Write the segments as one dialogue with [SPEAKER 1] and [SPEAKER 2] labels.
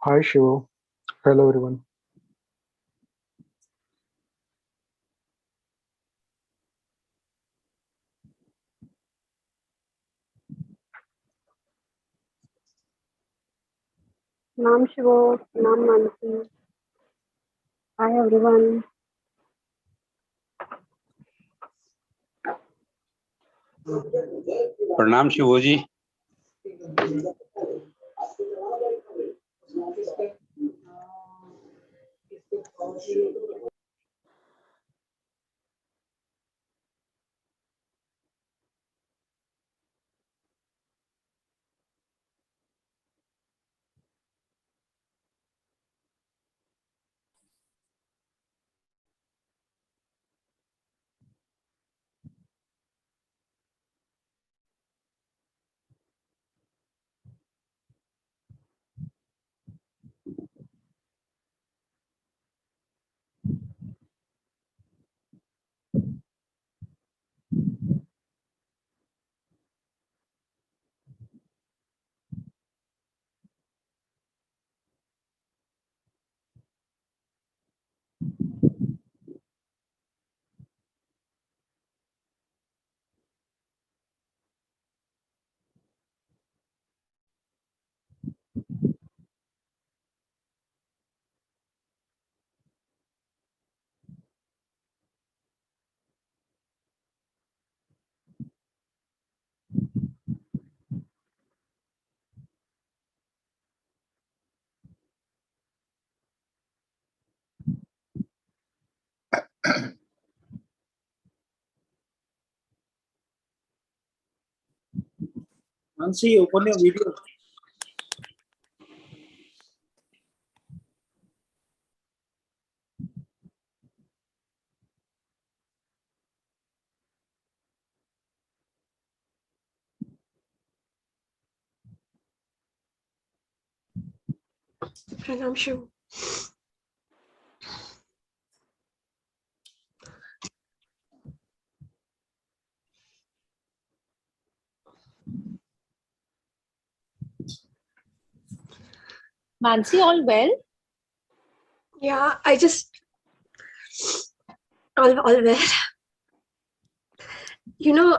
[SPEAKER 1] Hi Shivo. Hello everyone.
[SPEAKER 2] Nam Shivo, Nam Nancy. Hi everyone.
[SPEAKER 3] प्रणाम शिवो जी।
[SPEAKER 4] Nancy, open your video.
[SPEAKER 2] Pranam Shivo.
[SPEAKER 5] Nancy, all well?
[SPEAKER 2] Yeah, I just all well. You know,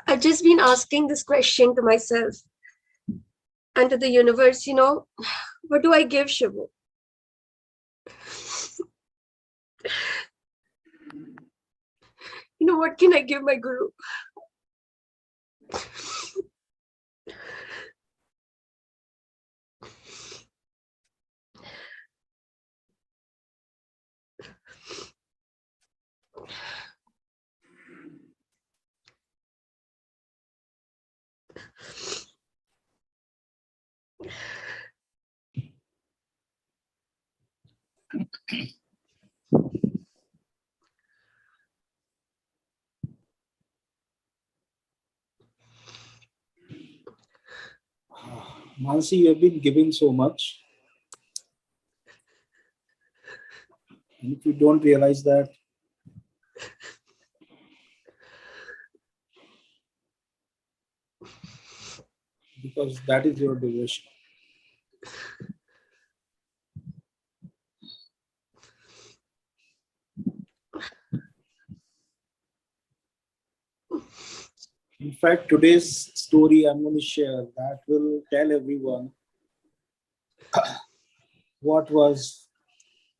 [SPEAKER 2] I've just been asking this question to myself and to the universe, what do I give Shivo? What can I give my guru?
[SPEAKER 4] Nancy, you have been giving so much. And if you don't realize that, because that is your devotion. In fact, today's story I'm going to share that will tell everyone what was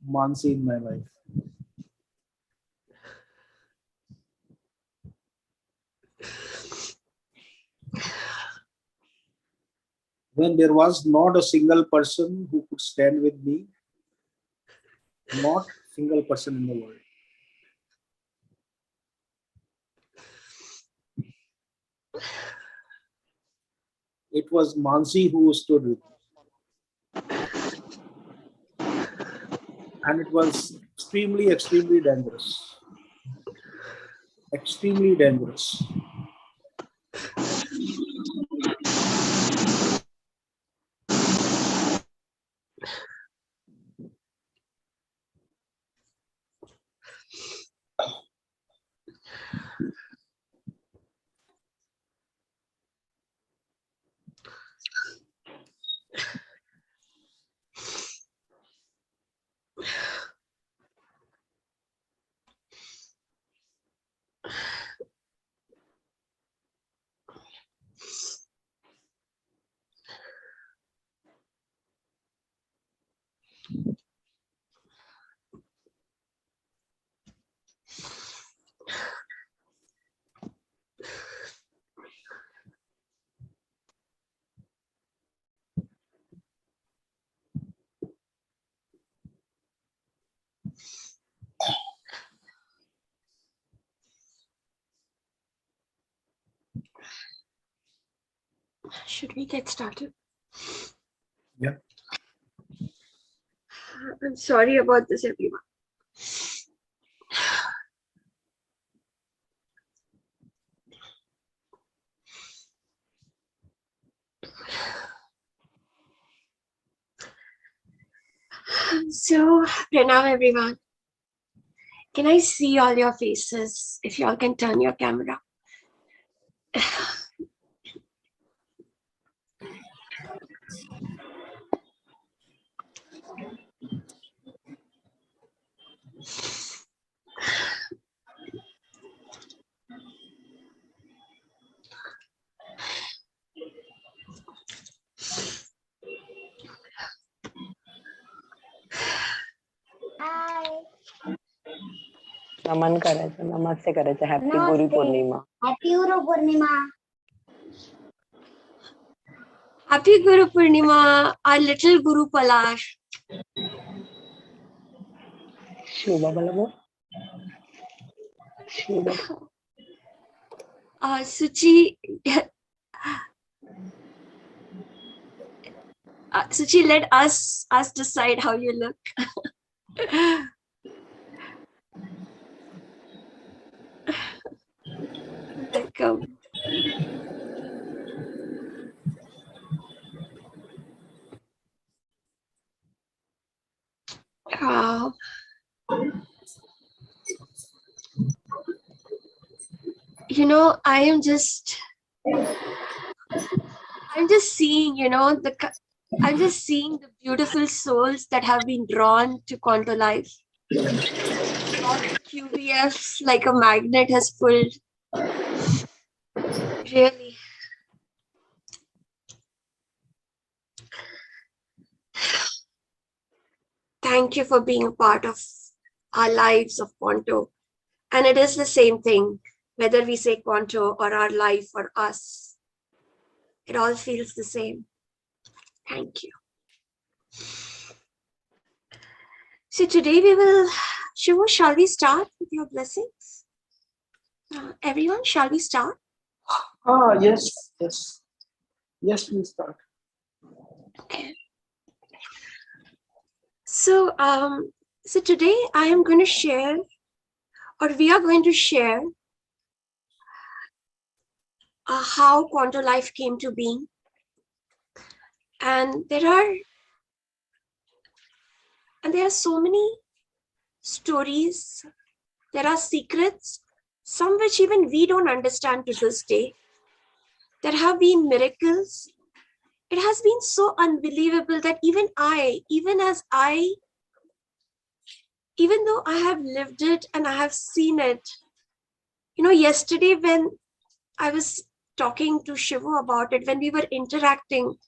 [SPEAKER 4] Mansi in my life. When there was not a single person who could stand with me, not a single person in the world. It was Mansi who stood with me. And it was extremely, extremely dangerous. Extremely dangerous.
[SPEAKER 2] Should we get started?
[SPEAKER 4] Yeah.
[SPEAKER 2] I'm sorry about this, everyone. So, Purnima, everyone. Can I see all your faces? If y'all can turn your camera.
[SPEAKER 3] नमन करायचं, नमस्ते करायचं. Happy Guru Purnima.
[SPEAKER 5] Happy Guru Purnima.
[SPEAKER 2] Happy Guru Purnima, our little Guru Palash.
[SPEAKER 3] Shivba बोला बोल. Shivba.
[SPEAKER 2] Suchi, Suchi, let us decide how you look. Welcome. Wow. You know, I'm just seeing, I'm just seeing the beautiful souls that have been drawn to Quanto Life. All the QVFs like a magnet has pulled. Really. Thank you for being a part of our lives of Quanto. And it is the same thing, whether we say Quanto or our life or us. It all feels the same. Thank you. So today we will, Shivo, shall we start with your blessings? Everyone, shall we start?
[SPEAKER 1] Yes. Yes, please start.
[SPEAKER 2] Okay. So, so today I am going to share, or we are going to share how Quanto Life came to being. And there are so many stories, there are secrets, some which even we don't understand to this day. There have been miracles. It has been so unbelievable that even though I have lived it and I have seen it, yesterday when I was talking to Shivo about it, when we were interacting,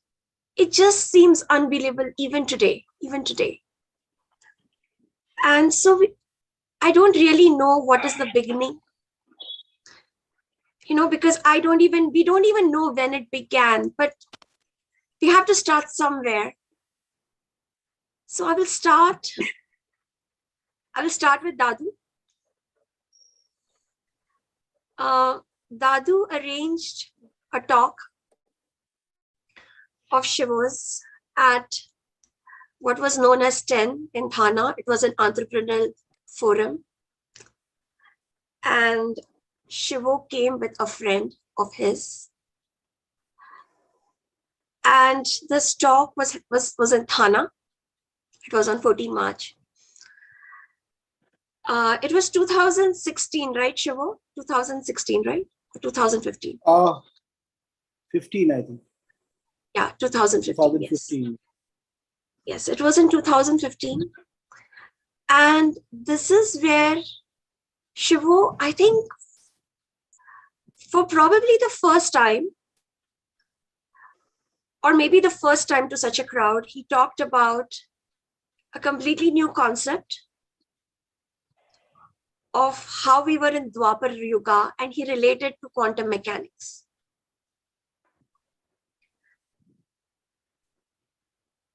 [SPEAKER 2] it just seems unbelievable even today. And so I don't really know what is the beginning, because we don't even know when it began, but we have to start somewhere. So I will start with Dadu. Dadu arranged a talk of Shivo's at what was known as 10 in Thana. It was an entrepreneurial forum. And Shivo came with a friend of his. And this talk was in Thana. It was on 14 March. It was 2016, right, Shivo? 2016, right? Or 2015?
[SPEAKER 4] 15, I think.
[SPEAKER 2] Yeah, 2015.
[SPEAKER 4] 2015.
[SPEAKER 2] Yes, it was in 2015. And this is where Shivo, I think, for probably the first time, or maybe the first time to such a crowd, he talked about a completely new concept of how we were in Dwapar Yuga, and he related to quantum mechanics.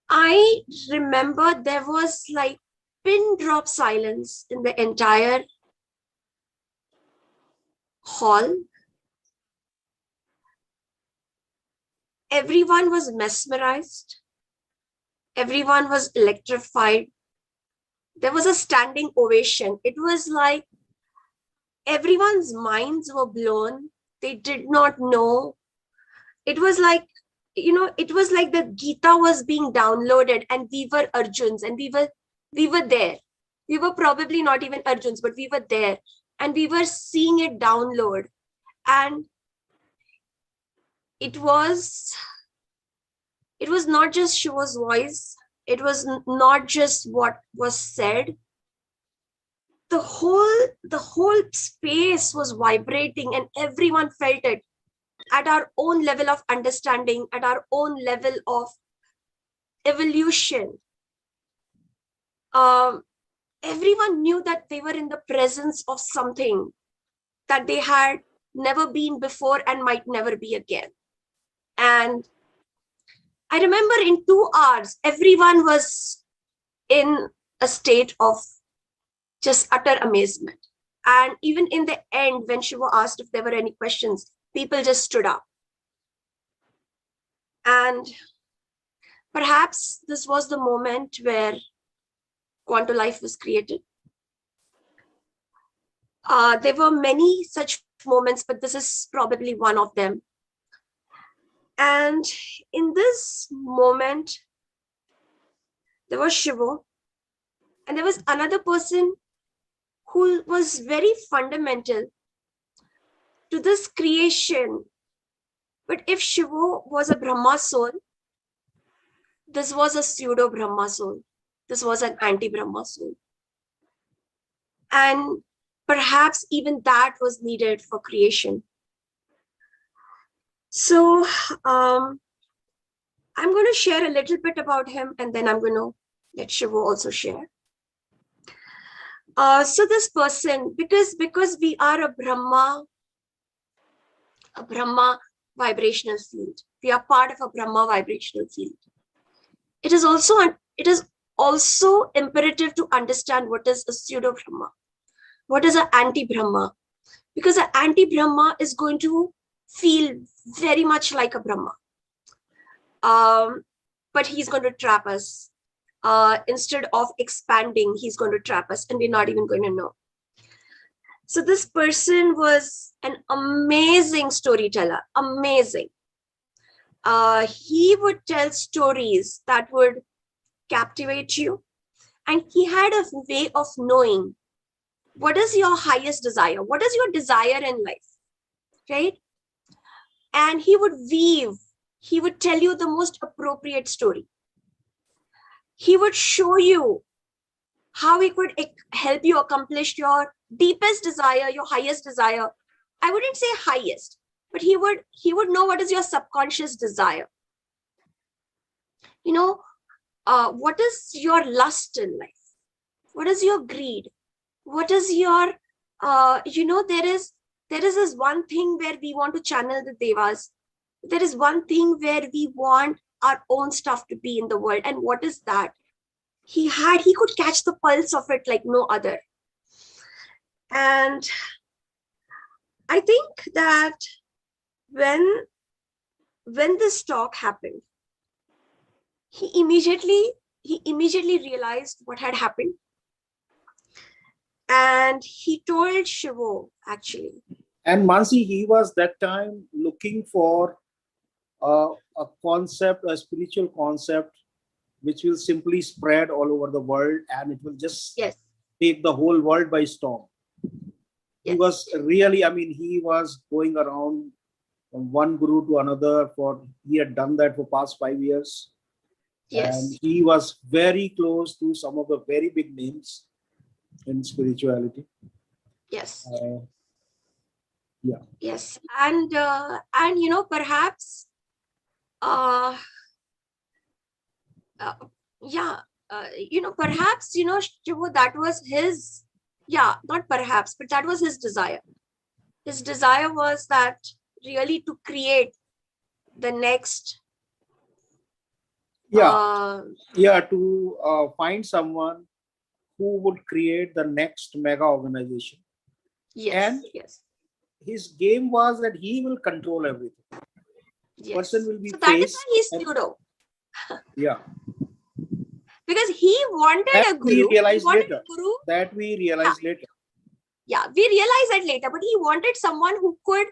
[SPEAKER 2] I remember there was like pin drop silence in the entire hall. everyone was mesmerized. Everyone was electrified. There was a standing ovation. It was like everyone's minds were blown. They did not know. It was like, it was like the Gita was being downloaded and we were Arjuns and we were there. We were probably not even Arjuns, but we were there and we were seeing it download. And it was not just Shivo's voice. It was not just what was said. The whole space was vibrating and everyone felt it at our own level of understanding, at our own level of evolution. Everyone knew that they were in the presence of something that they had never been before and might never be again. And I remember in 2 hours, everyone was in a state of just utter amazement. And even in the end, when Shivo asked if there were any questions, people just stood up. And perhaps this was the moment where Quanto Life was created. There were many such moments, but this is probably one of them. And in this moment, there was Shivo, and there was another person who was very fundamental to this creation. But if Shivo was a Brahma soul, this was a pseudo Brahma soul. This was an anti-Brahma soul. And perhaps even that was needed for creation. So I'm going to share a little bit about him, and then I'm going to let Shivo also share. So this person, because we are a Brahma vibrational field. We are part of a Brahma vibrational field. It is also imperative to understand what is a pseudo Brahma, what is an anti-Brahma, because an anti-Brahma is going to feel very much like a Brahma, but he's going to trap us. Instead of expanding, he's going to trap us, and we're not even going to know. So this person was an amazing storyteller, amazing. He would tell stories that would captivate you, and he had a way of knowing what is your highest desire, what is your desire in life, right? And he would tell you the most appropriate story. He would show you how he could help you accomplish your deepest desire, your highest desire. I wouldn't say highest, but he would know what is your subconscious desire. What is your lust in life? What is your greed? What is your, there is this one thing where we want to channel the devas. There is one thing where we want our own stuff to be in the world. And what is that? He could catch the pulse of it like no other. And I think that when this talk happened, he immediately realized what had happened. And he told Shivo, actually.
[SPEAKER 4] And Mansi, he was that time looking for a concept, a spiritual concept, which will simply spread all over the world, and it will just take the whole world by storm. He was really, he was going around from one guru to another. He had done that for past 5 years.
[SPEAKER 2] Yes.
[SPEAKER 4] And he was very close to some of the very big names in spirituality.
[SPEAKER 2] Yes.
[SPEAKER 4] Yes.
[SPEAKER 2] And perhaps perhaps Shivo, that was his, not perhaps, but that was his desire. His desire was that really to create the next
[SPEAKER 4] to find someone who would create the next mega organization.
[SPEAKER 2] Yes.
[SPEAKER 4] And his game was that he will control everything.
[SPEAKER 2] Yes.
[SPEAKER 4] Person will be
[SPEAKER 2] So that is
[SPEAKER 4] faced.
[SPEAKER 2] why he's pseudo.
[SPEAKER 4] Yeah.
[SPEAKER 2] Because he wanted
[SPEAKER 4] That
[SPEAKER 2] a
[SPEAKER 4] we
[SPEAKER 2] guru.
[SPEAKER 4] realize
[SPEAKER 2] He wanted
[SPEAKER 4] later.
[SPEAKER 2] a guru.
[SPEAKER 4] That we realize later.
[SPEAKER 2] Yeah, we realized that later, but he wanted someone who could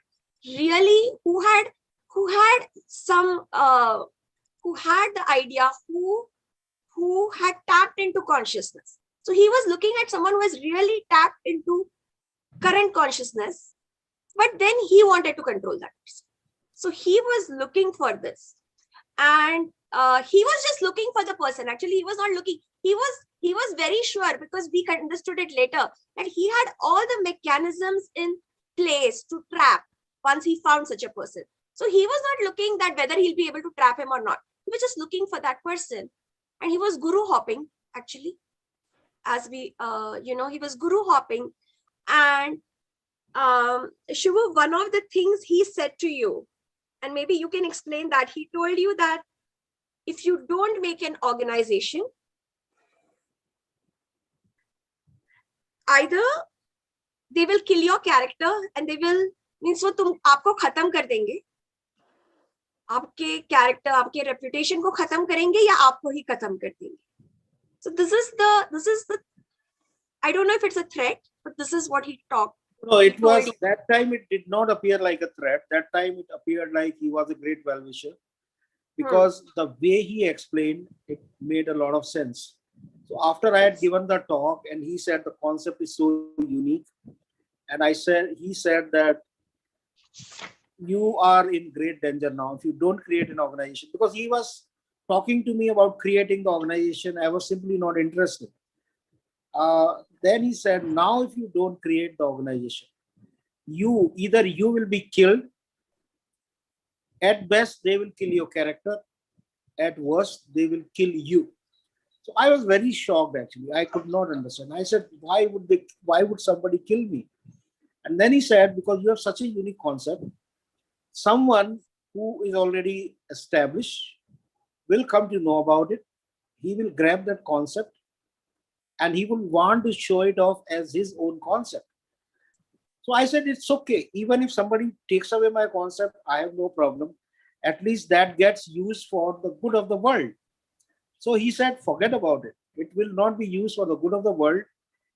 [SPEAKER 2] really, who had some who had the idea, who had tapped into consciousness. So he was looking at someone who has really tapped into current consciousness, but then he wanted to control that person. So he was looking for this, and he was just looking for the person. Actually, he was not looking. He was very sure, because we understood it later, that he had all the mechanisms in place to trap once he found such a person. So he was not looking that whether he'll be able to trap him or not. He was just looking for that person, and he was guru hopping, actually, as we he was guru hopping. And Shivu, one of the things he said to you, and maybe you can explain that, he told you that if you don't make an organization, either they will kill your character and they will, means वो तुम आपको खत्म कर देंगे, आपके character, आपके reputation को खत्म करेंगे, या आपको ही खत्म कर देंगे. So this is the I don't know if it's a threat, but this is what he talked.
[SPEAKER 4] No, it was that time. It did not appear like a threat. That time it appeared like he was a great well-wisher, because the way he explained it made a lot of sense. So after I had given the talk and he said the concept is so unique, and he said that you are in great danger now if you don't create an organization, because he was talking to me about creating the organization. I was simply not interested. Then he said, now if you don't create the organization, either you will be killed, at best they will kill your character, at worst they will kill you. So I was very shocked, actually. I could not understand. I said, why would somebody kill me? And then he said, because you have such a unique concept, someone who is already established will come to know about it. He will grab that concept and he will want to show it off as his own concept. So I said, it's okay. Even if somebody takes away my concept, I have no problem. At least that gets used for the good of the world. So he said, forget about it. It will not be used for the good of the world.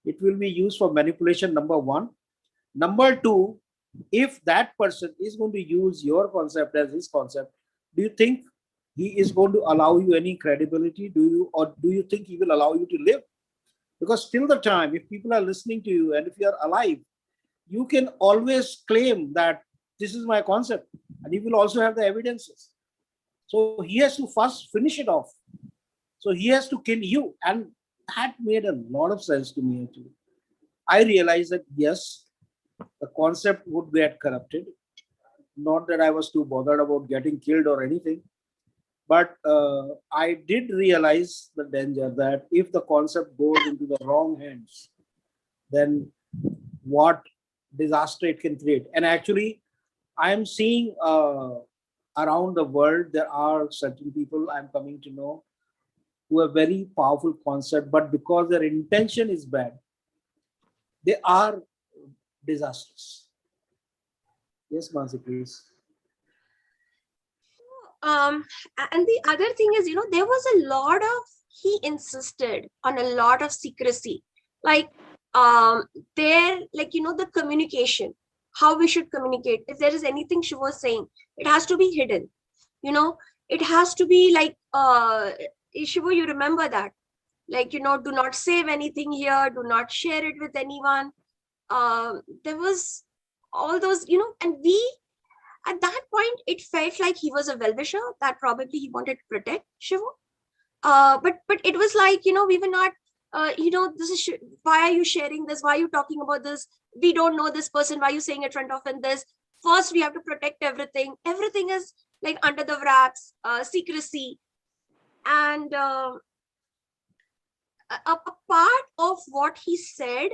[SPEAKER 4] It will be used for manipulation, number one. Number two, if that person is going to use your concept as his concept, do you think he is going to allow you any credibility? Do you think he will allow you to live? Because till the time, if people are listening to you and if you are alive, you can always claim that this is my concept, and he will also have the evidences. So he has to first finish it off. So he has to kill you. And that made a lot of sense to me, actually. I realized that yes, the concept would get corrupted. Not that I was too bothered about getting killed or anything, but I did realize the danger that if the concept goes into the wrong hands, then what disaster it can create. And actually, I am seeing around the world, there are certain people I'm coming to know who have very powerful concept, but because their intention is bad, they are disastrous. Yes, Mansi, please.
[SPEAKER 2] And the other thing is, there was a lot of, he insisted on a lot of secrecy, like the communication, how we should communicate. If there is anything she was saying, it has to be hidden. It has to be like, Shivo, you remember that, like, do not save anything here, do not share it with anyone. There was all those, and we, at that point, it felt like he was a well-wisher, that probably he wanted to protect Shivo. But it was like, we were not, this is, why are you sharing this? Why are you talking about this? We don't know this person. Why are you saying it front of in this? First, we have to protect everything. Everything is like under the wraps, secrecy. And a part of what he said,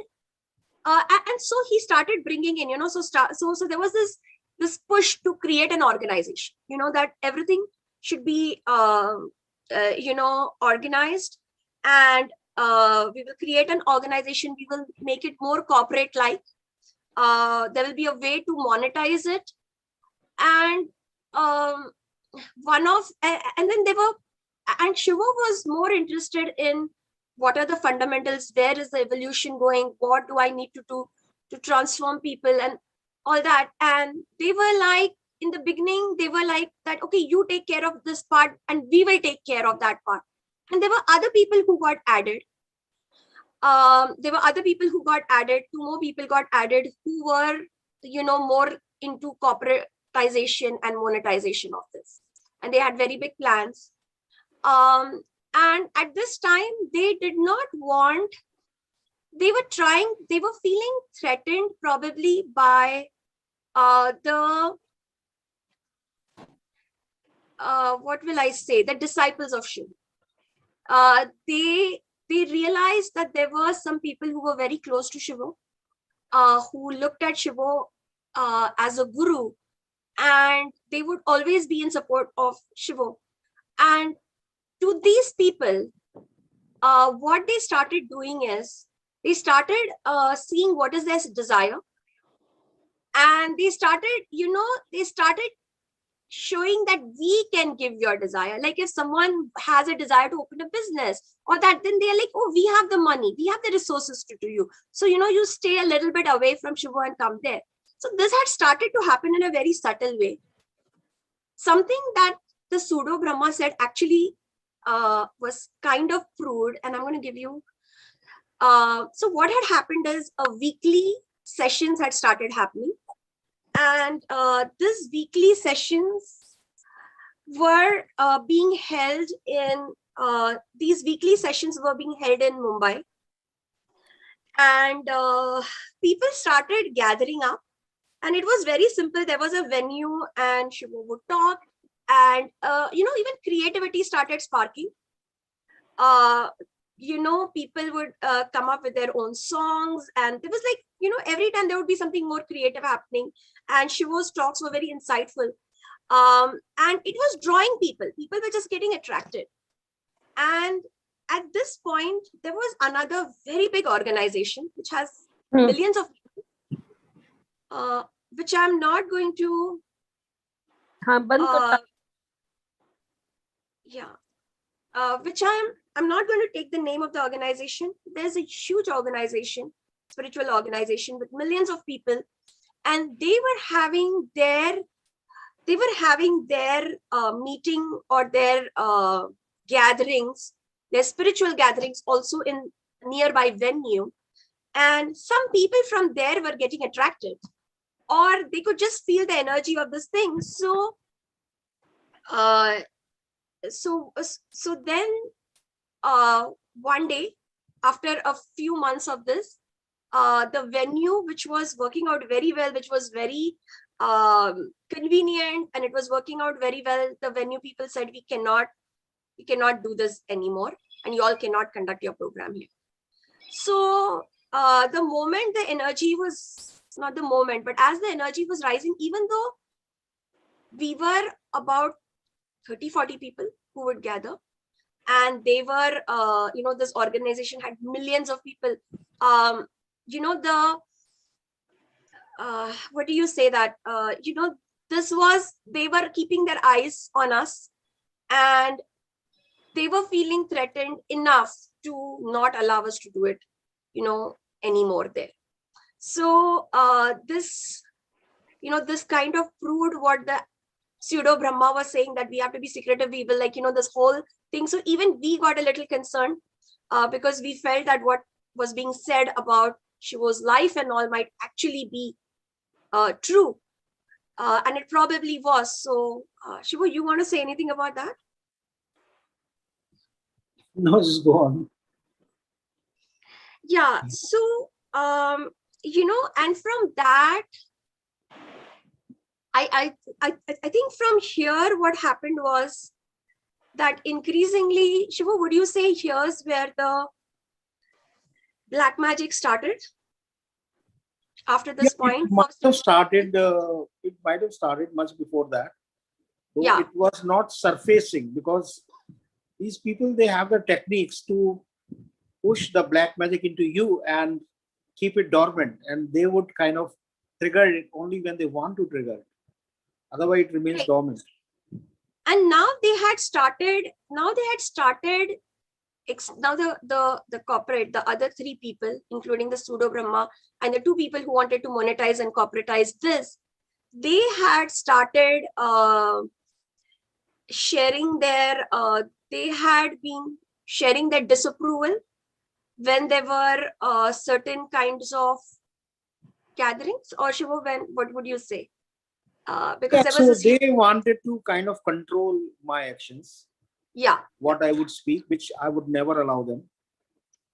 [SPEAKER 2] and so he started bringing in, so there was this push to create an organization, that everything should be, organized, and we will create an organization. We will make it more corporate like. There will be a way to monetize it, and and then they were, and Shiva was more interested in what are the fundamentals, where is the evolution going, what do I need to do to transform people and all that. And they were like, in the beginning, they were like that, okay, you take care of this part and we will take care of that part. And there were other people who got added. Two more people got added who were, more into corporatization and monetization of this. And they had very big plans. And at this time, they did not want, they were feeling threatened probably by the disciples of Shiva. They realized that there were some people who were very close to Shiva, who looked at Shiva as a guru, and they would always be in support of Shiva. And to these people, what they started doing is they started seeing what is their desire, and they started showing that we can give your desire. Like if someone has a desire to open a business or that, then they're like, oh, we have the money, we have the resources to do you. So, you stay a little bit away from Shiva and come there. So this had started to happen in a very subtle way. Something that the pseudo Brahma said actually was kind of proved, and I'm going to give you. So what had happened is a weekly sessions had started happening. And these weekly sessions were being held in Mumbai. And people started gathering up. And it was very simple. There was a venue and Shiva would talk. And, even creativity started sparking. People would come up with their own songs. And there was like, every time there would be something more creative happening. And Shivo's talks were very insightful. And it was drawing people. People were just getting attracted. And at this point, there was another very big organization which has millions of people, which I'm not going to... which I'm not going to take the name of the organization. There's a huge organization, spiritual organization with millions of people, and they were having their meeting or their gatherings, their spiritual gatherings also in nearby venue. And some people from there were getting attracted, or they could just feel the energy of this thing. So then one day, after a few months of this, the venue, which was working out very well, which was very convenient, and it was working out very well, the venue people said, we cannot do this anymore, and you all cannot conduct your program here. So the moment the energy was, not the moment, but as the energy was rising, even though we were about 30-40 people who would gather, and they were, this organization had millions of people. What do you say that, they were keeping their eyes on us, and they were feeling threatened enough to not allow us to do it, anymore there. So this kind of proved what the pseudo Brahma was saying, that we have to be secretive. We will this whole thing. So even we got a little concerned because we felt that what was being said about Shivo's life and all might actually be true. And it probably was. So Shivo, you want to say anything about that?
[SPEAKER 4] No, just go on.
[SPEAKER 2] Yeah. So, and from that, I think from here, what happened was that increasingly, Shivo, would you say here's where the black magic started? After this point,
[SPEAKER 4] it might have started. It might have started much before that. Though
[SPEAKER 2] yeah,
[SPEAKER 4] it was not surfacing, because these people, they have the techniques to push the black magic into you and keep it dormant, and they would kind of trigger it only when they want to trigger it. Otherwise, it remains
[SPEAKER 2] right.
[SPEAKER 4] dormant.
[SPEAKER 2] And now they had started, now the corporate, the other three people, including the pseudo Brahma and the two people who wanted to monetize and corporatize this, they had started sharing their, they had been sharing their disapproval when there were certain kinds of gatherings, or Shivo, when, what would you say? Because
[SPEAKER 4] Yeah,
[SPEAKER 2] there
[SPEAKER 4] so
[SPEAKER 2] was this,
[SPEAKER 4] they wanted to kind of control my actions,
[SPEAKER 2] yeah,
[SPEAKER 4] what I would speak, which I would never allow them.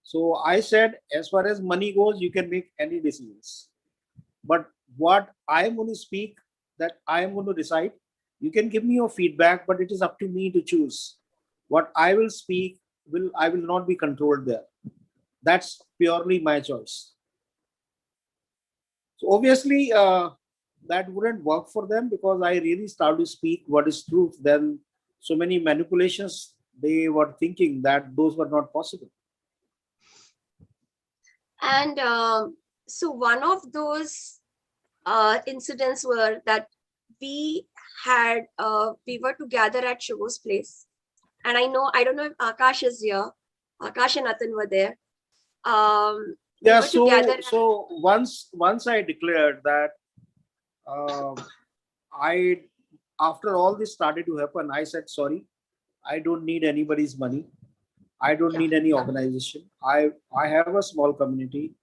[SPEAKER 4] So I said, as far as money goes, you can make any decisions. But what I am going to speak, that I am going to decide, you can give me your feedback, but it is up to me to choose. What I will speak, I will not be controlled there. That's purely my choice. So obviously, that wouldn't work for them, because I really started to speak what is truth. Then so many manipulations, they were thinking that those were not possible.
[SPEAKER 2] and so one of those incidents were that we were to gather at Shivo's place, and I don't know if Akash is here. Akash and Nathan were there. We
[SPEAKER 4] Yeah,
[SPEAKER 2] were together.
[SPEAKER 4] so once I declared that, uh, I after all this started to happen, I said sorry. I don't need anybody's money. I don't
[SPEAKER 2] Yeah.
[SPEAKER 4] need any organization. I have a small community.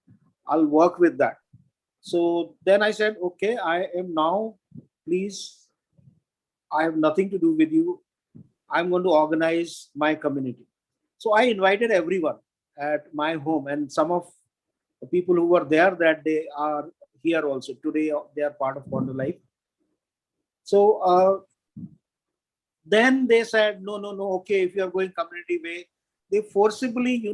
[SPEAKER 4] I'll work with that. So then I said, okay, I am now, please, I have nothing to do with you. I'm going to organize my community. So I invited everyone at my home, and some of the people who were there that they are here also. Today, they are part of Quanto Life. So then they said, no, no, no, okay, if you are going community way, they forcibly,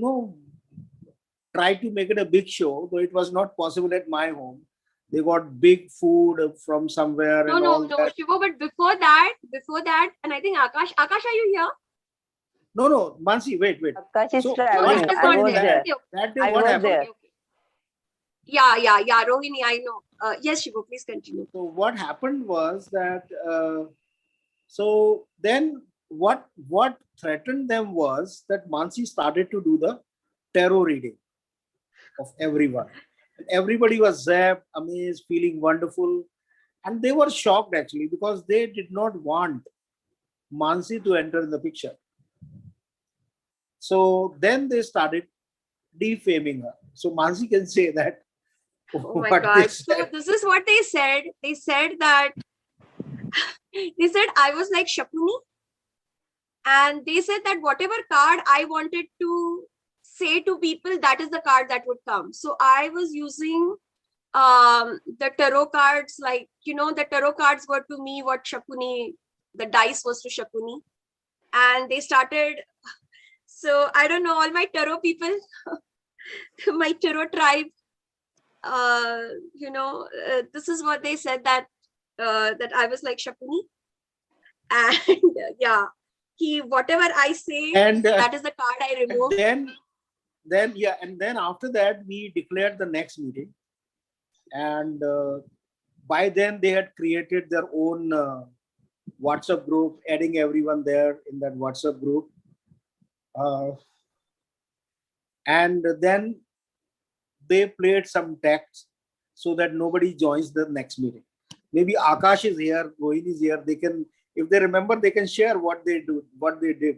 [SPEAKER 4] tried to make it a big show, though it was not possible at my home. They got big food from somewhere
[SPEAKER 2] No,
[SPEAKER 4] and all
[SPEAKER 2] no,
[SPEAKER 4] that.
[SPEAKER 2] Shivo, but before that, and I think Akash, are you here?
[SPEAKER 4] No, Mansi, wait.
[SPEAKER 3] Akash is
[SPEAKER 4] So
[SPEAKER 3] traveling.
[SPEAKER 4] what
[SPEAKER 2] Akash is
[SPEAKER 3] I
[SPEAKER 2] not
[SPEAKER 3] was
[SPEAKER 4] happened
[SPEAKER 3] there.
[SPEAKER 4] that day,
[SPEAKER 3] I
[SPEAKER 4] what
[SPEAKER 3] was
[SPEAKER 4] happened?
[SPEAKER 3] there.
[SPEAKER 2] Okay. Yeah, Rohini, I know. Yes, Shivo, please continue.
[SPEAKER 4] So what happened was that, so then what threatened them was that Mansi started to do the tarot reading of everyone. And everybody was zapped, amazed, feeling wonderful. And they were shocked actually, because they did not want Mansi to enter in the picture. So then they started defaming her. So Mansi can say that.
[SPEAKER 2] Oh my
[SPEAKER 4] what they
[SPEAKER 2] God. So
[SPEAKER 4] said.
[SPEAKER 2] this is what they said. They said that, they said I was like Shakuni. And they said that whatever card I wanted to say to people, that is the card that would come. So I was using the tarot cards, like, the tarot cards were to me what Shakuni, the dice was to Shakuni. And they started, so I don't know, all my tarot people, my tarot tribe, this is what they said, that that I was like Shakuni. And yeah, whatever I say,
[SPEAKER 4] And
[SPEAKER 2] that is the card I remove.
[SPEAKER 4] and then after that we declared the next meeting, and by then they had created their own WhatsApp group, adding everyone there in that WhatsApp group, and then they played some text so that nobody joins the next meeting. Maybe Akash is here, Rohini is here. They can, if they remember, they can share what they did.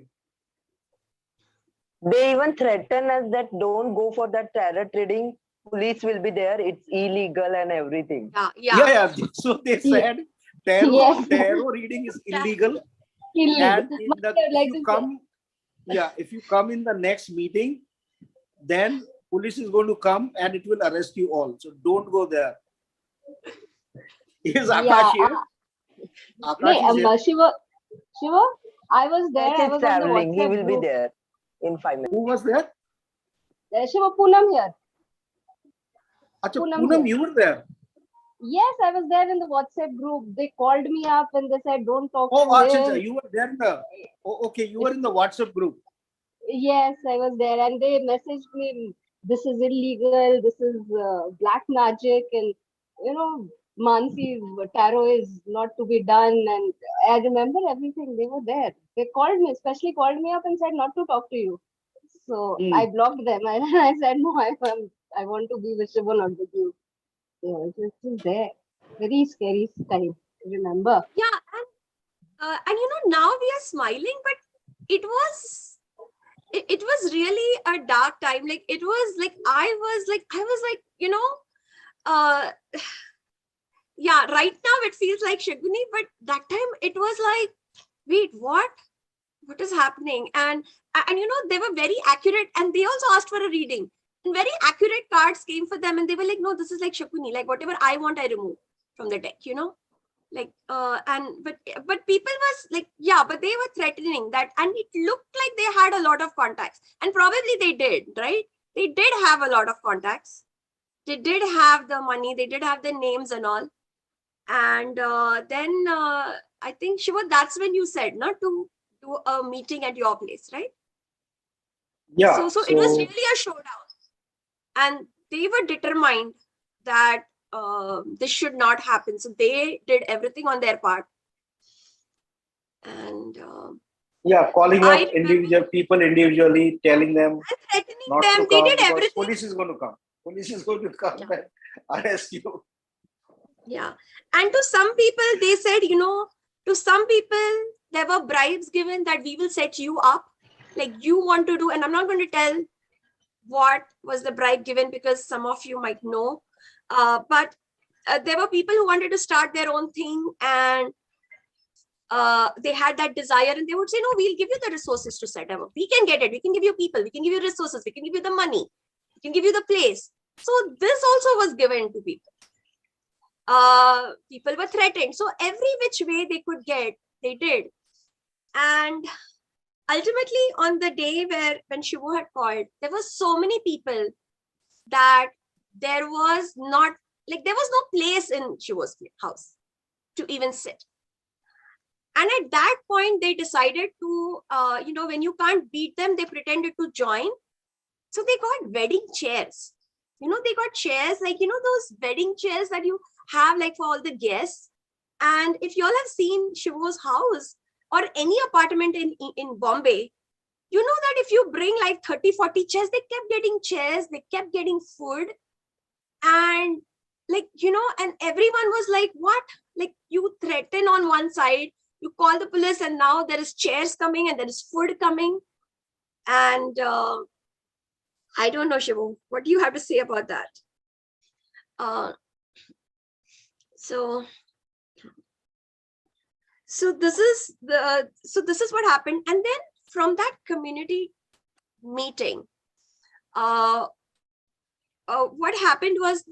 [SPEAKER 3] They even threaten us that don't go for that tarot reading. Police will be there. It's illegal and everything.
[SPEAKER 2] Yeah.
[SPEAKER 4] So they said tarot reading is illegal. And if you come in the next meeting, then police is going to come and it will arrest you all. So don't go there. Is Akash here? Akash is here.
[SPEAKER 5] Shiva, I was there.
[SPEAKER 3] Akash
[SPEAKER 5] I
[SPEAKER 3] is
[SPEAKER 5] was
[SPEAKER 3] traveling.
[SPEAKER 5] on the
[SPEAKER 3] He
[SPEAKER 5] WhatsApp
[SPEAKER 3] will be
[SPEAKER 5] group.
[SPEAKER 3] there in 5 minutes.
[SPEAKER 4] Who was there?
[SPEAKER 5] Shiva, Poonam here.
[SPEAKER 4] Achha,
[SPEAKER 5] Poonam
[SPEAKER 4] Poonam,
[SPEAKER 5] here.
[SPEAKER 4] you were there.
[SPEAKER 5] Yes, I was there in the WhatsApp group. They called me up and they said, don't talk to
[SPEAKER 4] Achha,
[SPEAKER 5] him.
[SPEAKER 4] you were there in the. Okay, you were in the WhatsApp group.
[SPEAKER 5] Yes, I was there. And they messaged me, this is illegal. This is black magic. And, Mansi's tarot is not to be done. And I remember everything. They were there. They called me, especially called me up and said not to talk to you. So I blocked them and I said, no, I want to be with Shivo, not with you. So it was just there. Very scary time. Remember?
[SPEAKER 2] Yeah, and now we are smiling, but it was really a dark time. Like it was like I was like uh yeah, right now it feels like Shaguni, but that time it was like, wait, what is happening? And they were very accurate, and they also asked for a reading, and very accurate cards came for them, and they were like, no, this is like Shaguni, like whatever I want I remove from the deck, like but people was like, yeah, but they were threatening that, and it looked like they had a lot of contacts, and probably they did, right? They did have a lot of contacts, they did have the money, they did have the names and all. And then I think, Shiva, that's when you said not to do a meeting at your place, right?
[SPEAKER 4] Yeah.
[SPEAKER 2] So it was really a showdown, and they were determined that this should not happen. So they did everything on their part. And
[SPEAKER 4] yeah, calling
[SPEAKER 2] I
[SPEAKER 4] up individual people individually, telling them
[SPEAKER 2] threatening
[SPEAKER 4] not
[SPEAKER 2] them,
[SPEAKER 4] to
[SPEAKER 2] they
[SPEAKER 4] come
[SPEAKER 2] did
[SPEAKER 4] because
[SPEAKER 2] everything.
[SPEAKER 4] police is going to come. Police is going to come
[SPEAKER 2] Yeah.
[SPEAKER 4] and arrest you.
[SPEAKER 2] Yeah. And to some people, they said, to some people, there were bribes given that we will set you up. Like you want to do, and I'm not going to tell what was the bribe given because some of you might know. But there were people who wanted to start their own thing, and they had that desire, and they would say, no, we'll give you the resources to set up. We can get it. We can give you people. We can give you resources. We can give you the money. We can give you the place. So this also was given to people. People were threatened. So every which way they could get, they did. And ultimately, on the day when Shivo had called, there were so many people that there was no place in Shivo's house to even sit. And at that point, they decided to, when you can't beat them, they pretended to join. So they got wedding chairs. They got chairs like, those wedding chairs that you have like for all the guests. And if you all have seen Shivo's house or any apartment in Bombay, you know that if you bring like 30, 40 chairs, they kept getting chairs, they kept getting food. And like, and everyone was like, what? Like you threaten on one side, you call the police, and now there is chairs coming and there is food coming. And I don't know, Shivo, what do you have to say about that? So this is what happened. And then from that community meeting, what happened was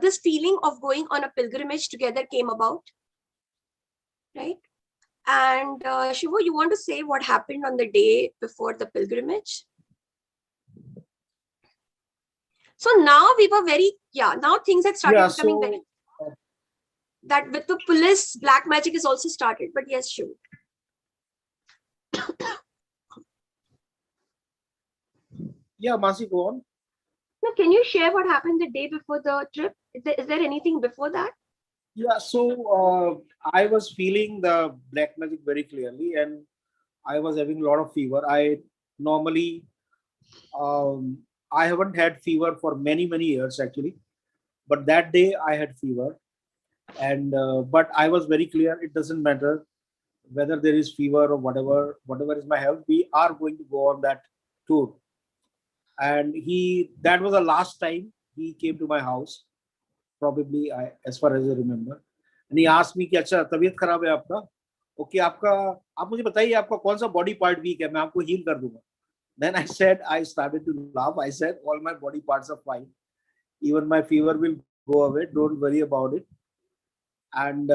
[SPEAKER 2] this feeling of going on a pilgrimage together came about, right? And Shivo, you want to say what happened on the day before the pilgrimage? So now we were now things had started becoming very, that with the police, black magic is also started. But yes, Shivo.
[SPEAKER 4] Yeah, Masi, go on.
[SPEAKER 2] Now, can you share what happened the day before the trip? Is there anything before that?
[SPEAKER 4] Yeah, so I was feeling the black magic very clearly, and I was having a lot of fever. I normally, I haven't had fever for many years actually, but that day I had fever, and but I was very clear. It doesn't matter whether there is fever or whatever is my health. We are going to go on that tour, and that was the last time he came to my house. Probably, as far as I remember, and he asked me कि अच्छा तबीयत खराब है आपका, okay आप मुझे बताइए आपका कौन सा बॉडी पार्ट वीक है, मैं आपको हील कर दूंगा. Then I started to laugh. I said all my body parts are fine, even my fever will go away, don't worry about it. And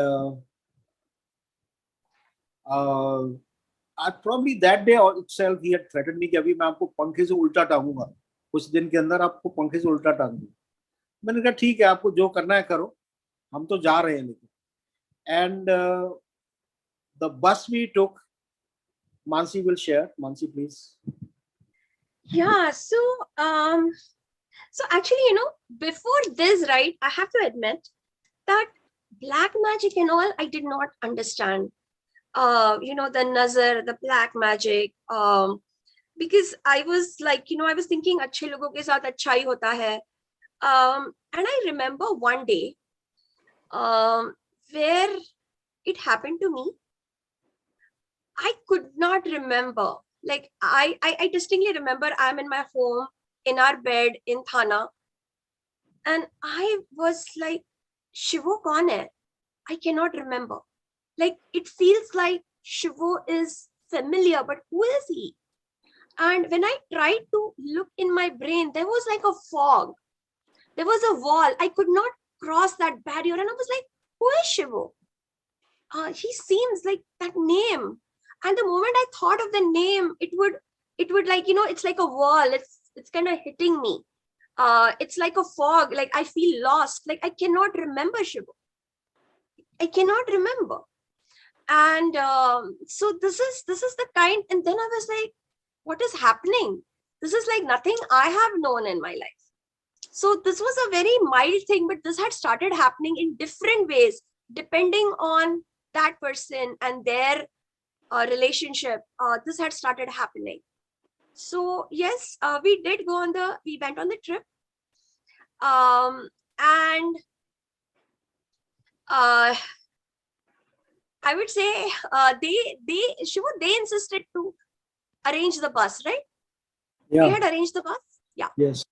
[SPEAKER 4] probably that day itself he had threatened me कि अभी मैं आपको पंखे से उल्टा टांगूंगा, कुछ दिन के अंदर आपको पंखे से उल्टा टांग दूंगा. मैंने कहा ठीक है, आपको जो करना है करो, हम तो जा रहे हैं. लेकिन and the bus we took, Mansi will share. Mansi, please.
[SPEAKER 2] Yeah, so actually, before this, right, I have to admit that black magic and all, I did not understand. The nazar, the black magic. Because I was like, I was thinking, अच्छे लोगों के साथ अच्छा ही होता है. And I remember one day where it happened to me. I could not remember. Like I distinctly remember I'm in my home, in our bed in Thana, and I was like, Shivo kaun hai? I cannot remember. Like it feels like Shivo is familiar, but who is he? And when I tried to look in my brain, there was like a fog. There was a wall. I could not cross that barrier, and I was like, who is Shivo? He seems like that name. And the moment I thought of the name, it would like, it's like a wall. It's kind of hitting me. It's like a fog. Like I feel lost. Like I cannot remember Shivo. I cannot remember. And so this is the kind. And then I was like, what is happening? This is like nothing I have known in my life. So this was a very mild thing, but this had started happening in different ways, depending on that person and their relationship. This had started happening. So yes, we went on the trip. And I would say they insisted to arrange the bus, right?
[SPEAKER 4] Yeah.
[SPEAKER 2] They had arranged the bus. Yeah.
[SPEAKER 4] Yes.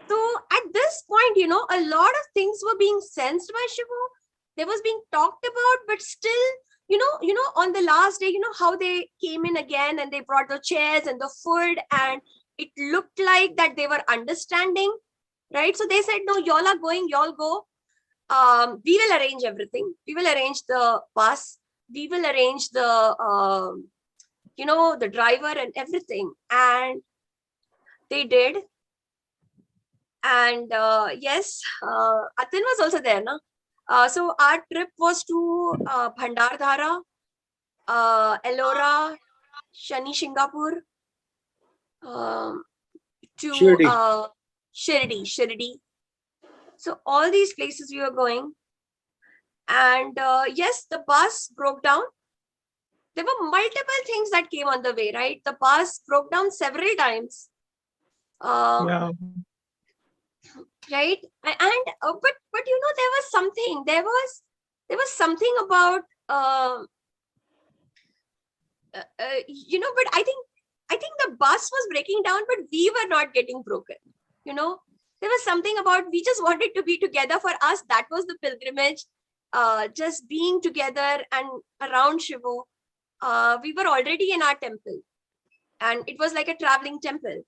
[SPEAKER 2] So at this point, a lot of things were being sensed by Shivo. They was being talked about, but still, on the last day, how they came in again and they brought the chairs and the food, and it looked like that they were understanding, right? So they said, no, y'all are going, y'all go. We will arrange everything. We will arrange the bus. We will arrange the, the driver and everything. And they did. And yes, Atin was also there, no? So our trip was to Bhandardhara, Ellora, Shani Singapore, to Shirdi. So all these places we were going. And yes, the bus broke down. There were multiple things that came on the way, right? The bus broke down several times.
[SPEAKER 1] Yeah.
[SPEAKER 2] Right, and but there was something. There was something about but I think the bus was breaking down, but we were not getting broken. There was something about we just wanted to be together. For us, that was the pilgrimage. Just being together and around Shivo. We were already in our temple, and it was like a traveling temple.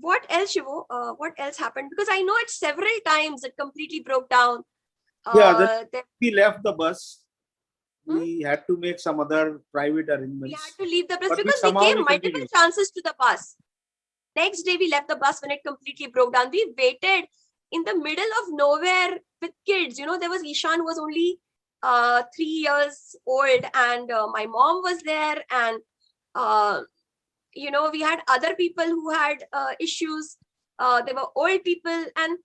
[SPEAKER 2] What else, Shivo? What else happened? Because I know it several times it completely broke down.
[SPEAKER 4] Then we left the bus. We had to make some other private arrangements.
[SPEAKER 2] We had to leave the bus
[SPEAKER 4] But
[SPEAKER 2] because we gave multiple
[SPEAKER 4] continued.
[SPEAKER 2] chances to the bus. Next day, we left the bus when it completely broke down. We waited in the middle of nowhere with kids. There was Ishan, who was only 3 years old, and my mom was there, and we had other people who had issues. There were old people, and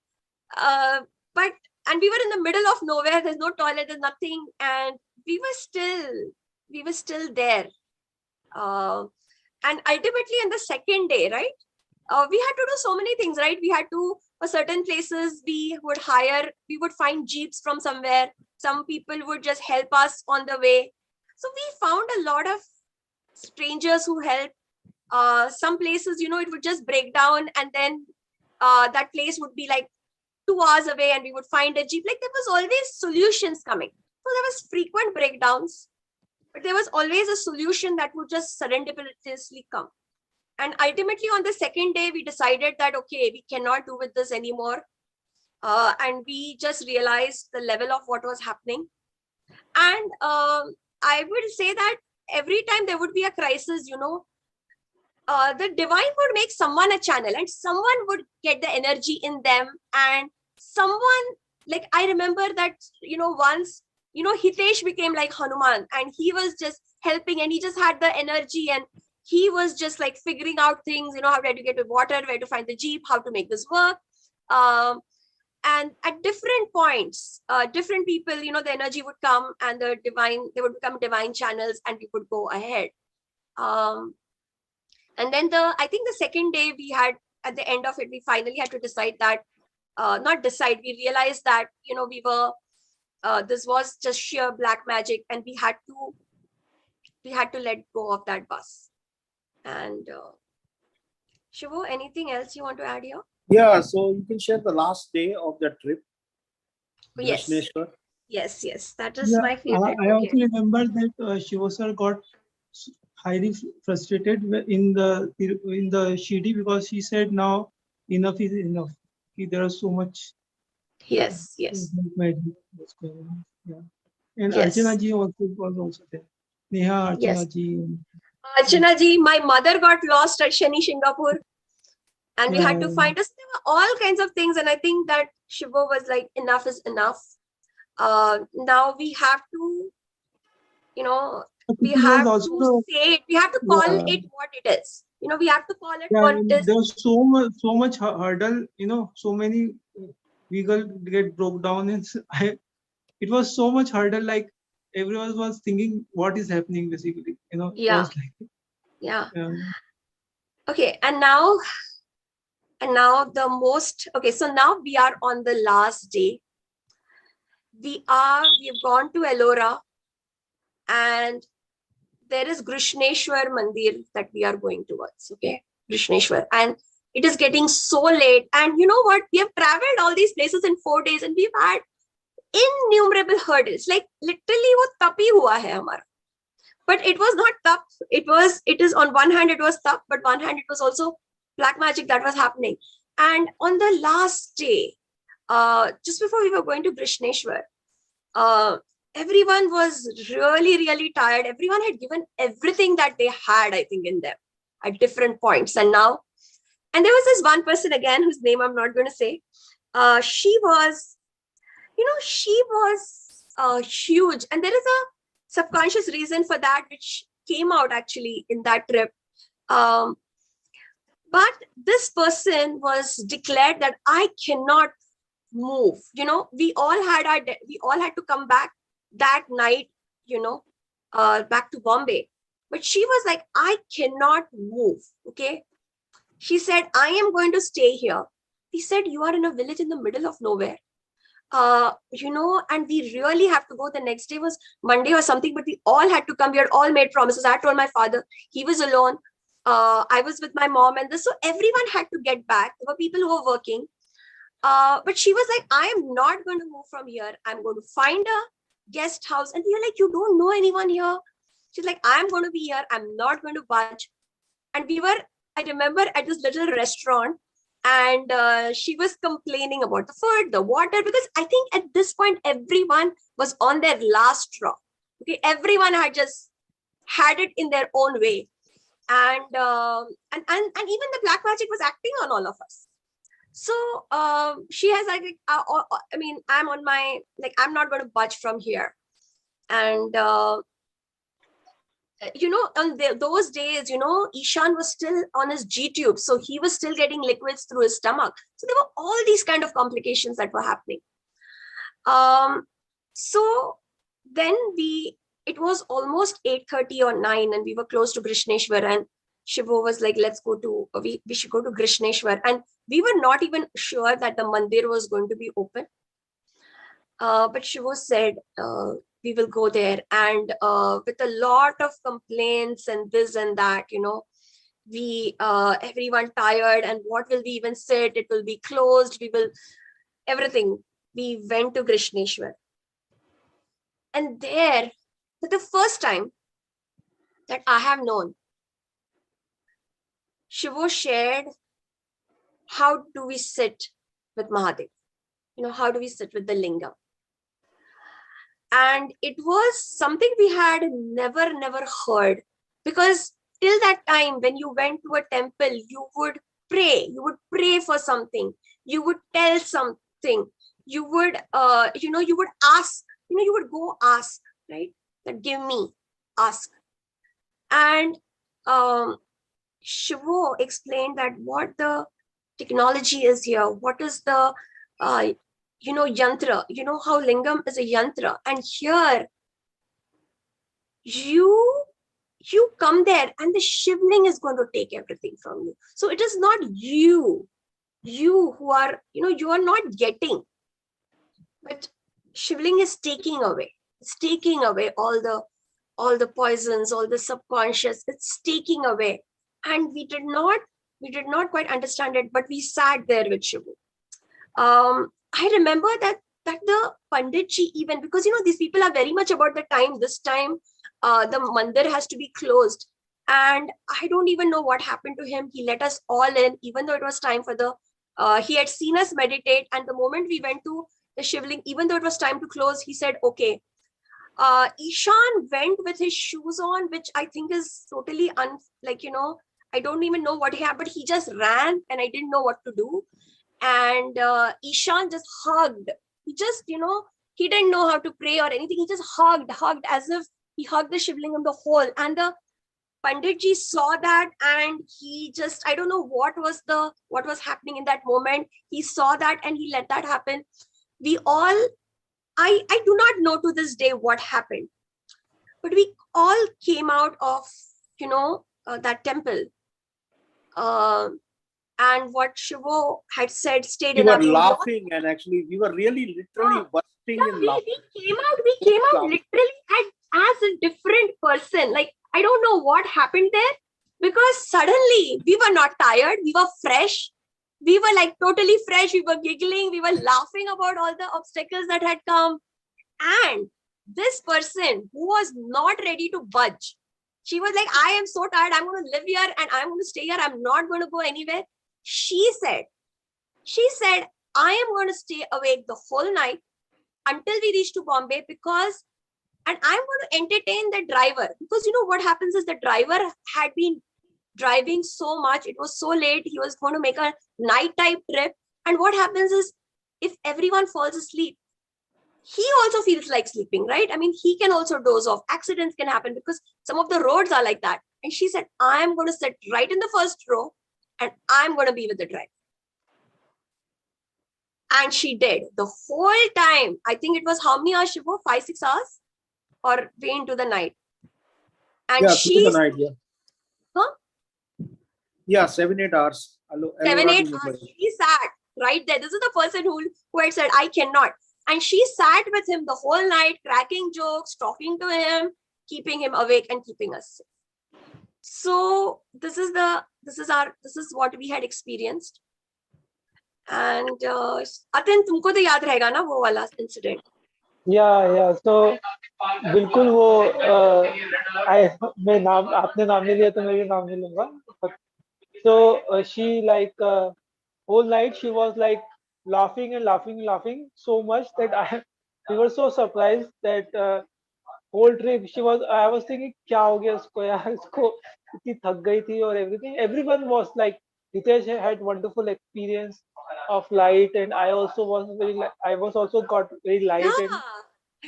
[SPEAKER 2] we were in the middle of nowhere. There's no toilet, there's nothing, and we were still there. And ultimately, on the second day, right, we had to do so many things, right? We had to, for certain places, we would find jeeps from somewhere. Some people would just help us on the way. So we found a lot of strangers who helped. Some places, it would just break down, and then that place would be like 2 hours away, and we would find a jeep. Like there was always solutions coming. So there was frequent breakdowns, but there was always a solution that would just serendipitously come. And ultimately, on the second day, we decided that, okay, we cannot do with this anymore. And we just realized the level of what was happening. And I would say that every time there would be a crisis, the divine would make someone a channel, and someone would get the energy in them. And someone, like I remember that, once, Hitesh became like Hanuman, and he was just helping, and he just had the energy, and he was just like figuring out things, how to get the water, where to find the jeep, how to make this work. And at different points, different people, the energy would come and they would become divine channels and we would go ahead. And then I think the second day we had, at the end of it, we finally had to decide that, we realized that, we were, this was just sheer black magic and we had to let go of that bus. And Shivo, anything else you want to add here?
[SPEAKER 4] Yeah, so you can share the last day of the trip.
[SPEAKER 2] Yes. Yes, that is my favorite.
[SPEAKER 6] I also remember that Shivo sir got highly frustrated in the Shidi because she said now enough is enough. There are so much.
[SPEAKER 2] Yes.
[SPEAKER 6] Magic was going on. Yeah. And
[SPEAKER 2] Yes.
[SPEAKER 6] Archana ji also was also there. Neha, Archana ji.
[SPEAKER 2] Archana ji, my mother got lost at Shani Singapore. And we had to find us. There were all kinds of things. And I think that Shivo was like, enough is enough. Now we have to, we have to say it. We have to call it what it is. We have to call it what it is.
[SPEAKER 6] There was so much hurdle, so many vehicles get broke down. And it was so much hurdle, like everyone was thinking what is happening basically,
[SPEAKER 2] Yeah.
[SPEAKER 6] It was like,
[SPEAKER 2] yeah. Okay. And now so now we are on the last day. We've gone to Ellora and there is Krishneshwar Mandir that we are going towards. Okay. Krishneshwar. And it is getting so late. And you know what? We have traveled all these places in 4 days and we've had innumerable hurdles. Like literally wo tapi hua hai hamara. But it was not tap. It is on one hand it was tap, but one hand it was also black magic that was happening. And on the last day, just before we were going to Krishneshwar, everyone was really, really tired. Everyone had given everything that they had, I think, in them at different points. And there was this one person again, whose name I'm not going to say. She was huge. And there is a subconscious reason for that, which came out actually in that trip. But this person was declared that I cannot move. We all had to come back that night, back to Bombay. But she was like, I cannot move. Okay. She said, I am going to stay here. He said, you are in a village in the middle of nowhere. And we really have to go. The next day was Monday or something, but we all had to come. We had all made promises. I told my father, he was alone. I was with my mom and so everyone had to get back. There were people who were working. But she was like, I am not going to move from here. I'm going to find a guest house. And we were like, you don't know anyone here. She's like, I'm going to be here. I'm not going to budge. And I remember at this little restaurant and she was complaining about the food, the water, because I think at this point, everyone was on their last straw. Okay. Everyone had just had it in their own way. And even the black magic was acting on all of us. So she has like, I'm on my, I'm not going to budge from here. And, on those days, Ishan was still on his G-tube. So he was still getting liquids through his stomach. So there were all these kind of complications that were happening. So then it was almost 8:30 or 9 and we were close to Krishneshwar and Shivo was like, let's go to, we should go to Krishneshwar. And we were not even sure that the mandir was going to be open. But Shivo said, we will go there. And with a lot of complaints and this and that, everyone tired and what will we even sit? It will be closed. Everything. We went to Krishneshwar. And there, for the first time that I have known, Shivo shared, how do we sit with Mahadev? How do we sit with the lingam? And it was something we had never heard, because till that time, when you went to a temple, you would pray for something, you would tell something, you would, you would ask, you would go ask, right? That give me, ask. And Shivo explained that what the technology is here, what is the yantra, how lingam is a yantra, and here you come there and the shivling is going to take everything from you. So it is not you who are, you are not getting, but shivling is taking away. It's taking away all the poisons, all the subconscious. It's taking away. And we did not quite understand it, but we sat there with Shivu. I remember that the Panditji, even because these people are very much about the time. This time the mandir has to be closed, and I don't even know what happened to him. He let us all in, even though it was time for the he had seen us meditate, and the moment we went to the shivling, even though it was time to close, he said, okay. Ishan went with his shoes on, which I think is totally I don't even know what he had, but he just ran and I didn't know what to do. And Ishan just hugged. He just, he didn't know how to pray or anything. He just hugged as if he hugged the shivlingam the whole. And the Panditji saw that, and he just, I don't know what was happening in that moment. He saw that and he let that happen. We all, I do not know to this day what happened, but we all came out of, that temple. And what Shivo had said stayed in our
[SPEAKER 4] We were laughing, and actually we were really literally bursting in laughter.
[SPEAKER 2] We came out literally as a different person. Like, I don't know what happened there, because suddenly we were not tired. We were fresh. We were like totally fresh. We were giggling. We were laughing about all the obstacles that had come. And this person who was not ready to budge, she was like, I am so tired. I'm going to live here and I'm going to stay here. I'm not going to go anywhere. She said, I am going to stay awake the whole night until we reach to Bombay, and I'm going to entertain the driver, because what happens is the driver had been driving so much. It was so late. He was going to make a night-type trip. And what happens is, if everyone falls asleep, he also feels like sleeping, right? I mean, he can also doze off. Accidents can happen because some of the roads are like that. And she said, I'm going to sit right in the first row and I'm going to be with the driver. And she did the whole time. I think it was how many hours, Shivo? 5-6 hours? Or way into the night? And
[SPEAKER 4] the night, yeah.
[SPEAKER 2] Huh?
[SPEAKER 4] Yeah, 7-8 hours.
[SPEAKER 2] 7-8 hours. She sat right there. This is the person who had said, I cannot. And she sat with him the whole night, cracking jokes, talking to him, keeping him awake and keeping us safe. So this is what we had experienced. And Atin, तुमको तो याद रहेगा ना वो वाला incident?
[SPEAKER 7] Yeah. So बिल्कुल वो मैं नाम आपने नाम नहीं लिया तो मैं भी नाम नहीं लूँगा. So she whole night she was like laughing and laughing so much that we were so surprised that whole trip I was thinking क्या हो गया इसको यार, इसको इतनी थक गई थी और everything. Everyone was like, Hitesh had wonderful experience of light, and I was also got very light and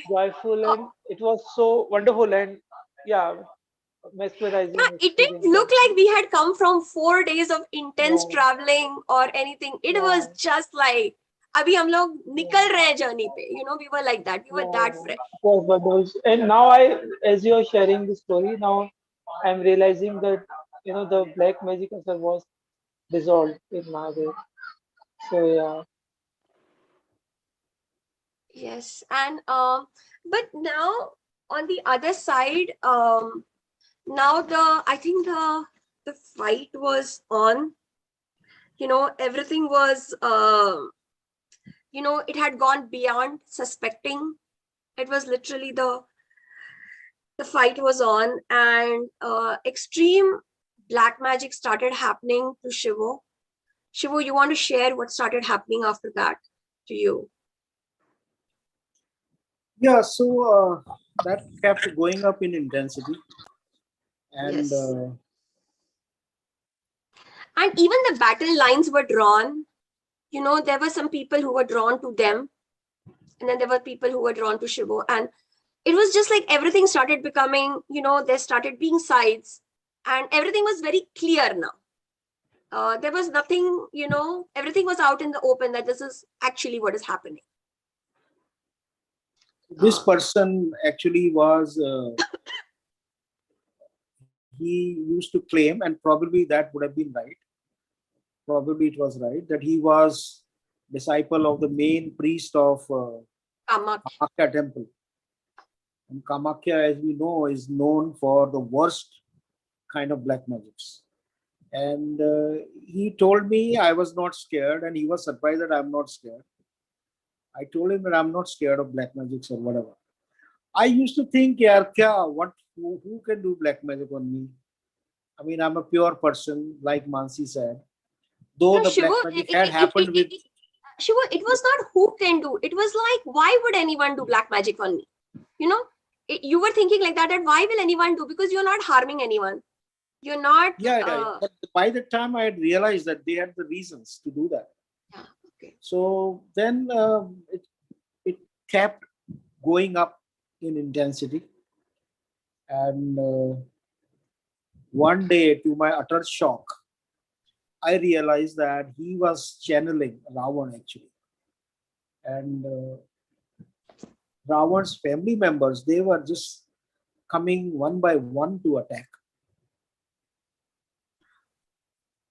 [SPEAKER 7] joyful, and it was so wonderful and mesmerizing.
[SPEAKER 2] Yeah, it didn't look like we had come from 4 days of intense traveling or anything. It was just like, abhi hum log nikal rahe journey pe. We were like that. We were that fresh.
[SPEAKER 7] And now as you're sharing the story, now I'm realizing that, the black magic asar was dissolved in Mahadev. So yeah.
[SPEAKER 2] Yes, and but now on the other side, now I think the fight was on. Everything was it had gone beyond suspecting. It was literally the fight was on, and extreme black magic started happening to Shivo. Shivo, you want to share what started happening after that to you?
[SPEAKER 4] Yeah, so that kept going up in intensity. And
[SPEAKER 2] and even the battle lines were drawn. There were some people who were drawn to them, and then there were people who were drawn to Shivo. And it was just like everything started becoming, there started being sides, and everything was very clear now. There was nothing, everything was out in the open that this is actually what is happening.
[SPEAKER 4] This person actually was, he used to claim, and probably that would have been right. Probably it was right that he was disciple of the main priest of Kamakya temple. And Kamakya, as we know, is known for the worst kind of black magics. And he told me I was not scared, and he was surprised that I'm not scared. I told him that I'm not scared of black magics or whatever. I used to think, yaar, who can do black magic on me? I mean, I'm a pure person, like Mansi said. Though
[SPEAKER 2] No,
[SPEAKER 4] the
[SPEAKER 2] Shivo,
[SPEAKER 4] black magic had happened with...
[SPEAKER 2] Shivo, it was not who can do. It was like, why would anyone do black magic on me? You know, you were thinking like that, and why will anyone do? Because you're not harming anyone. You're not...
[SPEAKER 4] Yeah. But by the time I had realized that they had the reasons to do that.
[SPEAKER 2] Yeah, okay.
[SPEAKER 4] So then it kept going up in intensity. And one day, to my utter shock, I realized that he was channeling Ravan actually. And Ravan's family members, they were just coming one by one to attack.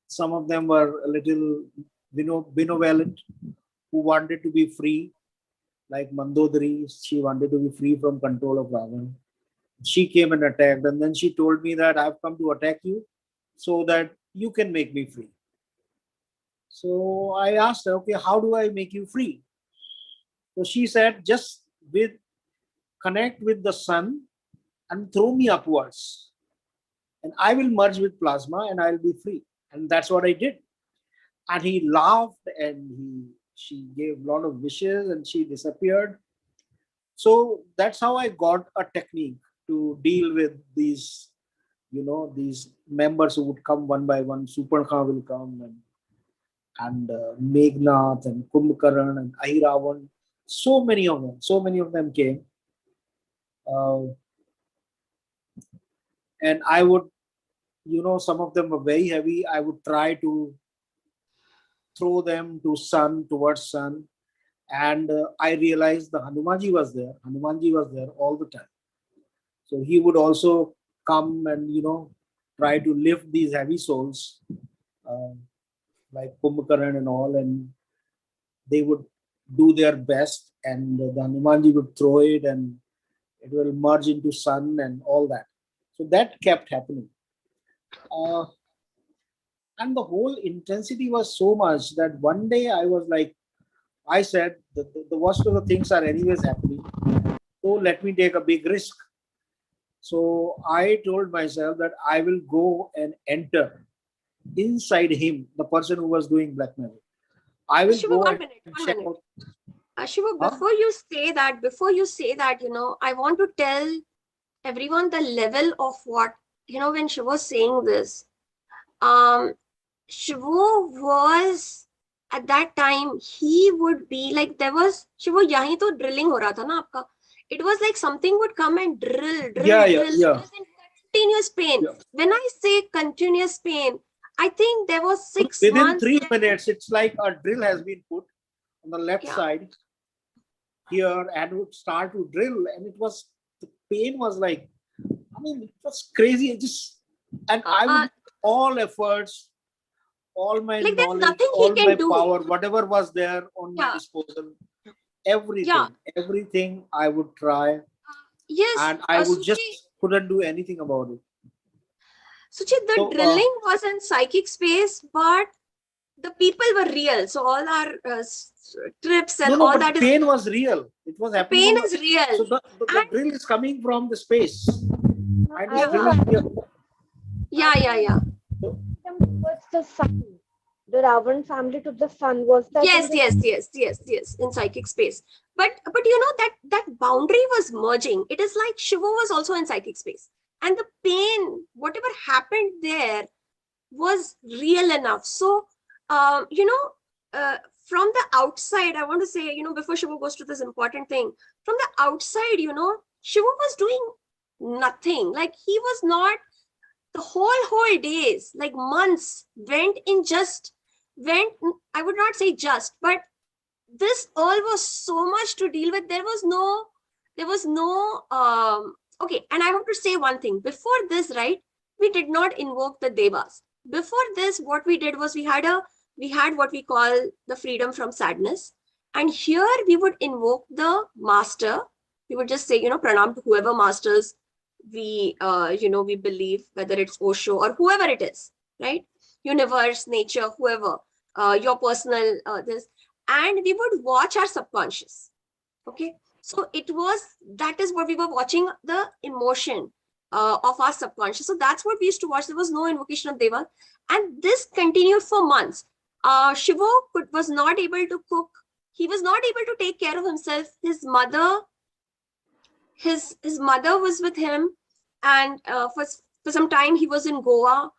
[SPEAKER 4] Some of them were a little benevolent, who wanted to be free, like Mandodari. She wanted to be free from control of Ravan. She came and attacked, and then she told me that I've come to attack you so that you can make me free. So I asked her, okay, how do I make you free? So she said, just connect with the sun and throw me upwards, and I will merge with plasma and I'll be free. And that's what I did. And he laughed, and she gave a lot of wishes, and she disappeared. So that's how I got a technique to deal with these, these members who would come one by one. Suparkha will come, and Meghnath and Kumbhakaran and Ahiravan. So many of them came. And I would, some of them were very heavy. I would try to throw them towards sun. And I realized the Hanumanji was there. Hanumanji was there all the time. So he would also come and, try to lift these heavy souls, like Kumbhakaran and all. And they would do their best. And the Hanumanji would throw it, and it will merge into sun and all that. So that kept happening. And the whole intensity was so much that one day I was like, I said, the worst of the things are anyways happening. So let me take a big risk. So I told myself that I will go and enter inside him, the person who was doing black magic. I will
[SPEAKER 2] Shivo,
[SPEAKER 4] go
[SPEAKER 2] one
[SPEAKER 4] and
[SPEAKER 2] minute.
[SPEAKER 4] check out.
[SPEAKER 2] Shivo, before you say that, I want to tell everyone the level of what, when Shivo was saying this, Shivo was at that time, he would be like, Shivo, yahi to drilling ho raha tha na aapka. It was like something would come and drill.
[SPEAKER 4] Yeah.
[SPEAKER 2] It was in continuous pain.
[SPEAKER 4] Yeah.
[SPEAKER 2] When I say continuous pain, I think there was 6
[SPEAKER 4] Within
[SPEAKER 2] months.
[SPEAKER 4] 3 minutes, it's like a drill has been put on the left side here, and would start to drill. And the pain was like, it was crazy. And I would all efforts, all my
[SPEAKER 2] like
[SPEAKER 4] knowledge, all my power, whatever was there on my disposal, everything I would try.
[SPEAKER 2] Yes.
[SPEAKER 4] And I would just couldn't do anything about it.
[SPEAKER 2] Suchit, the drilling was in psychic space, but the people were real. So all our trips and all that
[SPEAKER 4] the pain was real. It was happening.
[SPEAKER 2] Pain is real.
[SPEAKER 4] So the drill is coming from the space.
[SPEAKER 2] Yeah.
[SPEAKER 5] Towards the sun. The Ravan family to the sun, was that?
[SPEAKER 2] Yes. In psychic space. But that boundary was merging. It is like Shivo was also in psychic space. And the pain, whatever happened there, was real enough. So, from the outside, I want to say, before Shivo goes to this important thing, from the outside, Shivo was doing nothing. Like he was not, the whole days, like months went, I would not say just, but this all was so much to deal with. There was no, there was no, okay, and I have to say one thing. Before this, right, we did not invoke the devas. Before this, what we did was we had what we call the freedom from sadness. And here we would invoke the master. We would just say, pranam to whoever masters we, we believe, whether it's Osho or whoever it is, right? Universe, nature, whoever, your personal, this. And we would watch our subconscious. Okay. So that is what we were watching, the emotion of our subconscious. So that's what we used to watch. There was no invocation of Deva. And this continued for months. Shivo was not able to cook. He was not able to take care of himself. His mother was with him. And for some time, he was in Goa.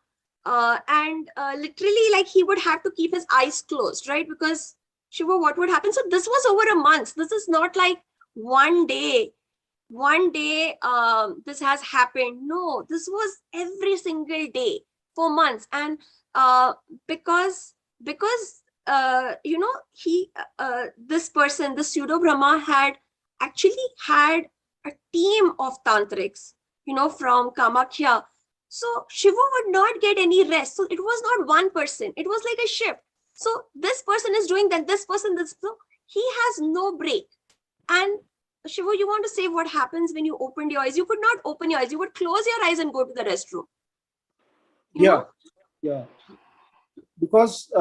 [SPEAKER 2] And literally, like, he would have to keep his eyes closed, right? Because Shivo, what would happen? So this was over a month. This is not like one day this has happened. No, this was every single day for months. And because this person, the pseudo Brahma, actually had a team of tantrics, from Kamakhya. So Shiva would not get any rest. So it was not one person, it was like a shift. So this person is doing that, this person, this. So he has no break. And Shiva, you want to say what happens when you opened your eyes? You could not open your eyes. You would close your eyes and go to the restroom.
[SPEAKER 4] Yeah. Because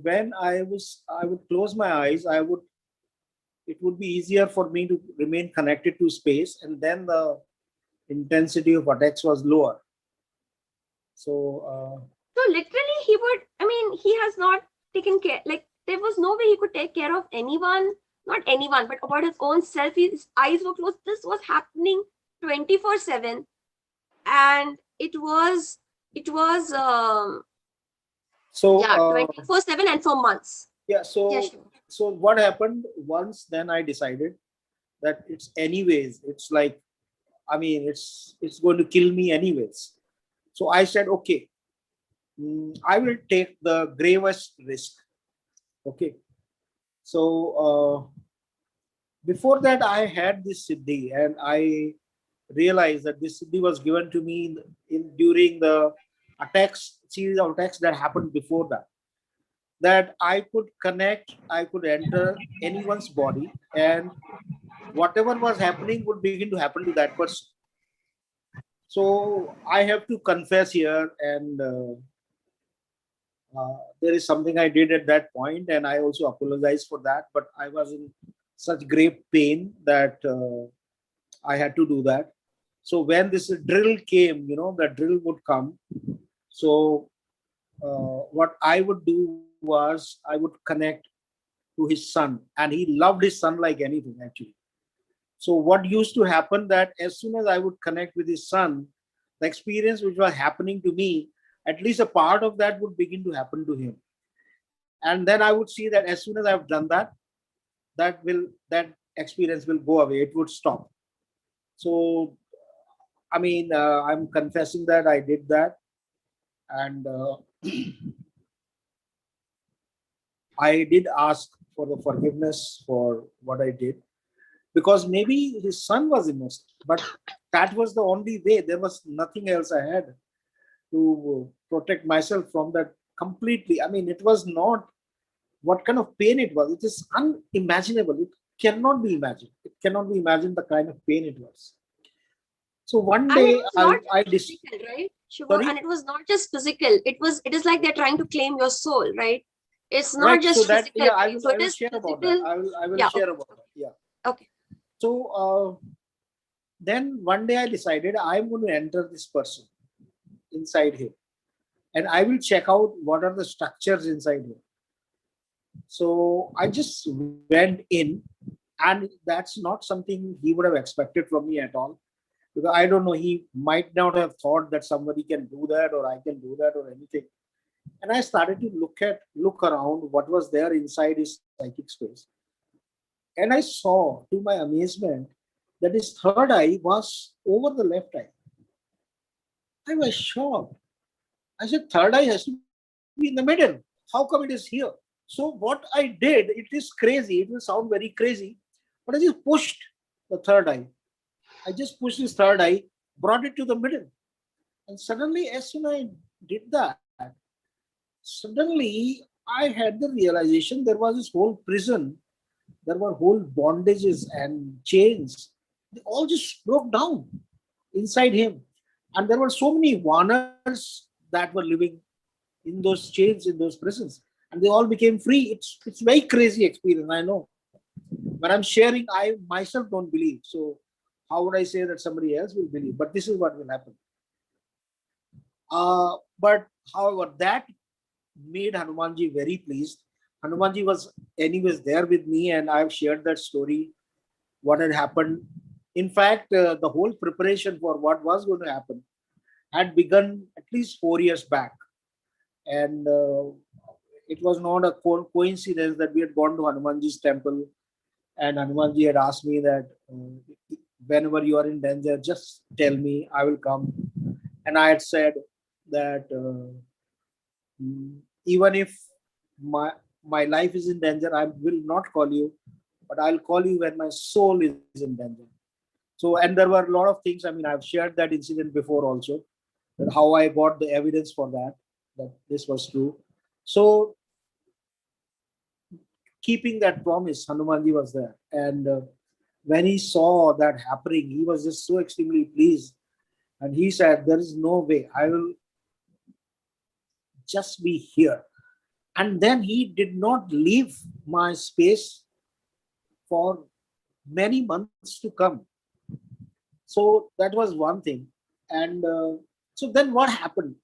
[SPEAKER 4] when I would close my eyes, it would be easier for me to remain connected to space, and then the intensity of attacks was lower. So
[SPEAKER 2] literally he has not taken care, like there was no way he could take care of anyone, not anyone, but about his own self. His eyes were closed. This was happening 24/7. And it was 24/7 and for months.
[SPEAKER 4] Yeah. So what happened once, then I decided that it's anyways, it's like, it's going to kill me anyways. So I said, okay, I will take the gravest risk. Okay. So before that, I had this siddhi, and I realized that this siddhi was given to me during the series of attacks that happened before that. That I could enter anyone's body, and whatever was happening would begin to happen to that person. So I have to confess here, and there is something I did at that point, and I also apologize for that. But I was in such great pain that I had to do that. So when this drill came, the drill would come. So what I would do was I would connect to his son, and he loved his son like anything, actually. So what used to happen, that as soon as I would connect with his son, the experience which was happening to me, at least a part of that would begin to happen to him. And then I would see that as soon as I've done that, that experience will go away. It would stop. So, I'm confessing that I did that. And I did ask for the forgiveness for what I did, because maybe his son was innocent, but that was the only way. There was nothing else I had to protect myself from that completely. It was not what kind of pain it was. It is unimaginable. It cannot be imagined. It cannot be imagined the kind of pain it was. So one day I
[SPEAKER 2] physical, right? Sorry? And it was not just physical. It is like they're trying to claim your soul, right? It's not
[SPEAKER 4] right,
[SPEAKER 2] just
[SPEAKER 4] so that,
[SPEAKER 2] physical.
[SPEAKER 4] Yeah, I will share about that. I will share about that. Yeah.
[SPEAKER 2] Okay.
[SPEAKER 4] So then one day I decided I'm going to enter this person inside him, and I will check out what are the structures inside him. So I just went in, and that's not something he would have expected from me at all. Because I don't know, he might not have thought that somebody can do that, or I can do that, or anything. And I started to look around what was there inside his psychic space. And I saw, to my amazement, that his third eye was over the left eye. I was shocked. I said, third eye has to be in the middle. How come it is here? So what I did, it is crazy. It will sound very crazy, but I just pushed the third eye I just pushed his third eye, brought it to the middle. And suddenly, as soon as I did that, suddenly I had the realization there was this whole prison, there were whole bondages and chains. They all just broke down inside him. And there were so many Vanars that were living in those chains, in those prisons. And they all became free. It's very crazy experience, I know. When I'm sharing, I myself don't believe. So how would I say that somebody else will believe? But this is what will happen. But however, that made Hanumanji very pleased. Hanumanji was anyways there with me, and I've shared that story, what had happened. In fact, the whole preparation for what was going to happen had begun at least 4 years back. And it was not a coincidence that we had gone to Hanumanji's temple, and Hanumanji had asked me that whenever you are in danger, just tell me, I will come. And I had said that even if my life is in danger, I will not call you, but I'll call you when my soul is in danger. So, and there were a lot of things. I mean, I've shared that incident before also, that how I got the evidence for that this was true. So, keeping that promise, Hanumanji was there. And when he saw that happening, he was just so extremely pleased. And he said, there is no way, I will just be here. And then he did not leave my space for many months to come. So that was one thing. And so then what happened?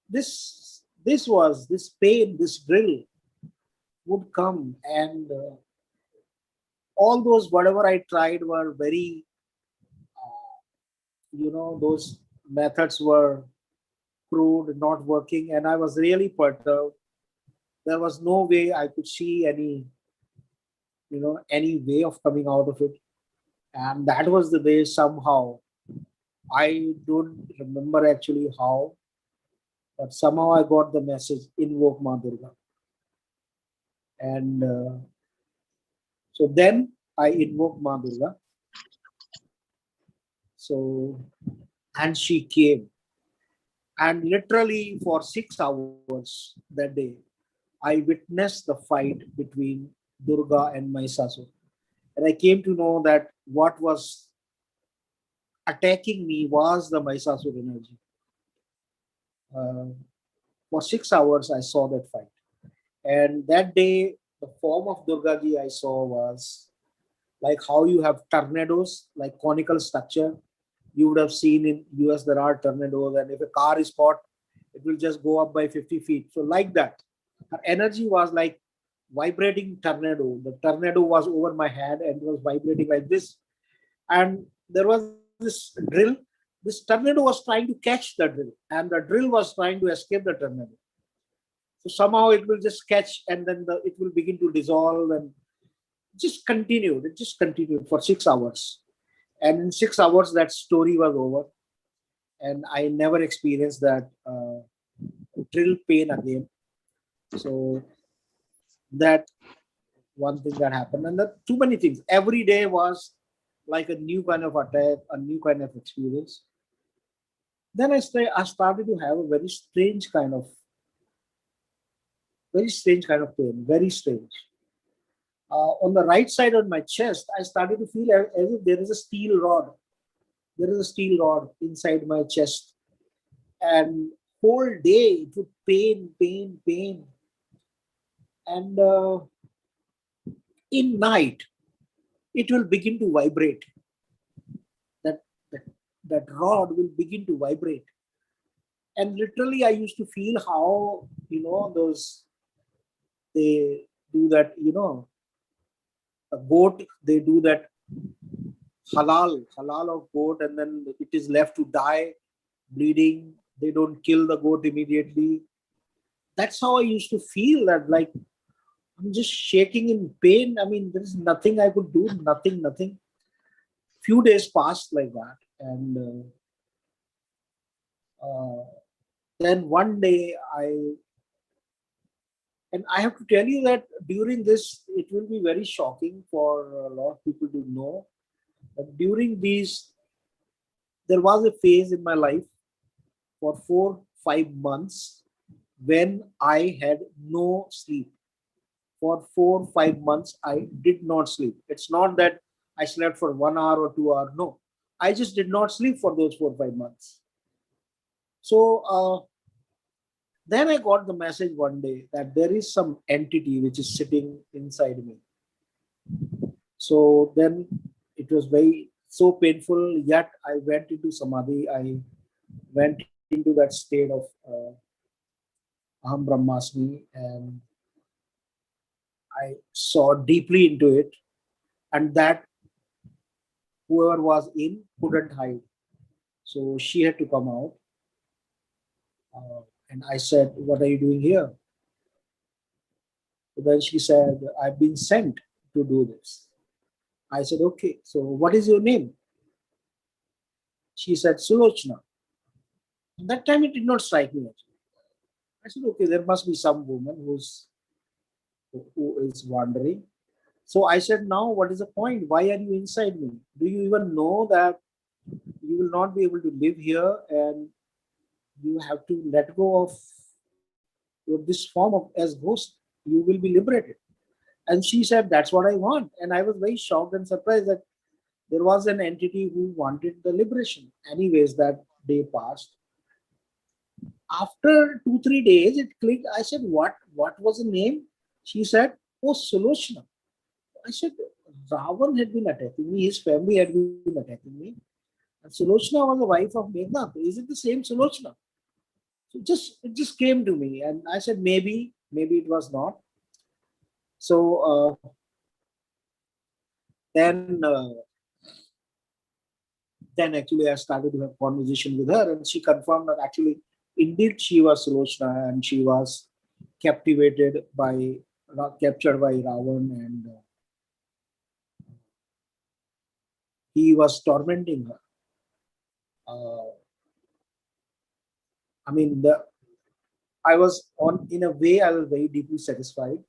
[SPEAKER 4] This pain, this drill would come, and all those whatever I tried were very, those methods were crude, not working, and I was really perturbed. There was no way I could see any way of coming out of it. And that was the day somehow, I don't remember actually how, but somehow I got the message, invoke Ma Durga. And so then I invoked Ma Durga. So, and she came. And literally for 6 hours that day, I witnessed the fight between Durga and Mahishasura. And I came to know that what was attacking me was the Mahishasura energy. For 6 hours, I saw that fight. And that day, the form of Durga Ji I saw was like how you have tornadoes, like conical structure. You would have seen in US there are tornadoes, and if a car is caught, it will just go up by 50 feet. So like that, her energy was like vibrating tornado. The tornado was over my head and was vibrating like this. And there was this drill. This tornado was trying to catch the drill, and the drill was trying to escape the tornado. So somehow it will just catch, and then it will begin to dissolve, and just continued. It just continued for 6 hours. And in 6 hours, that story was over. And I never experienced that drill pain again. So that one thing that happened. And that too many things. Every day was like a new kind of attack, a new kind of experience. Then I started to have a very strange kind of pain, very strange. On the right side of my chest, I started to feel as if there is a steel rod. There is a steel rod inside my chest. And whole day it would pain. And in night, it will begin to vibrate. That rod will begin to vibrate. And literally I used to feel how, they do that, a goat, they do that halal of goat, and then it is left to die, bleeding. They don't kill the goat immediately. That's how I used to feel, that like I'm just shaking in pain. I mean, there is nothing I could do, nothing. Few days passed like that. And then one day I have to tell you that during this, it will be very shocking for a lot of people to know that during these there was a phase in my life for 4-5 months when I had no sleep. For 4-5 months, I did not sleep. It's not that I slept for 1 hour or 2 hours. No, I just did not sleep for those 4-5 months. So then I got the message one day that there is some entity which is sitting inside me. So then it was so painful, yet I went into samadhi. I went into that state of Aham Brahmasmi, and I saw deeply into it, and that whoever was in couldn't hide. So she had to come out. And I said, "What are you doing here?" So then she said, "I've been sent to do this." I said, "Okay, so what is your name?" She said, "Sulochana." At that time, it did not strike me actually. I said, "Okay, there must be some woman who is wandering." So I said, "Now, what is the point? Why are you inside me? Do you even know that you will not be able to live here, and you have to let go of this form of as ghost? You will be liberated." And she said, "That's what I want." And I was very shocked and surprised that there was an entity who wanted the liberation. Anyways, that day passed. After 2-3 days, it clicked. I said, What was the name?" She said, "Oh, Sulochana." I said, "Ravan had been attacking me. His family had been attacking me. And Sulochana was the wife of Meghnad. Is it the same Sulochana?" So it just came to me, and I said, maybe it was not. So then actually I started to have conversation with her, and she confirmed that actually indeed she was Sulochana, and she was captured by Ravan, and he was tormenting her. I mean, I was in a way, I was very deeply satisfied.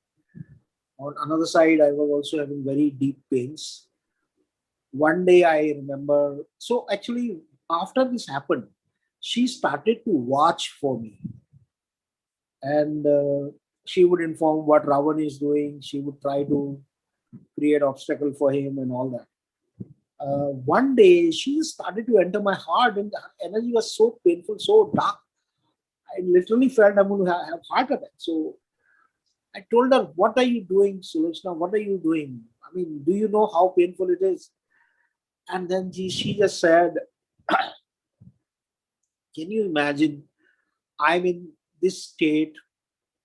[SPEAKER 4] On another side, I was also having very deep pains. One day I remember, so actually after this happened, she started to watch for me, and she would inform what Ravan is doing. She would try to create obstacle for him and all that. One day she started to enter my heart, and the energy was so painful, so dark. I literally felt I'm going to have heart attack. So I told her, "What are you doing, Sulochana? What are you doing? I mean, do you know how painful it is?" And then she just said, "Can you imagine? I'm in this state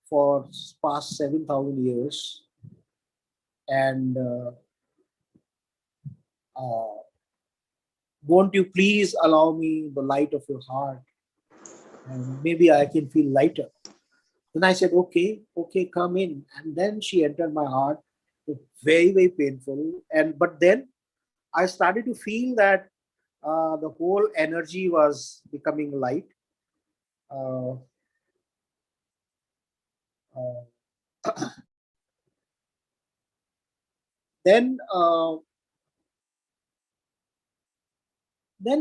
[SPEAKER 4] for past 7,000 years, and uh, won't you please allow me the light of your heart, and maybe I can feel lighter." Then I said, okay, come in. And then she entered my heart. Very painful. But then I started to feel that the whole energy was becoming light. Uh, then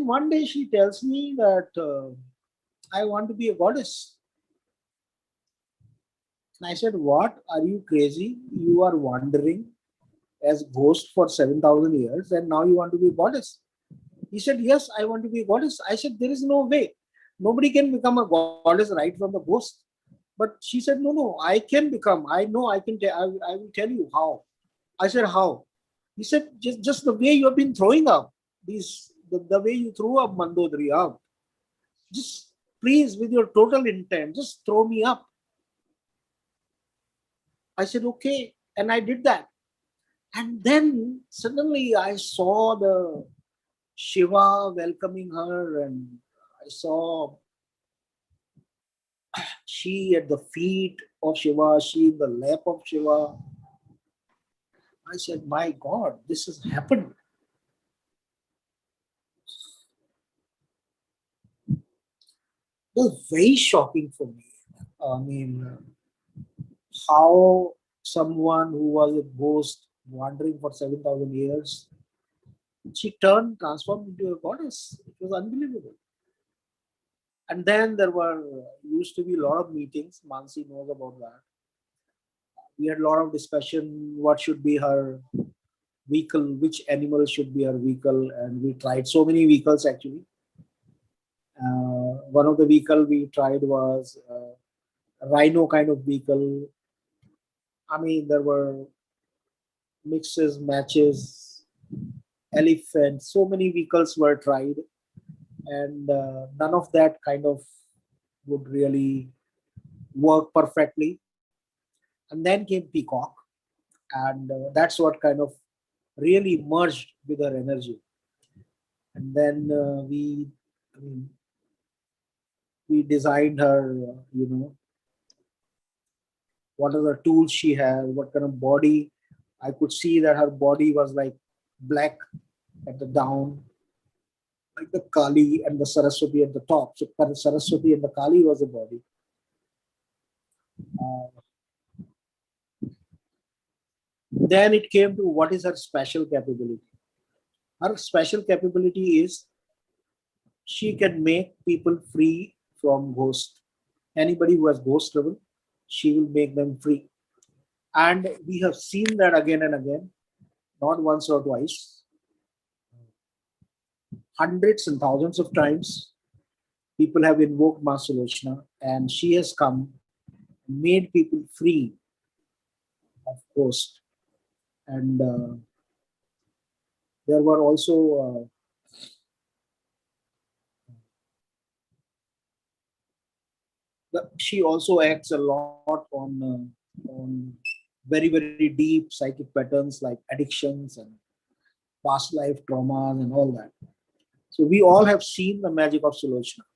[SPEAKER 4] one day she tells me that I want to be a goddess. And I said, "What? Are you crazy? You are wandering as ghost for 7,000 years, and now you want to be a goddess?" He said, "Yes, I want to be a goddess." I said, "There is no way. Nobody can become a goddess right from the ghost." But she said, "No, I can become. I know I can. I will tell you how." I said, "How?" He said, just the way you have been throwing up, the way you threw up Mandodari out. Just please, with your total intent, just throw me up. I said, "Okay." And I did that. And then suddenly I saw the Shiva welcoming her, and I saw she at the feet of Shiva, she in the lap of Shiva. I said, "My God, this has happened." It was very shocking for me. I mean, how someone who was a ghost wandering for 7,000 years She transformed into a goddess. It was unbelievable. And then there used to be a lot of meetings. Mansi knows about that. We had a lot of discussion. What should be her vehicle? Which animal should be her vehicle? And we tried so many vehicles actually. One of the vehicle we tried was a rhino kind of vehicle. I mean, there were mixes, matches, elephant. So many vehicles were tried, and none of that kind of would really work perfectly. And then came peacock, and that's what kind of really merged with her energy. And then we designed her, what are the tools she has, what kind of body. I could see that her body was like black at the down, like the Kali and the Saraswati at the top. So Saraswati and the Kali was the body. Then it came to what is her special capability. Her special capability is she can make people free from ghost. Anybody who has ghost trouble, she will make them free. And we have seen that again and again, not once or twice. Hundreds and thousands of times, people have invoked Ma Sulochana, and she has come, made people free of ghost. And there were also she also acts a lot on very, very deep psychic patterns like addictions and past life traumas and all that. So we all have seen the magic of Sulochana.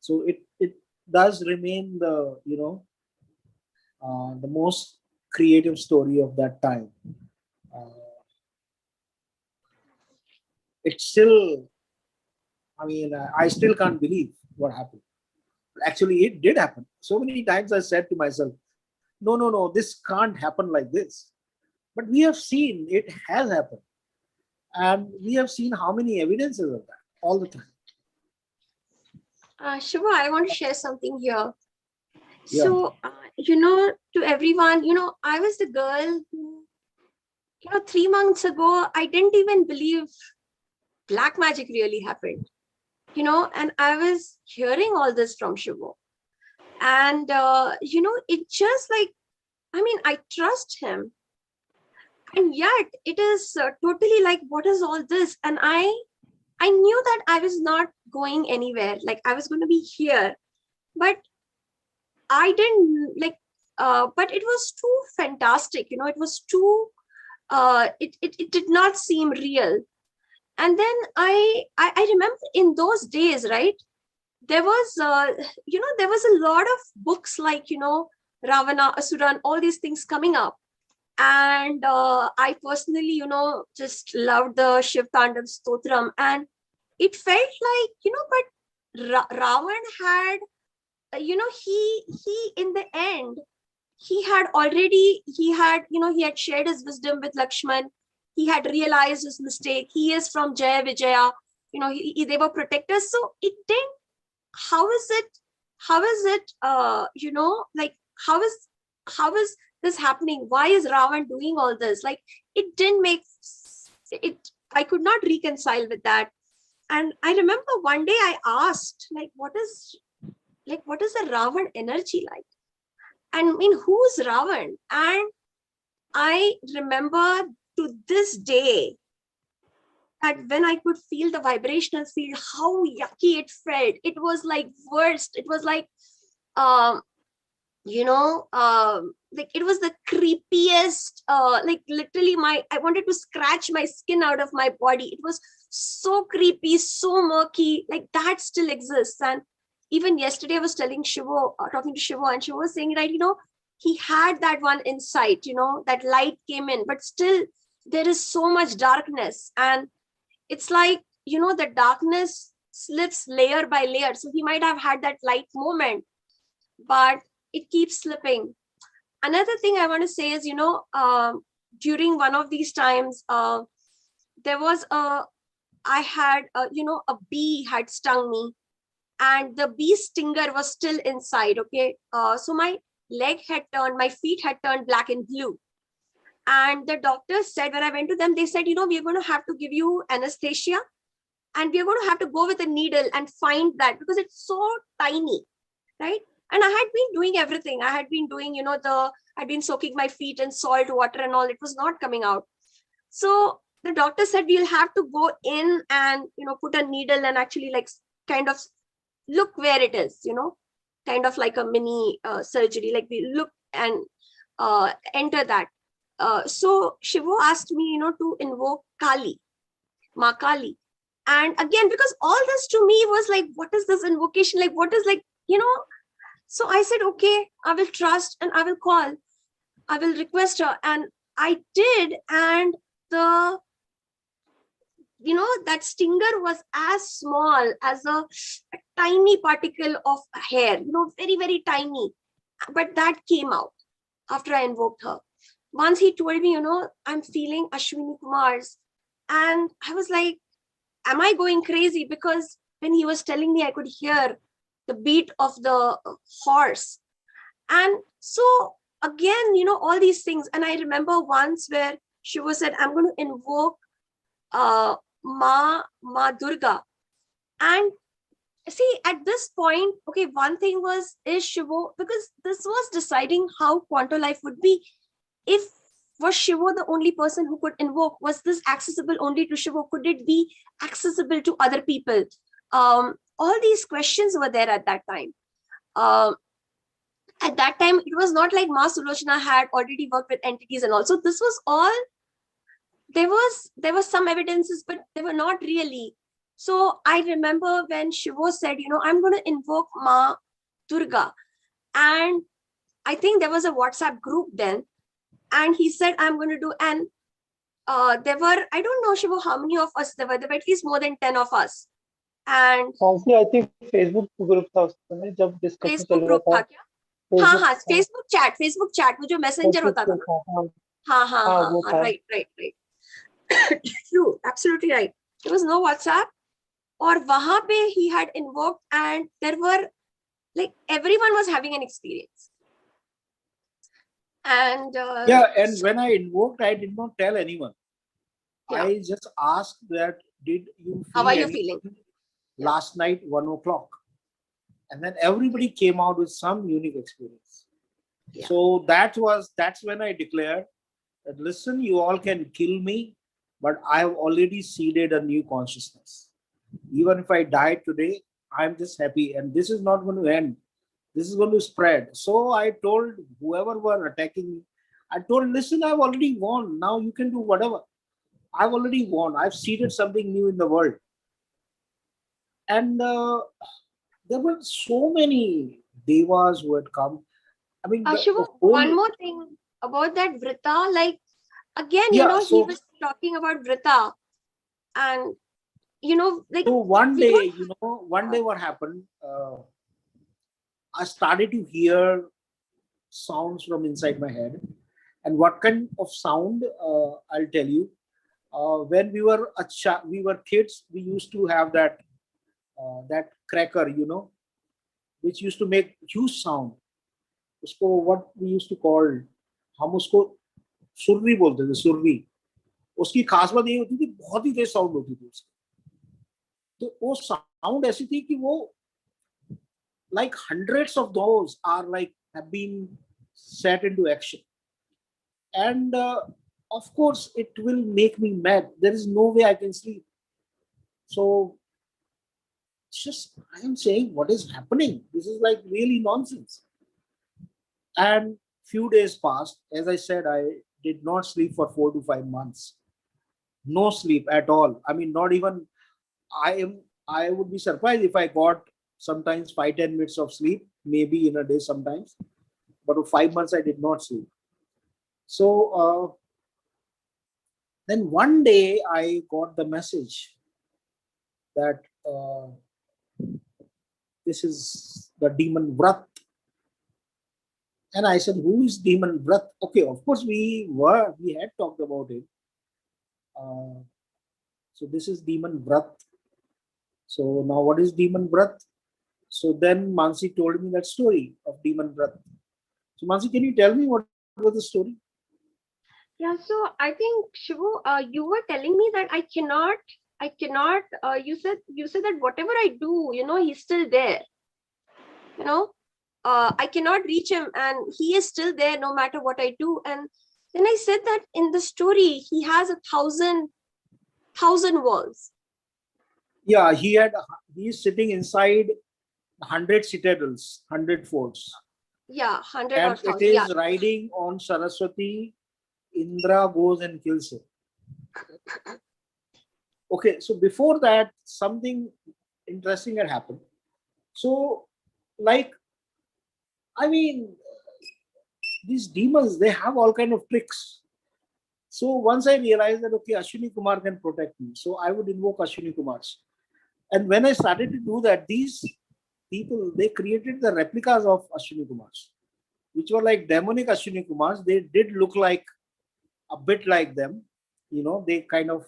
[SPEAKER 4] So it does remain the the most creative story of that time. It's still, I still can't believe what happened. Actually, it did happen. So many times I said to myself, no, this can't happen like this. But we have seen it has happened. And we have seen how many evidences of that all the time.
[SPEAKER 2] Shiva, I want to share something here.
[SPEAKER 4] Yeah.
[SPEAKER 2] So, to everyone, I was the girl who, 3 months ago, I didn't even believe black magic really happened, and I was hearing all this from Shivo. And, it just like, I trust him. And yet it is totally like, what is all this? And I knew that I was not going anywhere. Like I was going to be here, but I didn't like, but it was too fantastic. It was too, it did not seem real. And then I remember in those days, right? There was, there was a lot of books like, Ravana, Asuran, all these things coming up. And I personally, just loved the Shiv Tandav Stotram. And it felt like, but Ravan had, he in the end, he had shared his wisdom with Lakshman. He had realized his mistake. He is from Jaya Vijaya. They were protectors. So it didn't, how is it, like, how is this happening? Why is Ravan doing all this? Like, it didn't make it. I could not reconcile with that. And I remember one day I asked, what is the Ravan energy like? And who's Ravan? And I remember to this day that when I could feel the vibrational field, how yucky it felt. It was like worst. It was like, like it was the creepiest, like literally I wanted to scratch my skin out of my body. It was so creepy, so murky, like that still exists. And even yesterday I was telling Shivo, talking to Shivo, and Shivo was saying, right, he had that one insight, that light came in, but still there is so much darkness. And it's like, the darkness slips layer by layer. So he might have had that light moment, but it keeps slipping. Another thing I want to say is, during one of these times, there was a I had, a bee had stung me, and the bee stinger was still inside. Okay. So my feet had turned black and blue. And the doctor said, when I went to them, they said, we're going to have to give you anesthesia, and we're going to have to go with a needle and find that, because it's so tiny, right? And I had been doing everything. I had been doing, I'd been soaking my feet in salt water and all. It was not coming out. So the doctor said, we'll have to go in and, put a needle and actually like kind of look where it is, kind of like a mini surgery, like we look and enter that. So Shivo asked me, to invoke Kali, Ma Kali. And again, because all this to me was like, what is this invocation? Like, what is like, so I said, okay, I will trust and I will call. I will request her. And I did. And the, that stinger was as small as a tiny particle of hair, very, very tiny. But that came out after I invoked her. Once he told me, I'm feeling Ashwini Kumar's. And I was like, am I going crazy? Because when he was telling me, I could hear the beat of the horse. And so again, all these things. And I remember once where Shiva said, I'm going to invoke Ma Durga. And see, at this point, okay, one thing is Shiva, because this was deciding how Quanto Life would be. If was Shiva the only person who could invoke? Was this accessible only to Shiva? Could it be accessible to other people? All these questions were there at that time. At that time, it was not like Ma Sulochana had already worked with entities and all. So this was all, there was some evidences, but they were not really. So I remember when Shiva said, I'm going to invoke Ma Durga. And I think there was a WhatsApp group then. And he said, I'm going to do, and there were, I don't know, Shiva, how many of us there were at least more than 10 of us. And
[SPEAKER 7] I think Facebook group था उस समय जब discussion चल रहा था.
[SPEAKER 2] हाँ हाँ, Facebook chat वो जो messenger होता था ना. हाँ, right. True, absolutely right. There was no WhatsApp. और वहाँ पे he had invoked, and there were, like, everyone was having an experience. And
[SPEAKER 4] and when I invoked, I did not tell anyone.
[SPEAKER 2] Yeah.
[SPEAKER 4] I just asked that, did you feel
[SPEAKER 2] How are you feeling?
[SPEAKER 4] Last night, 1 o'clock. And then everybody came out with some unique experience.
[SPEAKER 2] Yeah.
[SPEAKER 4] So that's when I declared that, listen, you all can kill me, but I have already seeded a new consciousness. Even if I die today, I'm just happy. And this is not going to end. This is going to spread. So I told whoever were attacking me, I told, listen, I've already won. Now you can do whatever. I've already won. I've seeded something new in the world. And there were so many devas who had come. I mean,
[SPEAKER 2] Shiva, one more thing about that Vrita, like, again, he was talking about Vrita. And, like.
[SPEAKER 4] So one day what happened, I started to hear sounds from inside my head. And what kind of sound, I'll tell you. When we were kids, we used to have that cracker, which used to make huge sound. Usko what we used to call, हम उसको सुर्री बोलते थे, सुर्री. उसकी खास बात ये होती थी, बहुत ही तेज साउंड होती थी उसकी. तो वो साउंड ऐसी थी कि वो, like hundreds of those are like have been set into action. And of course, it will make me mad. There is no way I can sleep. So just, I am saying, what is happening? This is like really nonsense. And few days passed. As I said, I did not sleep for 4 to 5 months. No sleep at all. I mean, not even, I would be surprised if I got sometimes 5-10 minutes of sleep, maybe in a day sometimes. But for 5 months, I did not sleep. So then one day I got the message that this is the demon Vrat. And I said, who is demon Vrat? Okay, of course we had talked about it. So So this is demon Vrat. So now what is demon Vrat? So then Mansi told me that story of demon Vrat. So Mansi, can you tell me what was the story?
[SPEAKER 2] Yeah, so I think Shivu, you were telling me that I cannot, you said that whatever I do, he's still there. I cannot reach him and he is still there no matter what I do. And then I said that in the story, he has 1,000 walls.
[SPEAKER 4] Yeah, he is sitting inside 100 citadels, 100 forts.
[SPEAKER 2] Yeah, 100
[SPEAKER 4] and
[SPEAKER 2] or 1,000.
[SPEAKER 4] it is
[SPEAKER 2] Yeah.
[SPEAKER 4] riding on Saraswati. Indra goes and kills him. Okay, so before that, something interesting had happened. So, these demons, they have all kind of tricks. So once I realized that, okay, Ashwini Kumar can protect me, so I would invoke Ashwini Kumars. And when I started to do that, these people, they created the replicas of Ashwini Kumars, which were like demonic Ashwini Kumars. They did look like a bit like them. They kind of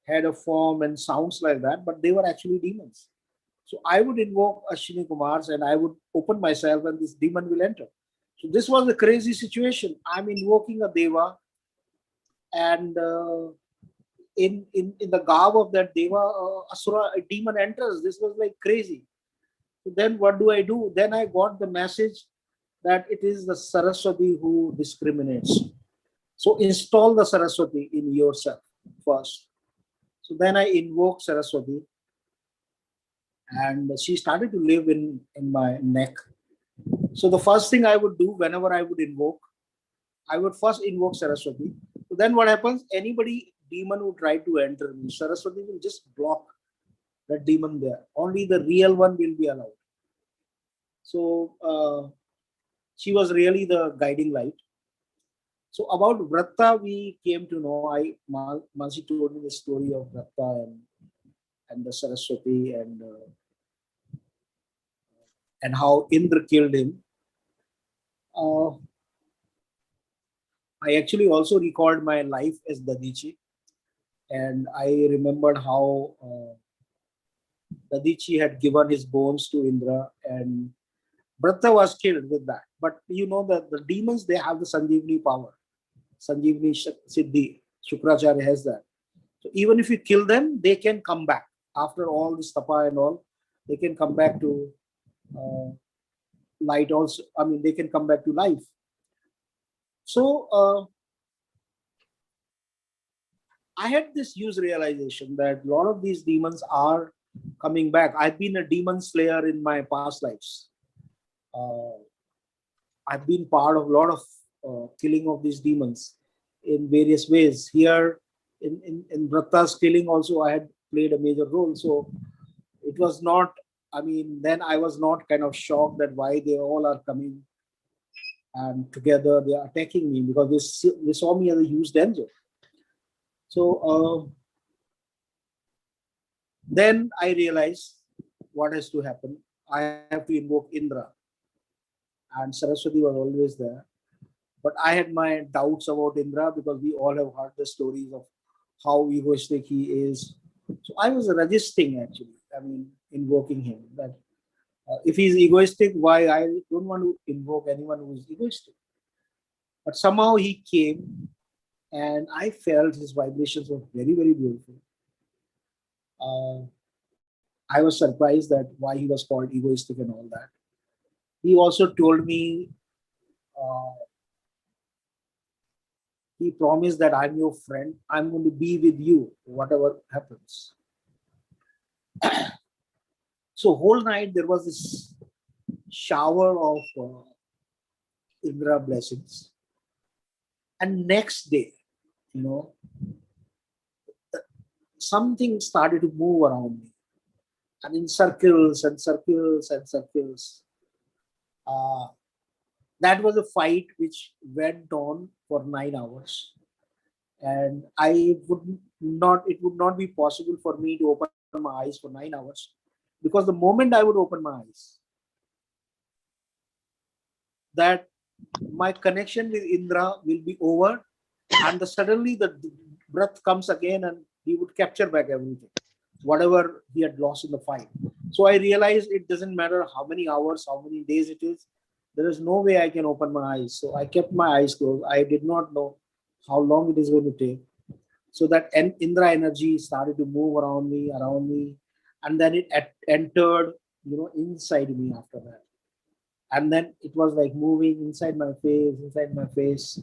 [SPEAKER 4] had a form and sounds like that, but they were actually demons. So I would invoke Ashwini Kumars and I would open myself and this demon will enter. So this was a crazy situation. I'm invoking a Deva and in the garb of that Deva, Asura, a demon enters. This was like crazy. So then what do I do? Then I got the message that it is the Saraswati who discriminates. So install the Saraswati in yourself first. So then I invoke Saraswati and she started to live in my neck. So the first thing I would do whenever I would invoke, I would first invoke Saraswati. So then what happens? Anybody, demon who try to enter me, Saraswati will just block that demon there. Only the real one will be allowed. So she was really the guiding light. So about Vratta, we came to know. Mansi told me the story of Vratta and the Saraswati and how Indra killed him. I actually also recalled my life as Dadichi, and I remembered how Dadichi had given his bones to Indra, and Vratta was killed with that. But you know that the demons, they have the Sanjeevani power. Sanjeevani Siddhi, Shukracharya has that. So even if you kill them, they can come back. After all this tapa and all, they can come back to light also. I mean, they can come back to life. So I had this huge realization that a lot of these demons are coming back. I've been a demon slayer in my past lives. I've been part of a lot of killing of these demons in various ways. Here in Vratta's killing also, I had played a major role. So it was not, then I was not kind of shocked that why they all are coming and together they are attacking me, because they saw me as a huge danger. So then I realized what has to happen. I have to invoke Indra, and Saraswati was always there. But I had my doubts about Indra because we all have heard the stories of how egoistic he is. So I was resisting actually, invoking him. That if he's egoistic, why I don't want to invoke anyone who is egoistic. But somehow he came and I felt his vibrations were very, very beautiful. I was surprised that why he was called egoistic and all that. He also told me, he promised that I'm your friend. I'm going to be with you, whatever happens. So whole night there was this shower of Indra blessings. And next day, something started to move around me. And in circles and circles and circles. That was a fight which went on for 9 hours. And it would not be possible for me to open my eyes for 9 hours. Because the moment I would open my eyes, that my connection with Indra will be over, and suddenly the breath comes again and he would capture back everything, whatever he had lost in the fight. So I realized it doesn't matter how many hours, how many days it is. There is no way I can open my eyes. So I kept my eyes closed. I did not know how long it is going to take. So that Indra energy started to move around me, and then it entered, inside me after that. And then it was like moving inside my face.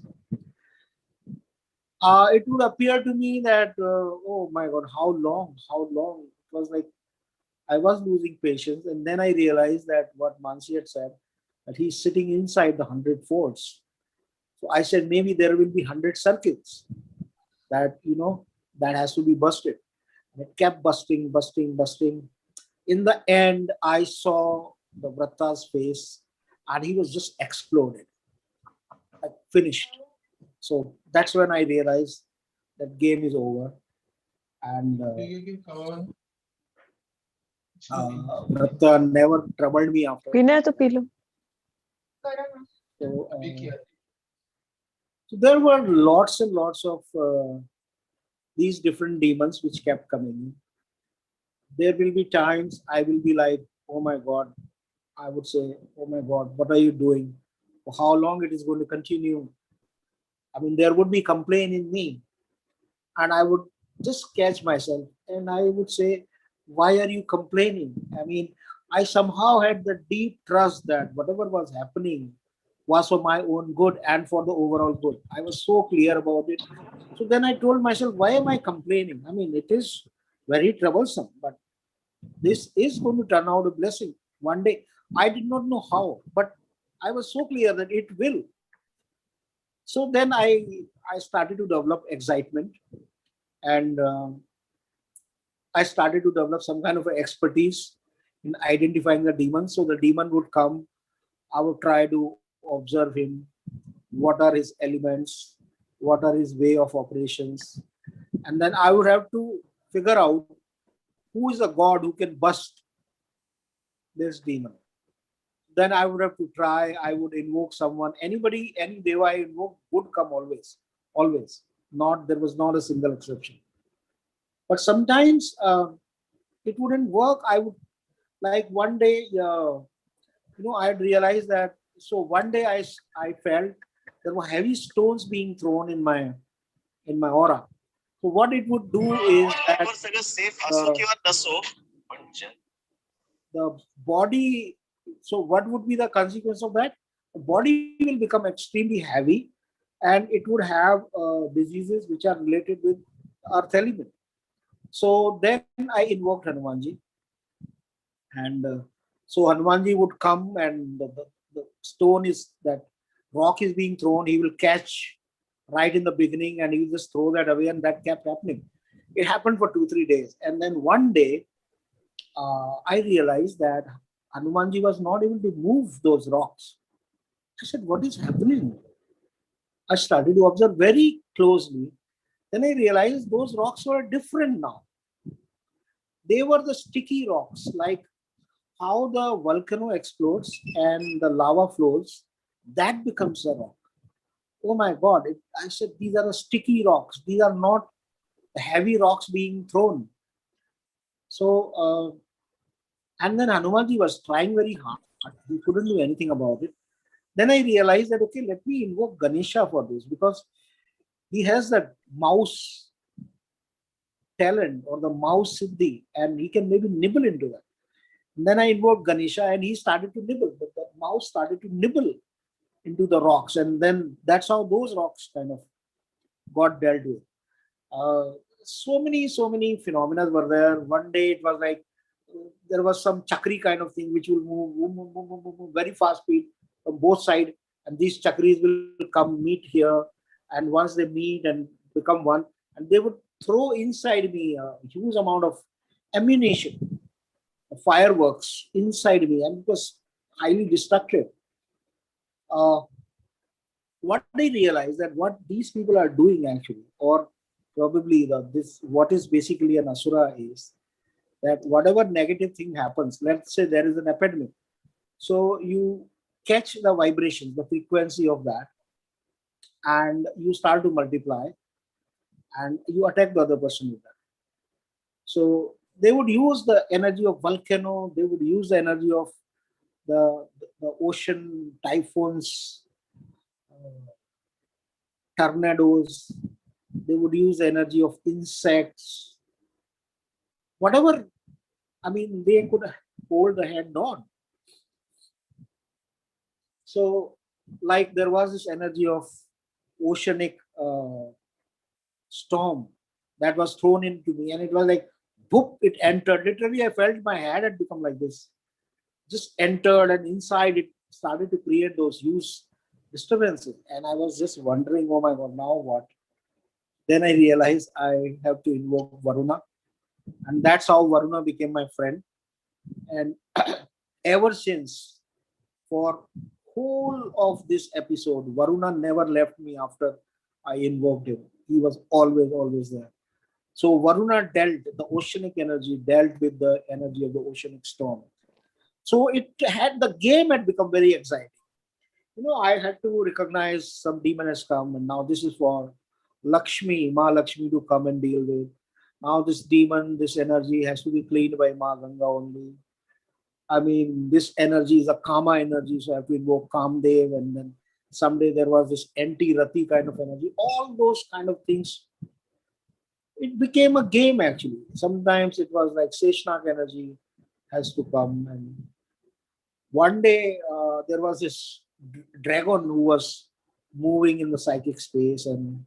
[SPEAKER 4] It would appear to me that, oh my God, how long? It was like I was losing patience. And then I realized that what Mansi had said, that he's sitting inside the 100 folds. So I said, maybe there will be 100 circuits that, that has to be busted. And it kept busting. In the end, I saw the Vratta's face and he was just exploded, like finished. So that's when I realized that game is over. And Vratta never troubled me after. So, so there were lots and lots of these different demons which kept coming in. There will be times I will be like, oh my God, I would say, oh my God, what are you doing? How long it is going to continue? I mean, there would be complaint in me. And I would just catch myself and I would say, why are you complaining? I mean, I somehow had the deep trust that whatever was happening was for my own good and for the overall good. I was so clear about it. So then I told myself, why am I complaining? I mean, it is very troublesome, but this is going to turn out a blessing one day. I did not know how, but I was so clear that it will. So then I started to develop excitement, and I started to develop some kind of expertise in identifying the demon. So the demon would come, I would try to observe him. What are his elements? What are his way of operations? And then I would have to figure out who is a god who can bust this demon. Then I would have to try, I would invoke someone, anybody, any deva I invoke would come always. There was not a single exception. But sometimes it wouldn't work. I would, like one day, I had realized that. So one day I felt there were heavy stones being thrown in my aura. So what it would do is that the body. So what would be the consequence of that? The body will become extremely heavy, and it would have diseases which are related with earth element. So then I invoked Hanumanji, and so Hanumanji would come, and the stone is that rock is being thrown. He will catch right in the beginning, and he will just throw that away, and that kept happening. It happened for 2-3 days, and then one day I realized that Hanumanji was not able to move those rocks. I said, what is happening? I started to observe very closely. Then I realized those rocks were different now. They were the sticky rocks, like how the volcano explodes and the lava flows, that becomes a rock. Oh my God. I said, these are the sticky rocks. These are not the heavy rocks being thrown. So, and then Hanumanji was trying very hard. He couldn't do anything about it. Then I realized that, okay, let me invoke Ganesha for this, because he has that mouse talent or the mouse siddhi, and he can maybe nibble into that. And then I invoked Ganesha, and he started to nibble, but the mouse started to nibble into the rocks, and then that's how those rocks kind of got dealt with. So many phenomena were there. One day it was like there was some chakri kind of thing which will move very fast speed from both sides, and these chakris will come meet here, and once they meet and become one, and they would throw inside me a huge amount of ammunition, fireworks inside me, and it was highly destructive. What I realized that what these people are doing actually, or probably what is basically an asura is that whatever negative thing happens, let's say there is an epidemic, so you catch the vibrations, the frequency of that, and you start to multiply, and you attack the other person with that. So they would use the energy of volcano, they would use the energy of the ocean, typhoons, tornadoes, they would use the energy of insects, whatever, I mean, they could hold the hand on. So, like there was this energy of oceanic storm that was thrown into me, and it was like, boop, it entered. Literally, I felt my head had become like this, just entered, and inside it started to create those huge disturbances. And I was just wondering, oh my God, now what? Then I realized I have to invoke Varuna, and that's how Varuna became my friend. And ever since, for whole of this episode, Varuna never left me after I invoked him. He was always there. So Varuna dealt, the oceanic energy dealt with the energy of the oceanic storm. So the game had become very exciting. I had to recognize some demon has come, and now this is for Lakshmi, Ma Lakshmi to come and deal with. Now this demon, this energy has to be cleaned by Ma Ganga only. I mean, this energy is a Kama energy, so I have to invoke Kamdev, and then someday there was this anti-Rati kind of energy. All those kind of things. It became a game actually. Sometimes it was like Seshnak energy has to come, and one day there was this dragon who was moving in the psychic space, and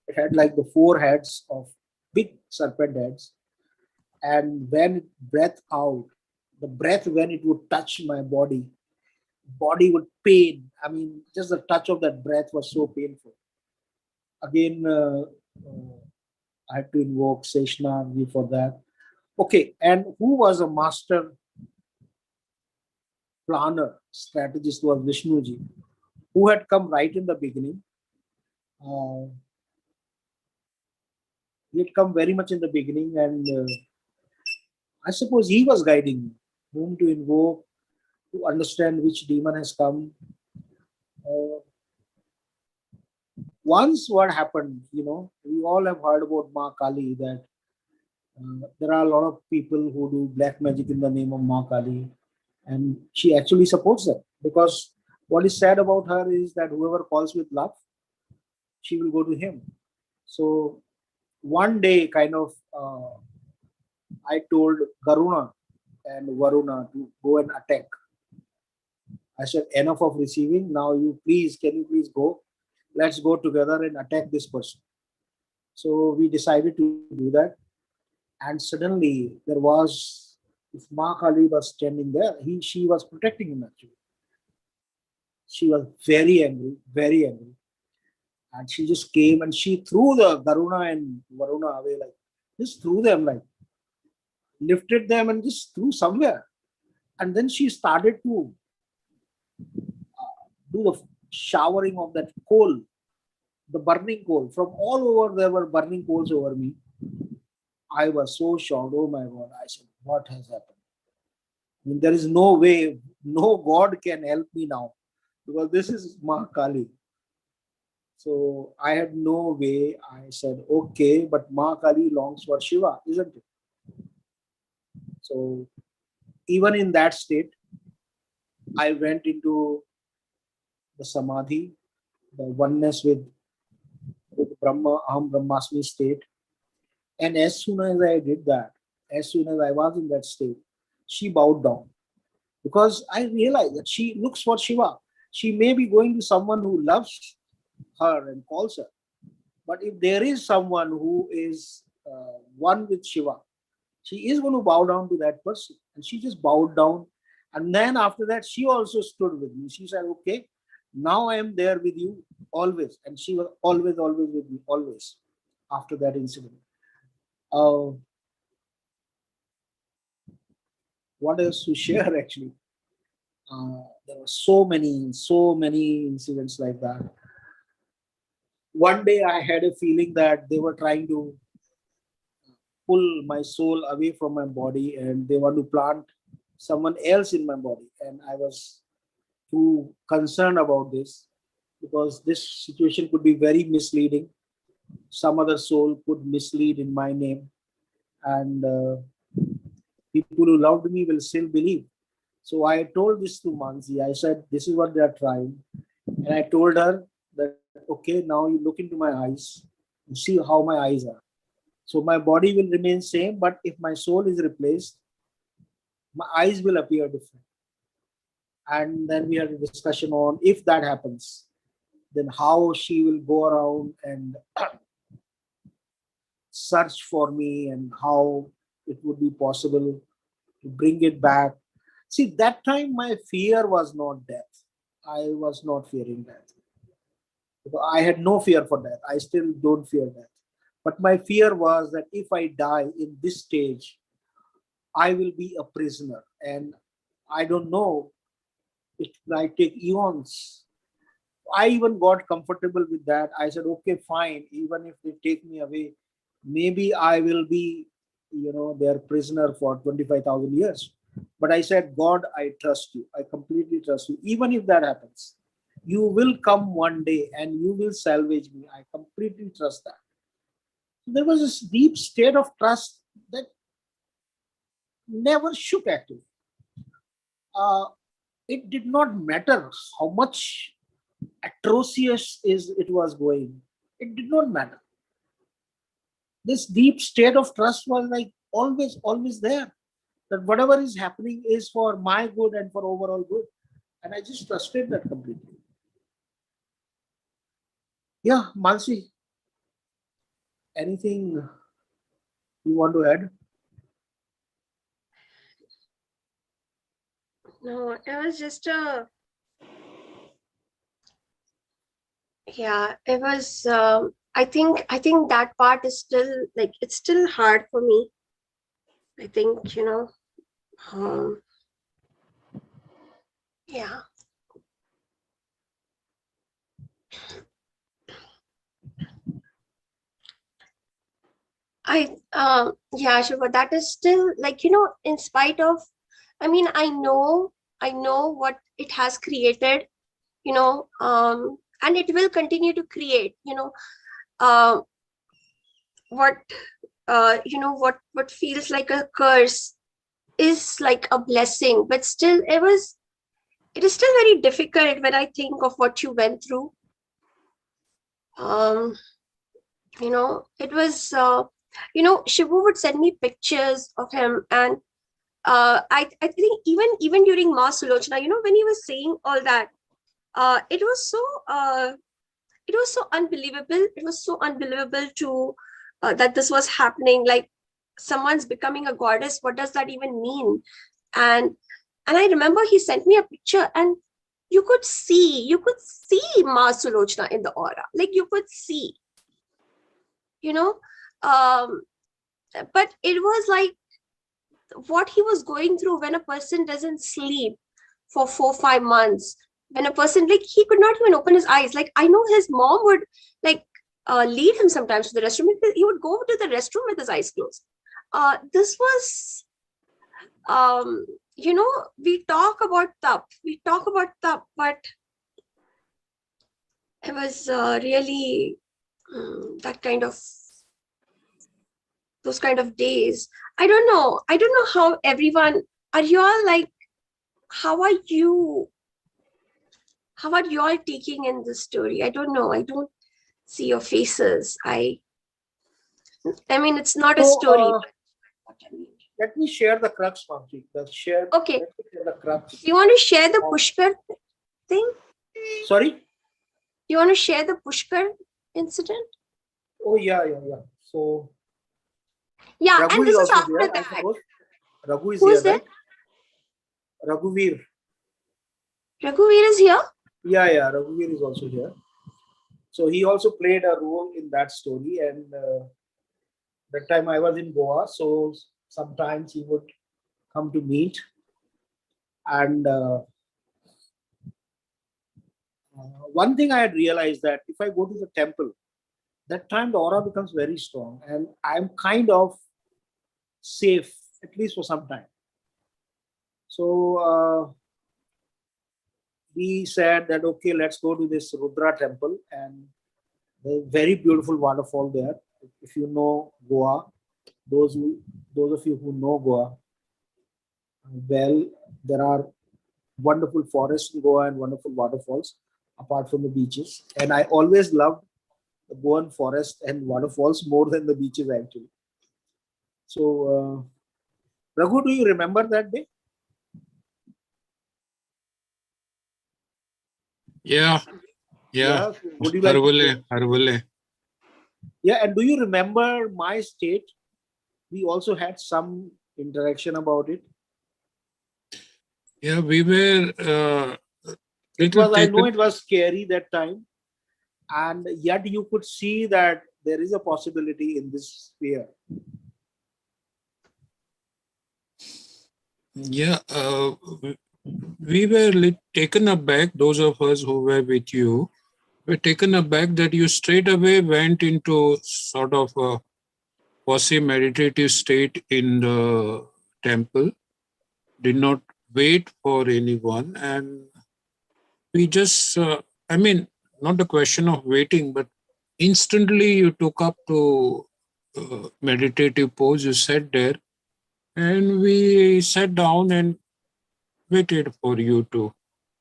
[SPEAKER 4] it had like the 4 heads of big serpent heads. And when it breathed out, the breath, when it would touch my body would pain. I mean, just the touch of that breath was so painful. Again, I had to invoke Seshnaji for that. Okay, and who was a master planner, strategist was Vishnuji, who had come right in the beginning. He had come very much in the beginning, and I suppose he was guiding me, whom to invoke, to understand which demon has come. Once what happened, we all have heard about Ma Kali, that there are a lot of people who do black magic in the name of Ma Kali, and she actually supports them, because what is said about her is that whoever calls with love, she will go to him. So one day, kind of, I told Karuna and Varuna to go and attack. I said, enough of receiving. Now can you please go? Let's go together and attack this person. So we decided to do that. And suddenly there was, if Ma Kali was standing there, she was protecting him actually. She was very angry, very angry. And she just came and she threw the Karuna and Varuna away, like, just threw them, like, lifted them and just threw somewhere. And then she started to do the showering of that coal, the burning coal. From all over, there were burning coals over me. I was so shocked. Oh my God. I said, what has happened? I mean, there is no way, no God can help me now, because this is Ma Kali. So I had no way. I said, okay, but Ma Kali longs for Shiva, isn't it? So even in that state, I went into the Samadhi, the oneness with Brahma, Aham Brahmasmi state. And as soon as I did that, as soon as I was in that state, she bowed down. Because I realized that she looks for Shiva. She may be going to someone who loves her and calls her. But if there is someone who is one with Shiva, she is going to bow down to that person. And she just bowed down. And then after that, she also stood with me. She said, okay, now I am there with you always. And she was always with me, always, after that incident. What else to share actually? There were so many incidents like that. One day I had a feeling that they were trying to pull my soul away from my body, and they want to plant someone else in my body. And I was too concerned about this, because this situation could be very misleading. Some other soul could mislead in my name. and people who loved me will still believe. So I told this to Mansi. I said, this is what they are trying. And I told her that, okay, now you look into my eyes and see how my eyes are. So my body will remain same, but if my soul is replaced, my eyes will appear different. And then we had a discussion on if that happens, then how she will go around and search for me and how it would be possible to bring it back. See, that time my fear was not death. I was not fearing death. I had no fear for death. I still don't fear death. But my fear was that if I die in this stage, I will be a prisoner. And I don't know, it might take eons. I even got comfortable with that. I said, okay, fine. Even if they take me away, maybe I will be, their prisoner for 25,000 years. But I said, God, I trust you. I completely trust you. Even if that happens, you will come one day and you will salvage me. I completely trust that. There was this deep state of trust that never shook actually. It did not matter how much atrocious it was going. It did not matter. This deep state of trust was like always there. That whatever is happening is for my good and for overall good. And I just trusted that completely. Yeah, Mansi, anything you want to add?
[SPEAKER 2] No, it was just it was, I think that part is still like, it's still hard for me. I think, yeah. Yeah, Shiva, that is still like, in spite of, I mean, I know what it has created, and it will continue to create, uh, what, what feels like a curse is like a blessing, but still it is still very difficult when I think of what you went through. It was, Shivu would send me pictures of him, and I think even during Ma Sulochana, when he was saying all that, it was so unbelievable. It was so unbelievable to that this was happening. Like, someone's becoming a goddess. What does that even mean? And I remember he sent me a picture, and you could see Ma Sulochana in the aura. Like, you could see, um, but it was like what he was going through when a person doesn't sleep for 4-5 months, when a person, like, he could not even open his eyes. Like, I know his mom would like lead him sometimes to the restroom. He would go to the restroom with his eyes closed. This was, we talk about tap, but it was really that kind of, those kind of days. I don't know how everyone, are you all like, how are you all taking in this story? I don't know. I don't see your faces. I mean, it's not a story.
[SPEAKER 4] Let me share the crux, Mansi.
[SPEAKER 2] Okay.
[SPEAKER 4] Let me share the crux.
[SPEAKER 2] You want to share the Pushkar thing?
[SPEAKER 4] Sorry?
[SPEAKER 2] You want to share the Pushkar incident?
[SPEAKER 4] Oh, yeah. So,
[SPEAKER 2] yeah,
[SPEAKER 4] Raghu
[SPEAKER 2] and this is
[SPEAKER 4] also
[SPEAKER 2] after
[SPEAKER 4] there,
[SPEAKER 2] that.
[SPEAKER 4] I suppose. Raghu is
[SPEAKER 2] Who
[SPEAKER 4] here,
[SPEAKER 2] is there?
[SPEAKER 4] right? Raghuveer.
[SPEAKER 2] Raghuveer is here?
[SPEAKER 4] Yeah, Raghuveer is also here. So he also played a role in that story, and that time I was in Goa, so sometimes he would come to meet. And one thing I had realized, that if I go to the temple, that time the aura becomes very strong, and I'm kind of safe, at least for some time. So he said that, okay, let's go to this Rudra temple, and the very beautiful waterfall there. If you know Goa, Those of you who know Goa, well, there are wonderful forests in Goa and wonderful waterfalls apart from the beaches. And I always loved the Goan forest and waterfalls more than the beaches actually. So, Raghu, do you remember that day?
[SPEAKER 8] Yeah.
[SPEAKER 4] So would you like to
[SPEAKER 8] Harvale.
[SPEAKER 4] Yeah, and do you remember my state? We also had some interaction about it.
[SPEAKER 8] Yeah, we were
[SPEAKER 4] I know it was scary that time, and yet you could see that there is a possibility in this sphere.
[SPEAKER 8] Yeah, we were taken aback, those of us who were with you, were taken aback that you straight away went into sort of a quasi-meditative state in the temple, did not wait for anyone, and we just, I mean, not a question of waiting, but instantly you took up to meditative pose, you sat there, and we sat down and waited for you to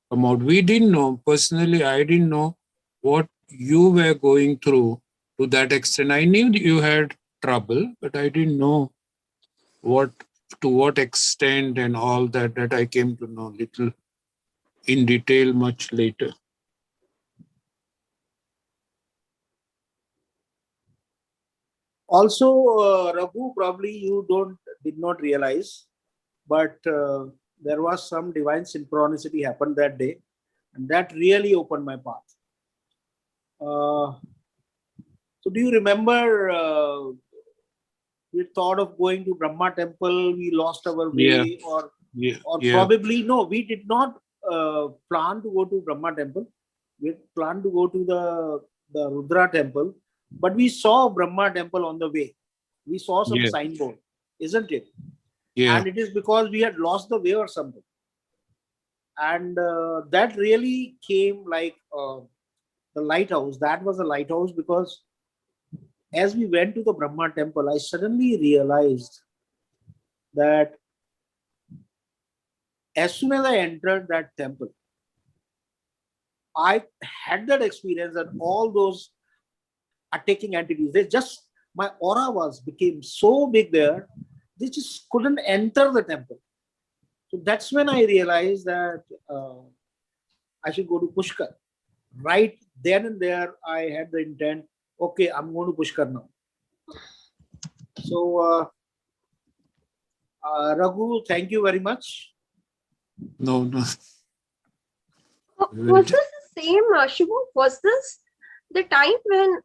[SPEAKER 8] come out. We didn't know, personally, I didn't know what you were going through to that extent. I knew that you had trouble, but I didn't know to what extent and all that I came to know little in detail much later.
[SPEAKER 4] Also, Raghu, probably you did not realize, but there was some divine synchronicity happened that day, and that really opened my path. So do you remember we thought of going to Brahma temple, we lost our way, or probably no, we did not plan to go to Brahma temple. We planned to go to the Rudra temple, but we saw Brahma temple on the way. We saw some signboard, isn't it?
[SPEAKER 8] Yeah.
[SPEAKER 4] And it is because we had lost the way or something. And that really came like the lighthouse. That was the lighthouse, because as we went to the Brahma temple, I suddenly realized that as soon as I entered that temple, I had that experience that all those attacking entities, my aura became so big there, they just couldn't enter the temple. So that's when I realized that I should go to Pushkar. Right then and there, I had the intent, okay, I'm going to Pushkar now. So, Raghu, thank you very much.
[SPEAKER 8] No.
[SPEAKER 2] Was this the same, Shivo? Was this the time when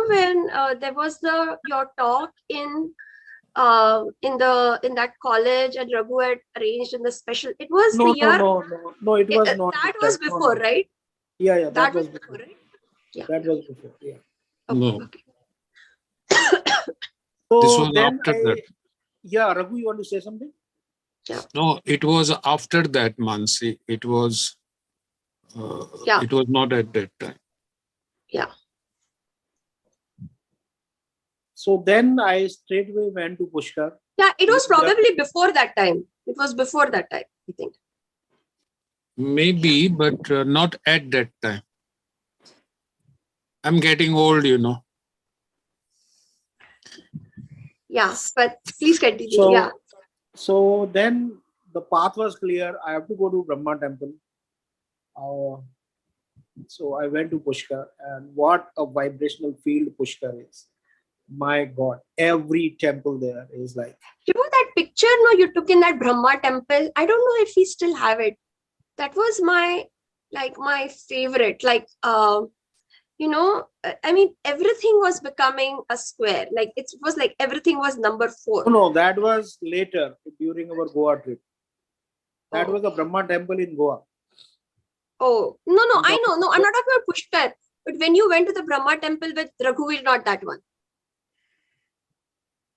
[SPEAKER 2] when there was your talk in that college and Raghu had arranged in the special? It was
[SPEAKER 4] No,
[SPEAKER 2] the year.
[SPEAKER 4] No, it was not.
[SPEAKER 2] That was before, right?
[SPEAKER 4] Yeah, that was before,
[SPEAKER 2] right?
[SPEAKER 4] Yeah, that was before. Yeah.
[SPEAKER 8] No.
[SPEAKER 2] Okay.
[SPEAKER 4] So
[SPEAKER 8] this was
[SPEAKER 4] then
[SPEAKER 8] after that.
[SPEAKER 4] Yeah, Raghu, you want to say something?
[SPEAKER 2] Yeah.
[SPEAKER 8] No, it was after that, Mansi. It was. It was not at that time.
[SPEAKER 2] Yeah.
[SPEAKER 4] So then I straightway went to Pushkar.
[SPEAKER 2] Yeah, it was probably before that time. It was before that time, I think.
[SPEAKER 8] Maybe, but not at that time. I'm getting old, you know.
[SPEAKER 2] Yeah, but please continue.
[SPEAKER 4] So then the path was clear. I have to go to Brahma temple. So I went to Pushkar, and what a vibrational field Pushkar is. My God, every temple there is like.
[SPEAKER 2] You know that picture you took in that Brahma temple? I don't know if we still have it. That was my favorite. I mean, everything was becoming a square. Like it was like everything was number 4.
[SPEAKER 4] No, that was later during our Goa trip. That was the Brahma temple in Goa.
[SPEAKER 2] Oh, no, I know. No, I'm not talking about Pushkar. But when you went to the Brahma temple with Raghuveer, not that one.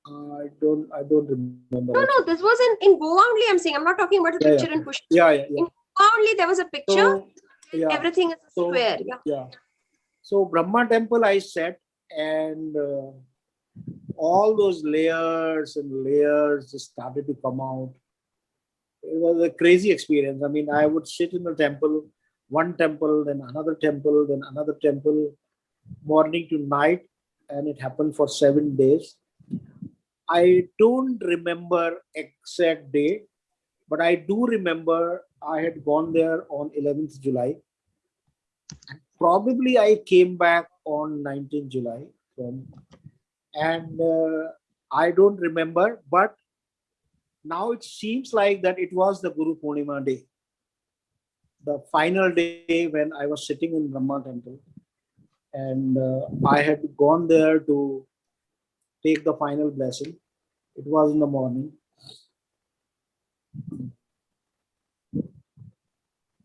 [SPEAKER 4] I don't remember.
[SPEAKER 2] No, this was in Goa only. I'm saying I'm not talking about the picture in Pushkar.
[SPEAKER 4] Yeah.
[SPEAKER 2] In Goa only there was a picture.
[SPEAKER 4] So,
[SPEAKER 2] everything is square.
[SPEAKER 4] Yeah. So Brahma temple I sat, and all those layers and layers just started to come out. It was a crazy experience. I mean, I would sit in the temple, one temple, then another temple, then another temple, morning to night, and it happened for 7 days. I don't remember exact day, but I do remember I had gone there on 11th July. Probably I came back on 19th July and I don't remember, but now it seems like that it was the Guru Purnima day, the final day when I was sitting in Brahma temple, and I had gone there to take the final blessing. It was in the morning.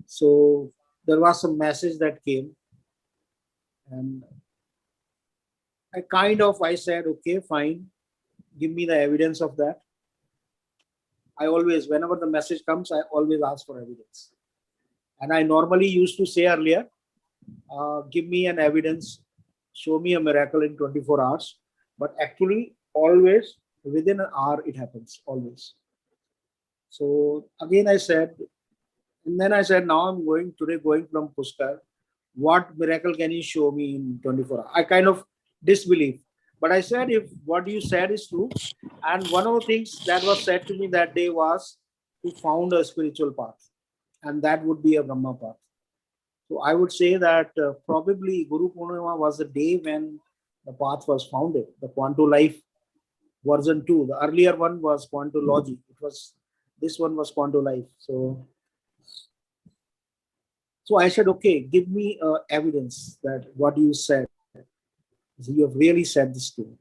[SPEAKER 4] So there was some message that came, and I said, okay, fine, give me the evidence of that. I always, whenever the message comes, I always ask for evidence. And I normally used to say earlier, give me an evidence, show me a miracle in 24 hours. But actually, always within an hour, it happens, always. So again, I said, and then I said, now I'm going from Pushkar. What miracle can you show me in 24 hours? I kind of disbelieve. But I said, if what you said is true, and one of the things that was said to me that day was to found a spiritual path, and that would be a Brahma path. So I would say that probably Guru Purnima was the day when the path was founded, the Quanto Life version 2. The earlier one was QuantoLogy. This one was Quanto Life. So I said, okay, give me evidence that what you said, you have really said this to me.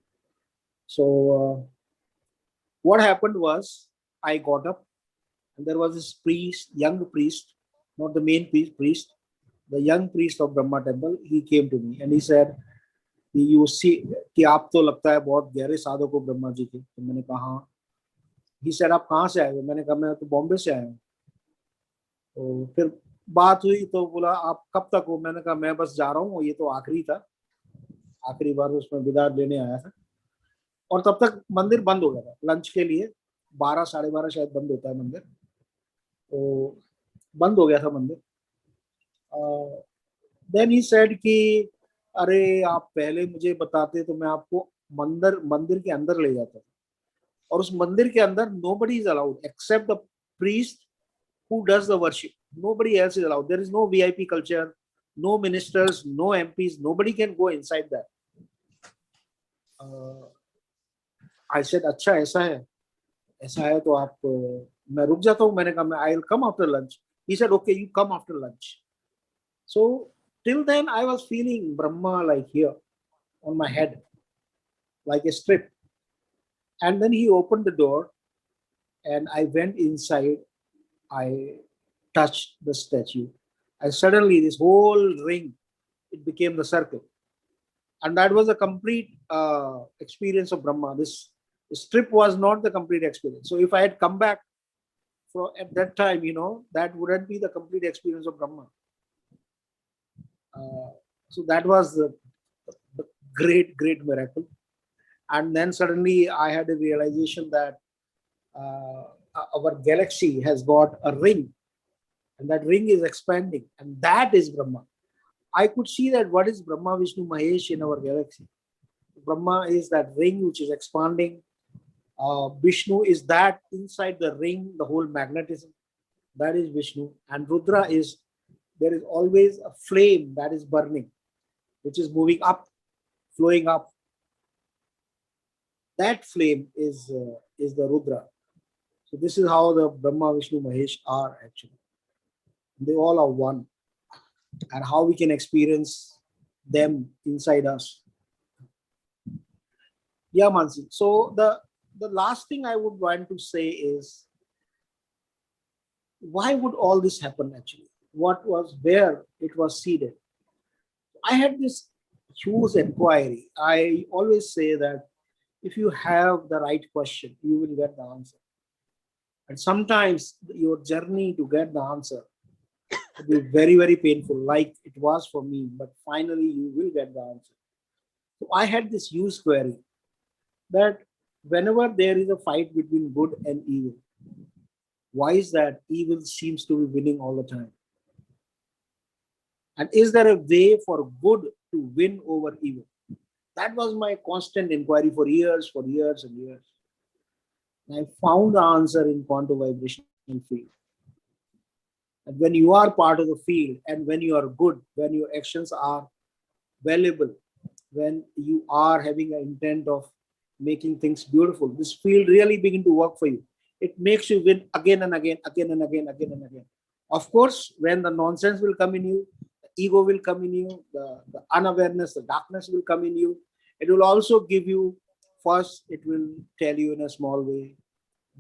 [SPEAKER 4] So what happened was, I got up, and there was this priest, young priest, not the main priest, the young priest of Brahma temple. He came to me and he said, you see, कि आप तो लगता है बहुत गहरे साधक हो ब्रह्मा जी के. तो मैंने कहा हाँ. He said, आप कहाँ से आए हो? मैंने कहा मैं तो बॉम्बे से आया हूँ. तो फिर बात हुई तो बोला आप कब तक हो? मैंने कहा मैं बस जा रहा हूँ, ये तो आखिरी था, आखिरी बार उसमें विदा लेने आया था. और तब तक मंदिर बंद हो गया था लंच के लिए. 12 साढ़े 12 शायद बंद होता है मंदिर, तो बंद हो गया था मंदिर. देन ही सेड कि अरे आप पहले मुझे बताते तो मैं आपको मंदिर के अंदर ले जाता. और उस मंदिर के अंदर nobody is allowed except the priest who does the worship. Nobody else is allowed. There is no VIP culture, no ministers, no MPs. Nobody can go inside that. I said, अच्छा ऐसा है तो आप मैं रुक जाता हूँ. मैंने कहा मैं I'll come after lunch. He said, okay, you come after lunch. So till then I was feeling Brahma like here on my head, like a strip. And then he opened the door and I went inside. I touched the statue, and suddenly this whole ring, it became the circle. And that was a complete experience of Brahma. This strip was not the complete experience. So if I had come back at that time, that wouldn't be the complete experience of Brahma. So that was the great miracle. And then suddenly I had a realization that our galaxy has got a ring, and that ring is expanding, and that is Brahma. I could see that what is Brahma, Vishnu, Mahesh in our galaxy. Brahma is that ring which is expanding. Vishnu is that inside the ring, the whole magnetism. That is Vishnu. And Rudra is, there is always a flame that is burning, which is moving up, flowing up. That flame is the Rudra. So this is how the Brahma, Vishnu, Mahesh are actually. They all are one. And how we can experience them inside us. Yeah, Mansi. So the last thing I would want to say is, why would all this happen actually? What was where it was seeded? I had this huge inquiry. I always say that if you have the right question, you will get the answer. And sometimes your journey to get the answer will be very painful, like it was for me, but finally you will get the answer. So I had this huge query. that whenever there is a fight between good and evil, why is that evil seems to be winning all the time? And is there a way for good to win over evil? That was my constant inquiry for years and years. And I found the answer in quantum vibrational field. And when you are part of the field, and when you are good, when your actions are valuable, when you are having an intent of making things beautiful, this field really begin to work for you. It makes you win again and again, again and again, again and again. Of course, when the nonsense will come in you, the ego will come in you, the unawareness, the darkness will come in you. It will also give you, first, it will tell you in a small way,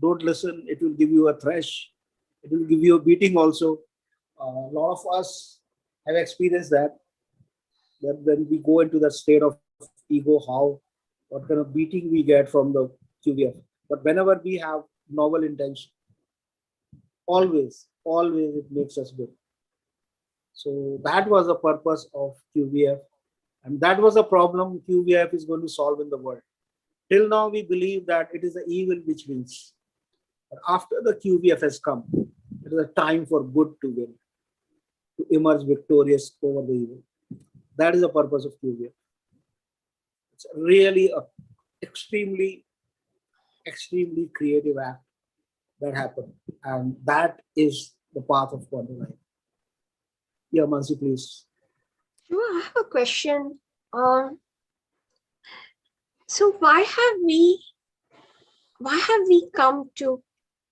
[SPEAKER 4] don't listen, it will give you a thrash, it will give you a beating also. A lot of us have experienced that when we go into that state of ego, what kind of beating we get from the QVF. But whenever we have noble intention, always it makes us good. So that was the purpose of QVF, and that was a problem QVF is going to solve in the world. Till now, we believe that it is the evil which wins. But after the QVF has come, it is a time for good to win, to emerge victorious over the evil. That is the purpose of QVF. It's really a extremely creative act that happened, and that is the path of Quanto Life. Yeah, Mansi, please.
[SPEAKER 2] Sure, I have a question. So why have we come to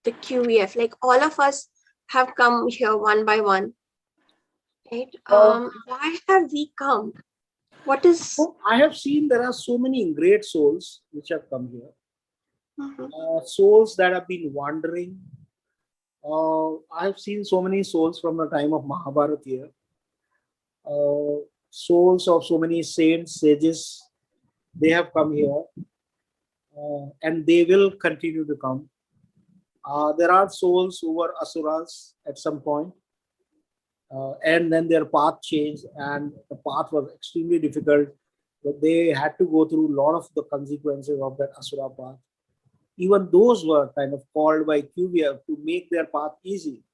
[SPEAKER 2] the QVF? Like all of us have come here one by one, right? Why have we come? What is?
[SPEAKER 4] So I have seen there are so many great souls which have come here. Souls that have been wandering. I have seen so many souls from the time of Mahabharata here. Souls of so many saints, sages, they have come here, and they will continue to come. There are souls who were asuras at some point, and then their path changed, and the path was extremely difficult. But they had to go through a lot of the consequences of that asura path. Even those were kind of called by QVF to make their path easy,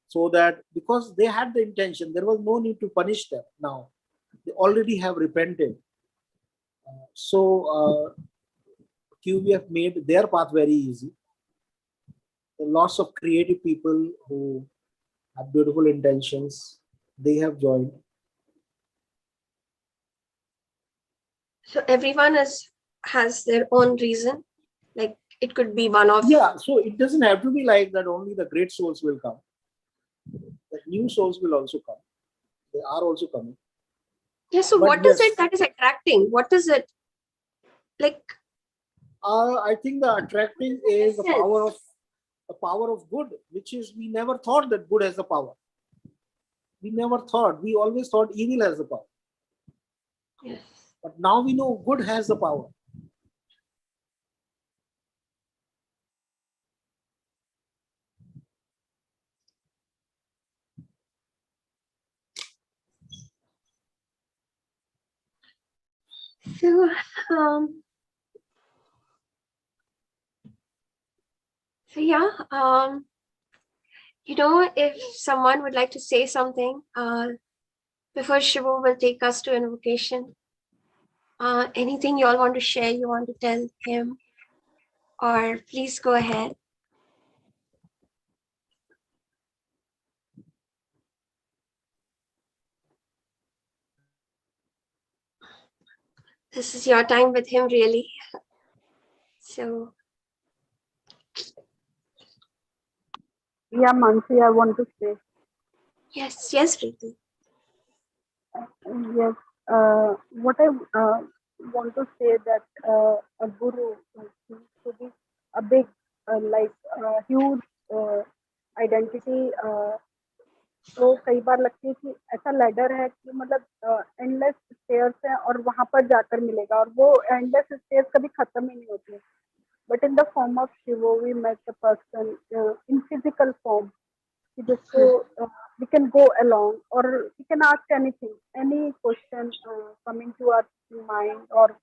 [SPEAKER 4] so that because they had the intention, there was no need to punish them. Now they already have repented. So QVF made their path very easy. There are lots of creative people who have beautiful intentions. They have joined.
[SPEAKER 2] So everyone has their own reason. Like it could be one of.
[SPEAKER 4] Yeah, so it doesn't have to be like that only the great souls will come. The new souls will also come. They are also coming.
[SPEAKER 2] Yeah, so
[SPEAKER 4] But
[SPEAKER 2] what is it that is attracting? What is it? Like
[SPEAKER 4] I think the attracting is the power of good, which is we never thought that good has the power. We never thought. We always thought evil has the power.
[SPEAKER 2] Yes.
[SPEAKER 4] But now we know good has the power.
[SPEAKER 2] So yeah, if someone would like to say something before Shivo will take us to invocation, anything you all want to share, you want to tell him, or please go ahead. This is your time with him, really. So.
[SPEAKER 5] Yeah, Mansi, I want to say.
[SPEAKER 2] Yes, Preeti.
[SPEAKER 5] Yes, what I want to say that a guru seems to be a big, huge identity. तो कई बार लगती है कि ऐसा ladder है कि मतलब endless stairs है और वहां पर जाकर मिलेगा और वो एंडलेस स्टेयर्स कभी खत्म ही नहीं होती. But in the form of Shivo we met the person in physical form जिसको we can go along or we can ask anything, any question coming to our mind or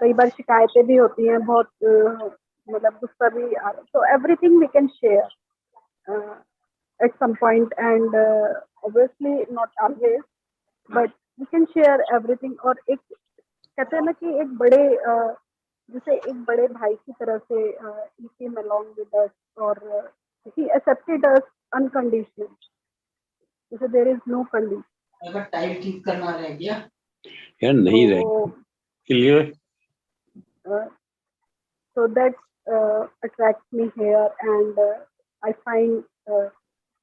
[SPEAKER 5] कई बार शिकायतें भी होती हैं, बहुत मतलब गुस्सा भी आ रहा है, so everything we can share at some point, and obviously not always, but we can share everything. और एक कहते हैं ना कि एक बड़े जैसे एक बड़े भाई की तरह से he came along with us, और he accepted us unconditionally. So there is no condition.
[SPEAKER 1] अगर टाइम ठीक करना रह गया
[SPEAKER 9] यार नहीं रह clear.
[SPEAKER 5] So that attracts me here, and I find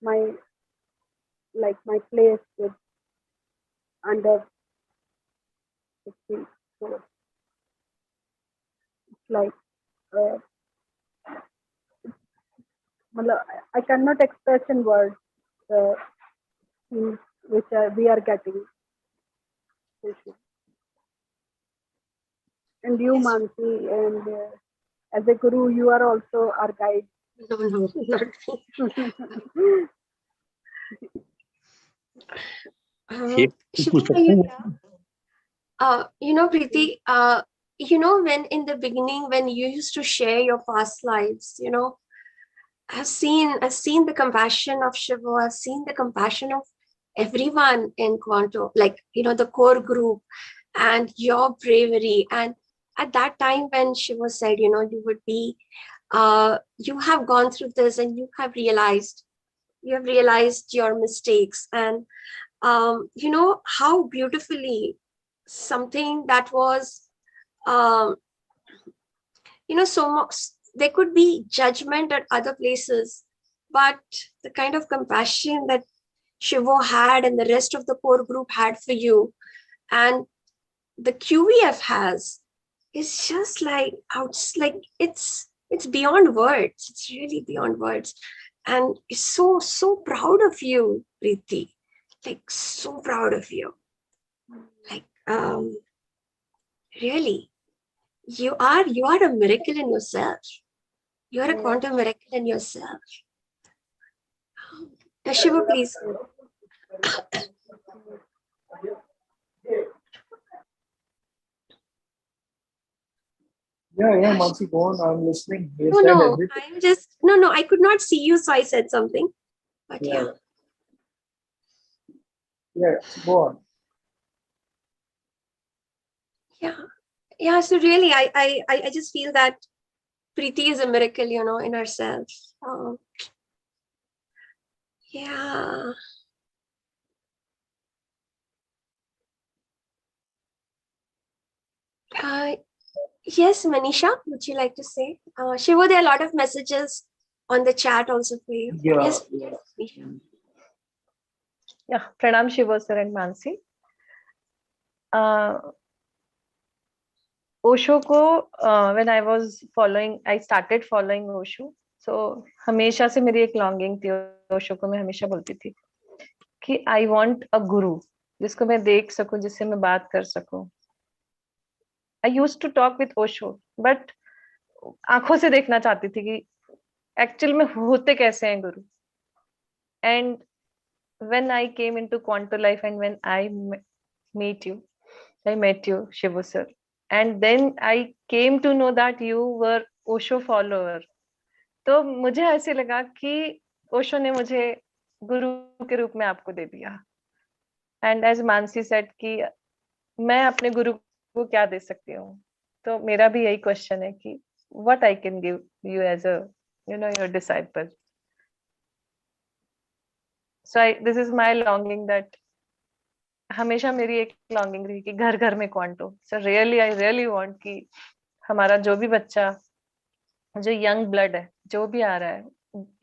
[SPEAKER 5] my my place with under the tree. So it's like I cannot express in words the things which we are getting. And you, Mansi, and as a guru, you are also our guide.
[SPEAKER 2] No, not me. You know, Preeti, you know, when in the beginning, when you used to share your past lives, you know, I've seen the compassion of Shivo. I've seen the compassion of everyone in Quanto, like, you know, the core group, and your bravery. And at that time when Shivo said, you know, you would be, you have gone through this and you have realized your mistakes, and you know how beautifully something that was, you know, so much, there could be judgment at other places, but the kind of compassion that Shivo had and the rest of the core group had for you, and the QVF has, is just like it's beyond words. It's really beyond words, and it's so proud of you, Preeti. Like, so proud of you. Like, really, you are a miracle in yourself. You are a quantum miracle in yourself. Shiva, please.
[SPEAKER 4] Yeah, Mansi, go on. I'm listening.
[SPEAKER 2] No, I'm just, no, I could not see you, so I said something. But yeah.
[SPEAKER 4] Yeah, go on.
[SPEAKER 2] Yeah. So really, I just feel that Preeti is a miracle, you know, in herself. Yeah. Yes, Manisha, would you like to say? Shiva, there are a lot of messages on the chat also for you.
[SPEAKER 4] Yeah.
[SPEAKER 2] Yes.
[SPEAKER 10] Yeah, Pranam Shiva sir and Mansi. Osho ko, when I started following Osho. So हमेशा से मेरी एक longing थी ओशो को. मैं हमेशा बोलती थी कि I want a guru जिसको मैं देख सकूं, जिससे मैं बात कर सकूं. I used to talk with Osho, but आंखों से देखना चाहती थी कि एक्चुअल में होते कैसे हैं गुरु. And when I came into Quanto Life and when I met you, Shivu sir, and then I came to know that you were Osho follower. तो मुझे ऐसे लगा कि ओशो ने मुझे गुरु के रूप में आपको दे दिया. And as Mansi said कि मैं अपने गुरु को क्या दे सकती हूँ. तो मेरा भी यही क्वेश्चन है कि what I can give you as a, you know, your disciple. So this is my longing that हमेशा मेरी एक longing रही कि घर घर में क्वांटो. So really I really want कि हमारा जो भी बच्चा, जो young blood है, जो भी आ रहा है,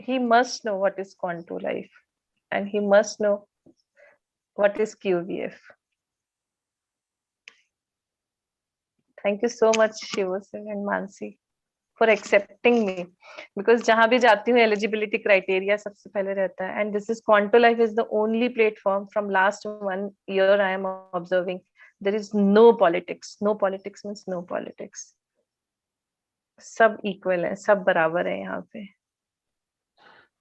[SPEAKER 10] he must know what is Quanto Life and he must know what is QVF. Thank you so much Shiva sir and Mansi for accepting me, because जहाँ भी जाती हूँ eligibility criteria सबसे पहले रहता है. And this is Quanto Life is the only platform from last 1 year I am observing. There is no politics. No politics means no politics. सब equal है, सब बराबर है यहाँ पे.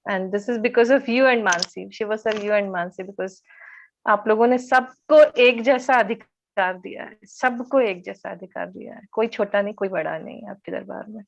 [SPEAKER 10] And this is because of you and Mansi, Shiva sir, you and Mansi, because आप लोगों ने सबको एक जैसा अधिकार अधिकार दिया है, सबको एक जैसा अधिकार दिया है, कोई छोटा नहीं कोई बड़ा नहीं आपके दरबार में।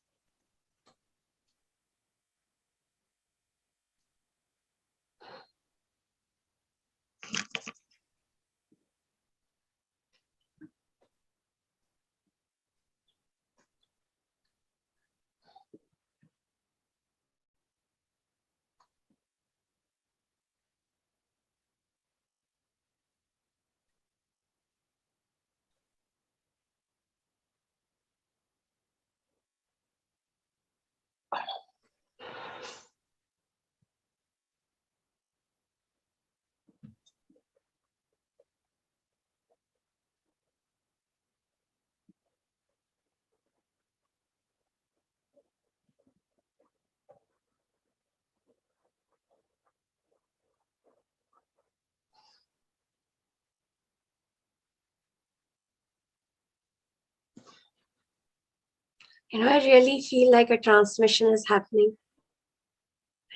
[SPEAKER 2] I really feel like a transmission is happening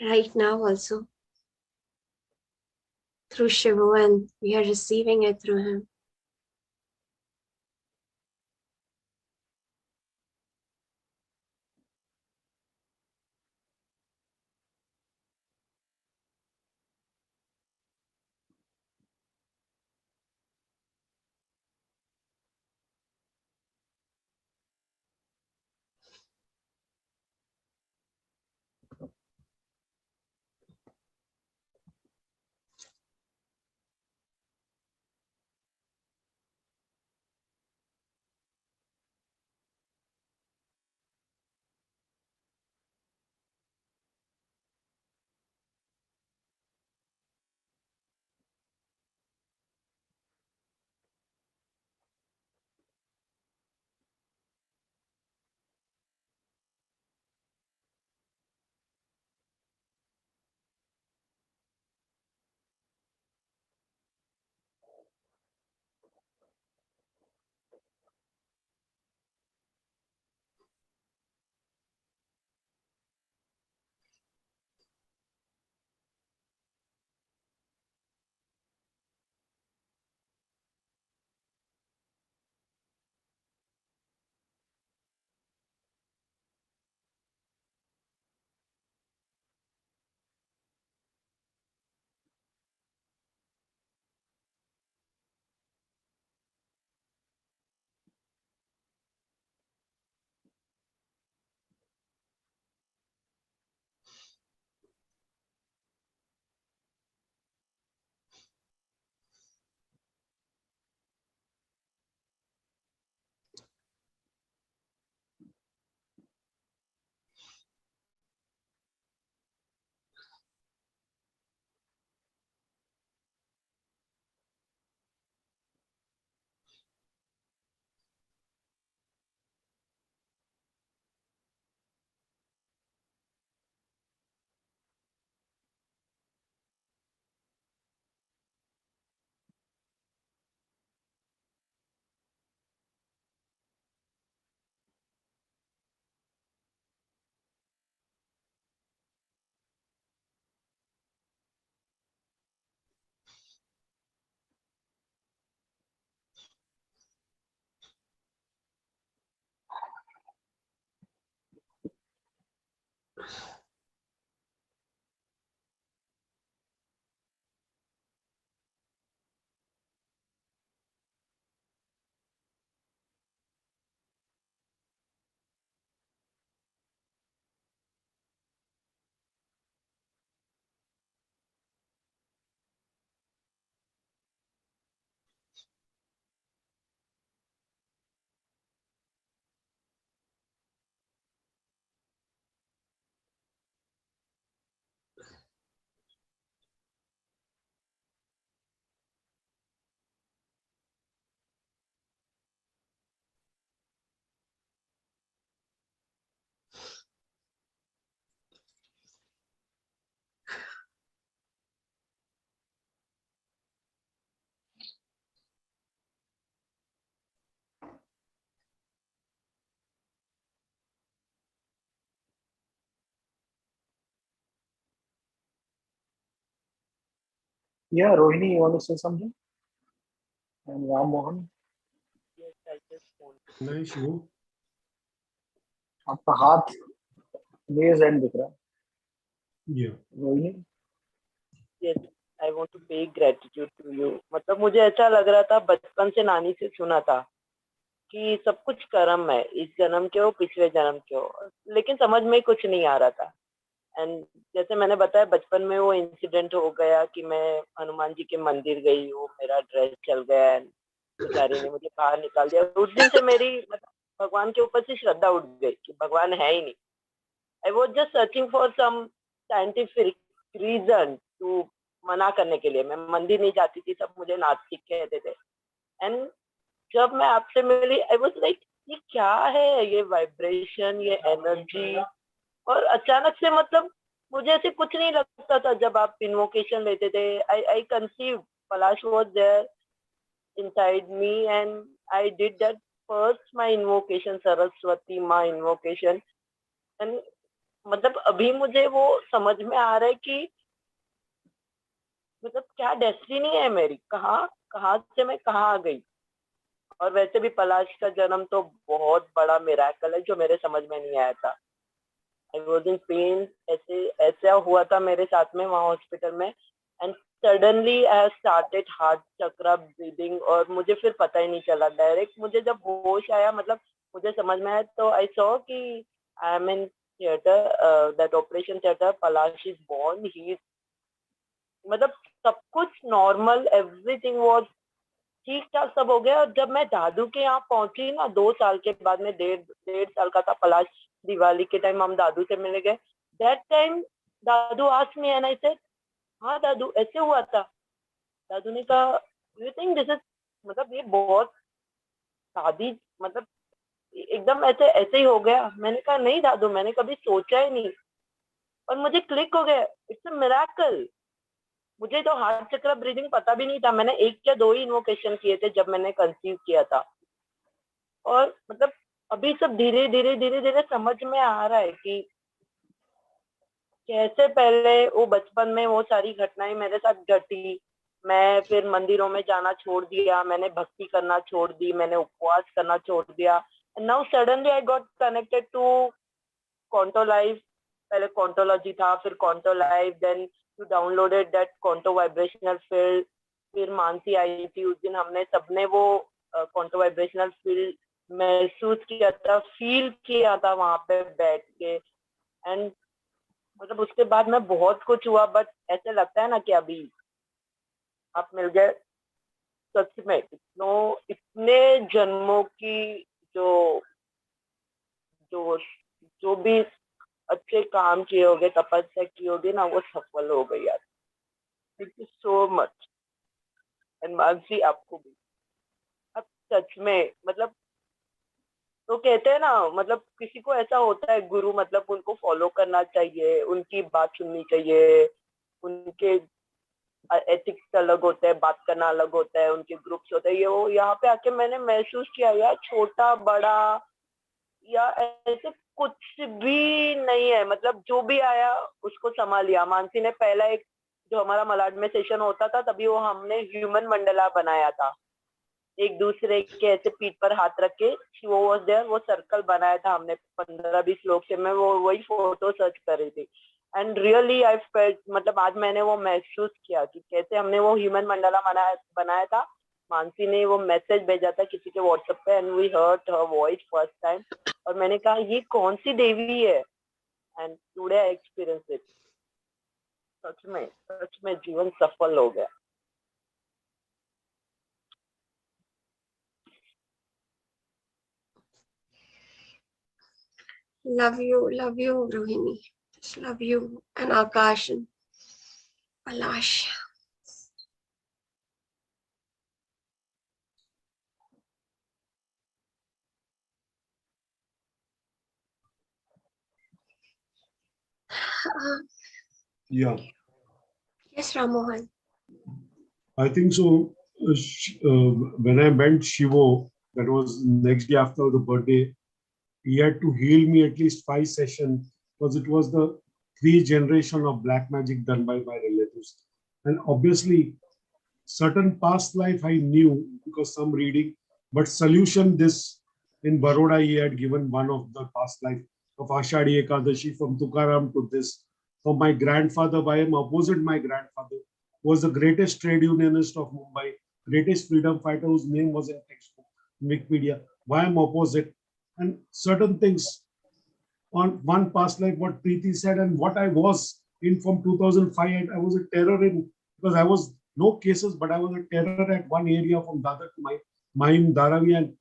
[SPEAKER 2] right now also through Shivo, and we are receiving it through him.
[SPEAKER 7] Yeah, Rohini, you want to say something? And Ram Mohan?
[SPEAKER 8] नहीं शिवो,
[SPEAKER 4] आपका हाथ रेज हैंड दिख रहा है।
[SPEAKER 8] yeah.
[SPEAKER 4] Rohini,
[SPEAKER 3] Yes, I want to pay gratitude to you. मतलब मुझे ऐसा लग रहा था, बचपन से नानी से सुना था कि सब कुछ कर्म है, इस जन्म के हो पिछले जन्म के हो, लेकिन समझ में कुछ नहीं आ रहा था। एंड जैसे मैंने बताया, बचपन में वो इंसिडेंट हो गया कि मैं हनुमान जी के मंदिर गई, वो मेरा ड्रेस चल गया, पुजारी ने मुझे बाहर निकाल दिया। उस दिन से मेरी मतलब भगवान के ऊपर से श्रद्धा उठ गई कि भगवान है ही नहीं। I was just searching for some scientific reason to मना करने के लिए। मैं मंदिर नहीं जाती थी, सब मुझे नास्तिक कहते थे। एंड जब मैं आपसे मिली, आई वॉज लाइक ये क्या है, ये वाइब्रेशन, ये एनर्जी। और अचानक से मतलब मुझे ऐसे कुछ नहीं लगता था जब आप इन्वोकेशन लेते थे। I conceive, Palash was there inside me and I did that first my invocation, Saraswati maa invocation. And मतलब अभी मुझे वो समझ में आ रहा है कि मतलब क्या डेस्टिनी है मेरी, कहाँ से मैं कहाँ आ गई। और वैसे भी पलाश का जन्म तो बहुत बड़ा मिरेकल है जो मेरे समझ में नहीं आया था। आई वॉज इन पेन, ऐसा हुआ था मेरे साथ में वहाँ हॉस्पिटल में। And suddenly I started heart चक्र ब्रीदिंग, और मुझे फिर पता ही नहीं चला। डायरेक्ट मुझे जब होश आया, मतलब मुझे समझ में आया, तो आई सॉ कि I am in theatre, that operation theatre, Palash is born, he, मतलब सब कुछ नॉर्मल, एवरीथिंग वॉज ठीक ठाक, सब हो गया। और जब मैं दादू के यहाँ पहुंची ना, 2 साल के बाद में, डेढ़ साल का था पलाश, दिवाली के टाइम हम दादू से मिले गए। That time Dadu asked me and I said, हाँ दादू ऐसे हुआ था। दादू ने कहा, यू थिंक दिस इज, मतलब ये बहुत शादी, मतलब एकदम ऐसे ही हो गया। मैंने कहा नहीं दादू, मैंने कभी सोचा ही नहीं। और मुझे क्लिक हो गया, इट्स अ मिरेकल। मुझे तो हार्ट चक्र ब्रीदिंग पता भी नहीं था। मैंने 1 या 2 ही इन्वोकेशन किए थे जब मैंने कंसीव किया था। और मतलब अभी सब धीरे धीरे समझ में आ रहा है कि कैसे पहले वो बचपन में वो सारी घटनाएं मेरे साथ घटी। मैं फिर मंदिरों में जाना छोड़ दिया, मैंने भक्ति करना छोड़ दी, मैंने उपवास करना छोड़ दिया। And now suddenly I got connected to Quanto life. पहले क्वांटोलॉजी था, फिर Quanto life, then you downloaded that Quanto vibrational field. फिर मानसी आई थी, उस दिन हमने सबने वो क्वांटो वाइब्रेशनल फील्ड महसूस किया था, फील किया था वहां पे बैठ के। एंड मतलब उसके बाद में बहुत कुछ हुआ, बट ऐसे लगता है ना कि अभी आप मिल गए। सच में इतने जन्मों की जो जो जो भी अच्छे काम किए होगे, तपस्या की होगी ना, वो सफल हो गई यार। Thank you so much. And Mansi आपको भी। अब सच में मतलब तो कहते हैं ना, मतलब किसी को ऐसा होता है गुरु, मतलब उनको फॉलो करना चाहिए, उनकी बात सुननी चाहिए, उनके एथिक्स अलग होते हैं, बात करना अलग होता है, उनके ग्रुप्स होते हैं। ये वो यहाँ पे आके मैंने महसूस किया यार, छोटा बड़ा या ऐसे कुछ भी नहीं है। मतलब जो भी आया उसको संभाल लिया। मानसी ने पहला एक जो हमारा मलाड में सेशन होता था, तभी वो हमने ह्यूमन मंडला बनाया था, एक दूसरे के ऐसे पीठ पर हाथ रख के, वो वाज देयर, वो सर्कल बनाया था हमने 15-20 लोग से। मैं वो वही फोटो सर्च कर रही थी। एंड रियली आई फेल्ट, मतलब आज मैंने वो महसूस किया कि कैसे हमने वो ह्यूमन मंडला बनाया था। मानसी ने वो मैसेज भेजा था किसी के व्हाट्सएप पे, and we heard her voice first time. और मैंने कहा ये कौन सी देवी है, and today I experience it. सच में जीवन सफल हो गया।
[SPEAKER 2] Love you, Rohini. Just love you and Akash and Palash.
[SPEAKER 8] Yeah,
[SPEAKER 2] Yes, Ramohan.
[SPEAKER 8] I think so. When I met Shivo, that was next day after the birthday, he had to heal me at least 5 sessions because it was the 3 generation of black magic done by my relatives. And obviously, certain past life I knew because some reading, but solution this
[SPEAKER 11] In Baroda, he had given one of the past life of Ashadi Ekadashi from Tukaram to this. So my grandfather, I am opposite my grandfather, was the greatest trade unionist of Mumbai, greatest freedom fighter whose name was in textbook, Wikipedia. Why I'm opposite? And certain things on one past life, what Preeti said and what I was in from 2005, I was a terror in, because I was no cases, but I was a terror at one area from Dadar to my Maim Dharavi, and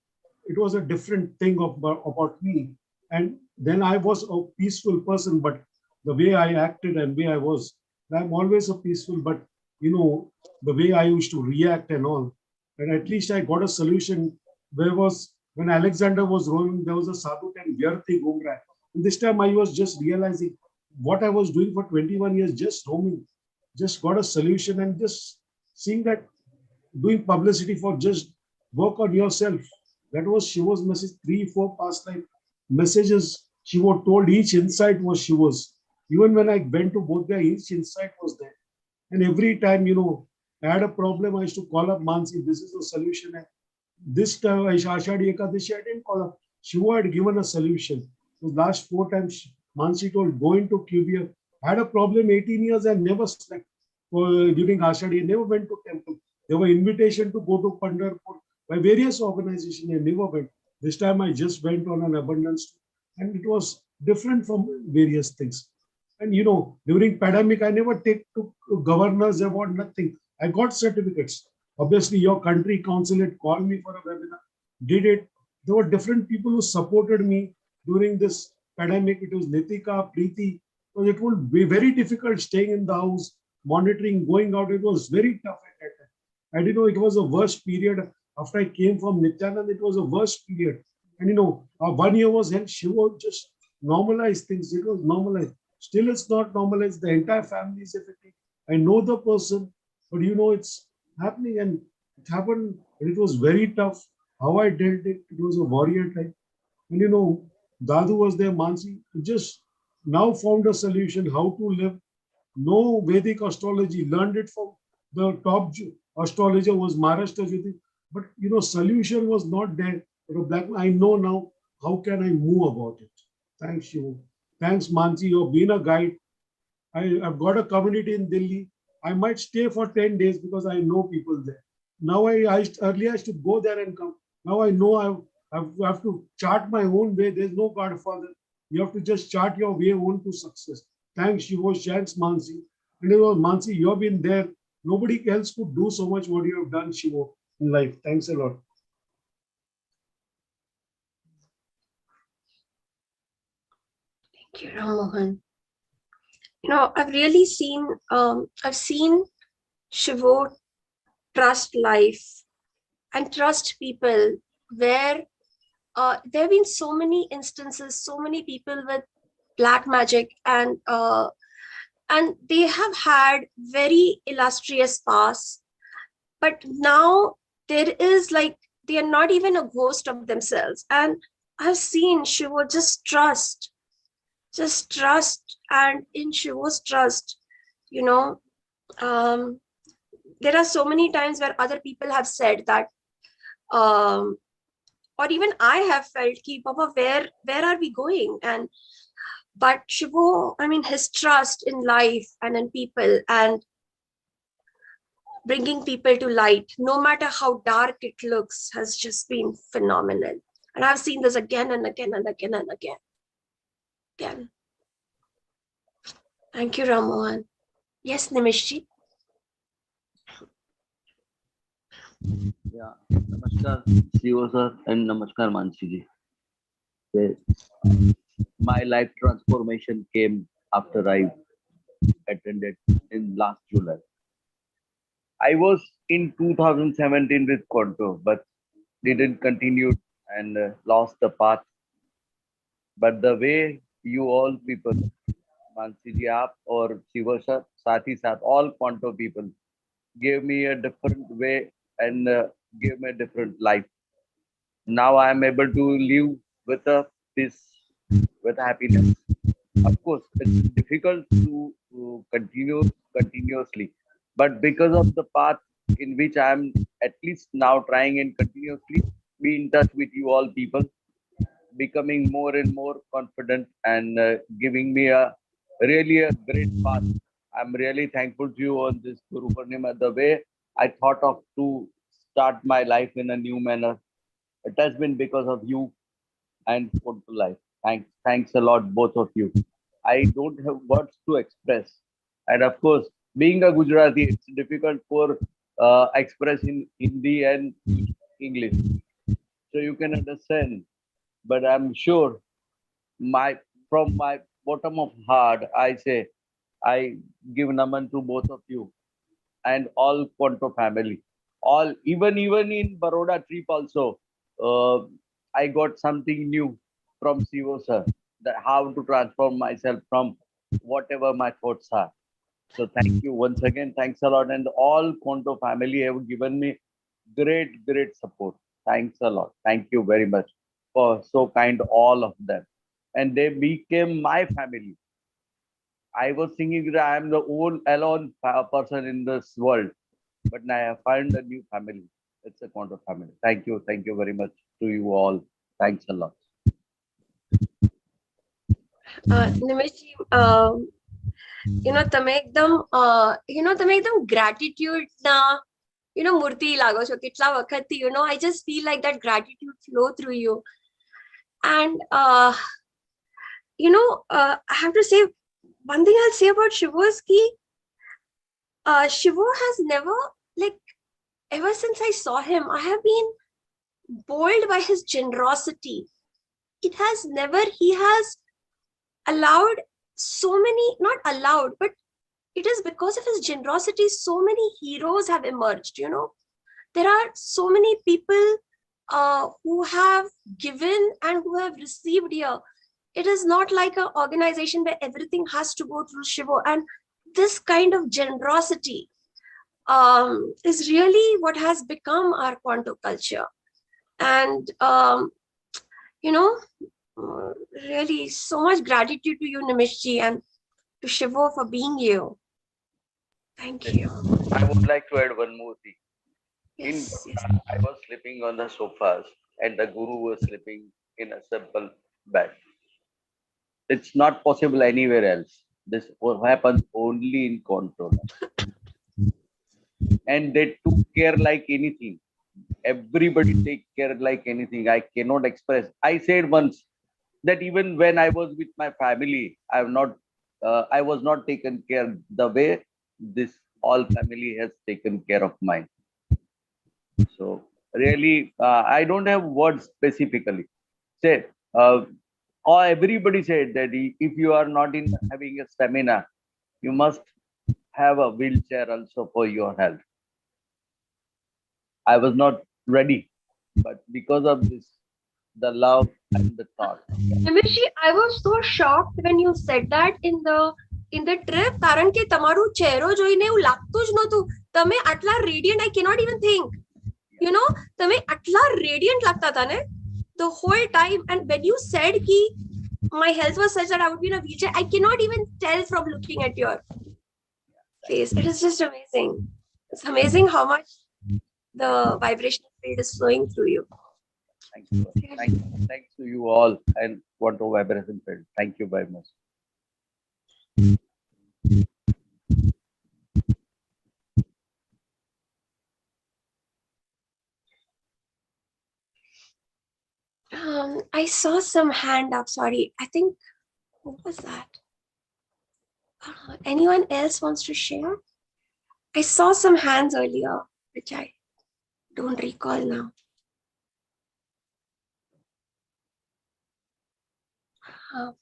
[SPEAKER 11] it was a different thing about me. And then I was a peaceful person, but the way I acted and way I was, I'm always a peaceful, but the way I used to react and all. And at least I got a solution. When Alexander was roaming, there was a sadhu and Vyarthi Gumra. And this time I was just realizing what I was doing for 21 years, just roaming, just got a solution, and just seeing that doing publicity for just work on yourself. That was Shivo's message, 3-4 past life messages. Shivo told each insight was Shivo's. Even when I went to both there, each insight was there. And every time, I had a problem, I used to call up Mansi, this is the solution. And this time, Ashadi Ekadashi, I didn't call up. Shivo had given a solution. The last 4 times, Mansi told, go into QBF. I had a problem 18 years and never slept during Ashadi. I never went to temple. There were invitation to go to Pandharpur by various organizations. I never went. This time I just went on an abundance, and it was different from various things. And during pandemic, I never took governor's award, nothing. I got certificates. Obviously, your country consulate called me for a webinar, did it. There were different people who supported me during this pandemic. It was Nitika, Preeti. Because it would be very difficult staying in the house, monitoring, going out. It was very tough at that time. I didn't know it was the worst period. After I came from Nityanand, it was the worst period. And 1 year was held. Shivo just normalized things. It was normalized. Still, it's not normalized. The entire family is affected. I know the person, but it's happening, and it happened. And it was very tough. How I dealt it, it was a warrior type. And Dadu was there, Mansi, just now found a solution how to live. No Vedic astrology, learned it from the top astrologer was Maharashtra Jyoti. But solution was not there. But I know now how can I move about it. Thanks, Shivo. Thanks, Mansi. You've been a guide. I've got a community in Delhi. I might stay for 10 days because I know people there. Now earlier I used to go there and come. Now I know I have to chart my own way. There's no Godfather. You have to just chart your way on to success. Thanks, Shivo. Thanks, Mansi. And Mansi, you've been there. Nobody else could do so much what you have done, Shivo, in life. Thanks a lot.
[SPEAKER 2] Thank you, Ram Mohan. I've really seen, I've seen Shivo trust life and trust people where there have been so many instances, so many people with black magic, and they have had very illustrious past, but now there is they are not even a ghost of themselves. And I've seen Shivo just trust, and in Shivo's trust, there are so many times where other people have said that, or even I have felt, Baba, where are we going? But Shivo, his trust in life and in people and bringing people to light, no matter how dark it looks, has just been phenomenal. And I've seen this again and again and again and again. Thank you, Ram Mohan. Yes, Nimishji.
[SPEAKER 12] Yeah, Namaskar, Shivo sir, and Namaskar, Mansi ji. My life transformation came after I attended in last July. I was in 2017 with Quanto, but didn't continue and lost the path. But the way you all people, Mansi ji aap or Shivo sir, साथ ही साथ all Quanto people gave me a different way and gave me a different life. Now I am able to live with a peace, with happiness. Of course, it's difficult to continue continuously, but because of the path in which I am at least now trying and continuously be in touch with you all people, becoming more and more confident and giving me a really a great path. I'm really thankful to you on this Guru Purnima. The way I thought of to start my life in a new manner, it has been because of you and Quanto Life. Thanks a lot, both of you. I don't have words to express. And of course, being a Gujarati, it's difficult for express in Hindi and English. So you can understand. But I'm sure from my bottom of heart, I say I give naman to both of you and all Quanto family. All even in Baroda trip also, I got something new from Shivo sir, that how to transform myself from whatever my thoughts are. So thank you once again. Thanks a lot, and all Quanto family have given me great support. Thanks a lot. Thank you very much for so kind all of them, and they became my family. I was thinking that I am the alone person in this world, but now I have found a new family. It's a Quanto family. Thank you very much to you all. Thanks a lot.
[SPEAKER 2] નિમેશજી, તમે એકદમ gratitude ના મૂર્તિ લાગો છો કેટલા વખતથી. I just feel like that gratitude flow through you. And I have to say, one thing I'll say about Shivo is ki Shivo has never, like, ever since I saw him, I have been bowled by his generosity. He has allowed so many, not allowed, but it is because of his generosity, so many heroes have emerged. There are so many people who have given and who have received here. It is not like an organization where everything has to go through Shivo. And this kind of generosity is really what has become our Quanto culture. And really so much gratitude to you, Nimishji, and to Shivo for being you. Thank you.
[SPEAKER 12] I would like to add one more thing.
[SPEAKER 2] Yes.
[SPEAKER 12] I was sleeping on the sofas and the Guru was sleeping in a simple bed. It's not possible anywhere else. This happens only in Quanto. And they took care like anything. Everybody take care like anything. I cannot express. I said once that even when I was with my family, I was not taken care the way this all family has taken care of mine. So really, I don't have words specifically. Say, or everybody said that if you are not in having a stamina, you must have a wheelchair also for your health. I was not ready, but because of this, the love and the thought.
[SPEAKER 2] Nimishji, I was so shocked when you said that in the trip, કારણ કે તમારું ચહેરો જોઈને એવું લાગતું જ નહોતું. તમે આટલા radiant, I cannot even think. તમે આટલા radiant લાગતા હતા ને the whole time. And when you said ki my health was such that I would be in a wheelchair, I cannot even tell from looking at your face. It is just amazing. It's amazing how much the vibrational field is flowing through you.
[SPEAKER 12] Thank you. Thanks to you all and Quanto vibration field. Thank you very much.
[SPEAKER 2] I saw some hand up. Sorry, I think, who was that? Anyone else wants to share? I saw some hands earlier, which I don't recall now.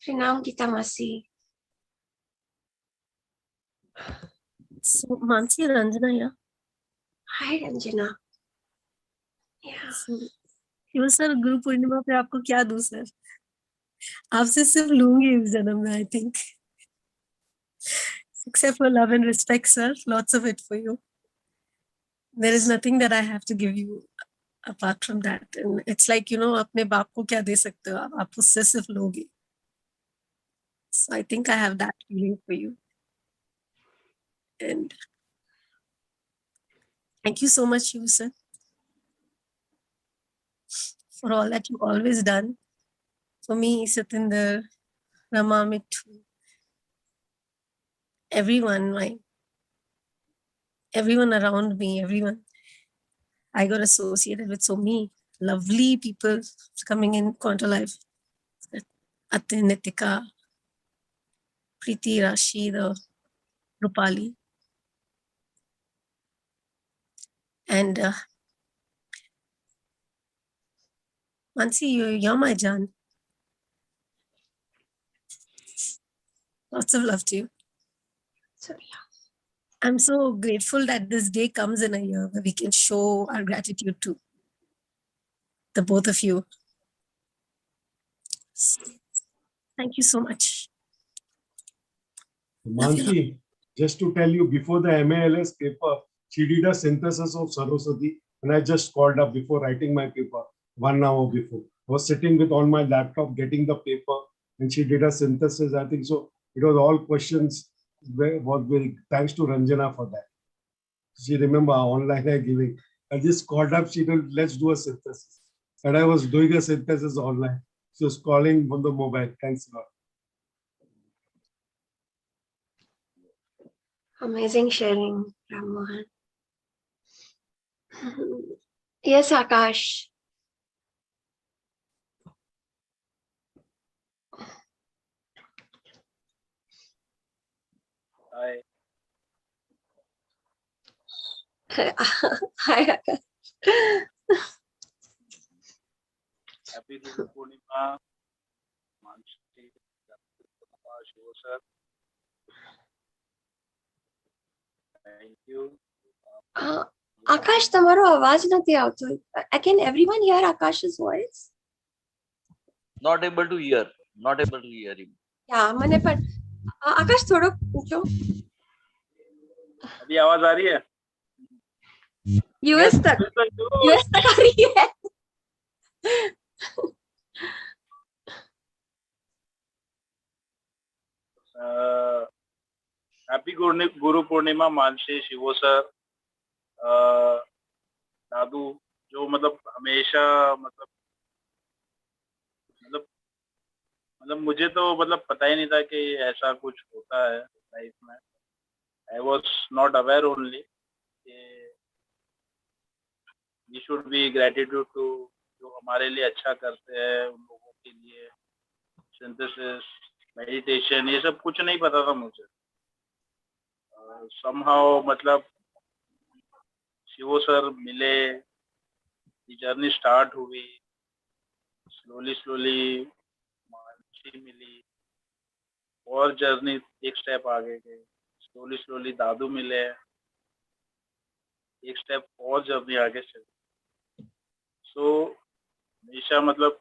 [SPEAKER 2] Pranam Gita Masi.
[SPEAKER 13] So, Mansi, Ranjana, yeah.
[SPEAKER 2] Hi, Ranjana. Yeah.
[SPEAKER 13] Shiv sir, Guru Purnima पे आपको क्या दूं sir? आपसे सिर्फ लूंगी इस जन्म में, I think. Except for love and respect, sir. Lots of it for you. There is nothing that I have to give you apart from that. And it's like, अपने बाप को क्या दे सकते हो आप उससे सिर्फ लोगे. So I think I have that feeling for you. And thank you so much, Shiv sir, for all that you've always done for me, Satinder, Rama, Mithu, everyone around me, everyone. I got associated with so many lovely people coming in Quanto Life. Atin, Nitika, Preeti, Rashid, Rupali. And Mansi, you're my Jan. Lots of love to you.
[SPEAKER 2] So yeah.
[SPEAKER 13] I'm so grateful that this day comes in a year where we can show our gratitude to the both of you. Thank you so much.
[SPEAKER 11] Mansi, just to tell you, before the MALS paper, she did a synthesis of Saraswati, and I just called up before writing my paper 1 hour before. I was sitting with on my laptop getting the paper, and she did a synthesis. I think so. It was all questions. Was very thanks to Ranjana for that. She remember online I giving. I just called up. She told, let's do a synthesis, and I was doing a synthesis online. She was calling on the mobile. Thanks a lot.
[SPEAKER 2] Amazing sharing, Ram Mohan. Yes, Akash.
[SPEAKER 14] Hi.
[SPEAKER 2] Hi, Akash.
[SPEAKER 14] Happy Guru Purnima. Shivo sir. Thank you.
[SPEAKER 2] Akash, તમારો અવાજ નથી આવતો. Can everyone hear Akash's voice?
[SPEAKER 12] Not able to hear. Not able to hear him.
[SPEAKER 2] Yeah, મને પણ આકાશ થોડો ઊંચો.
[SPEAKER 14] अभी आवाज आ रही है?
[SPEAKER 2] US तक आ रही है.
[SPEAKER 14] हैप्पी गुरु पूर्णिमा मानसी, शिवो सर, दादू, जो मतलब हमेशा मतलब मुझे तो मतलब पता ही नहीं था कि ऐसा कुछ होता है लाइफ में. I was not aware only we should be gratitude to जो हमारे लिए अच्छा करते हैं उन लोगों के लिए. सिंथेसिस, मेडिटेशन, ये सब कुछ नहीं पता था मुझे. somehow मतलब शिवो सर मिले, जर्नी स्टार्ट हुई, स्लोली मानसी मिली और जर्नी एक स्टेप आगे गई. स्लोली दादू मिले, एक स्टेप और जर्नी आगे चली. सो हमेशा मतलब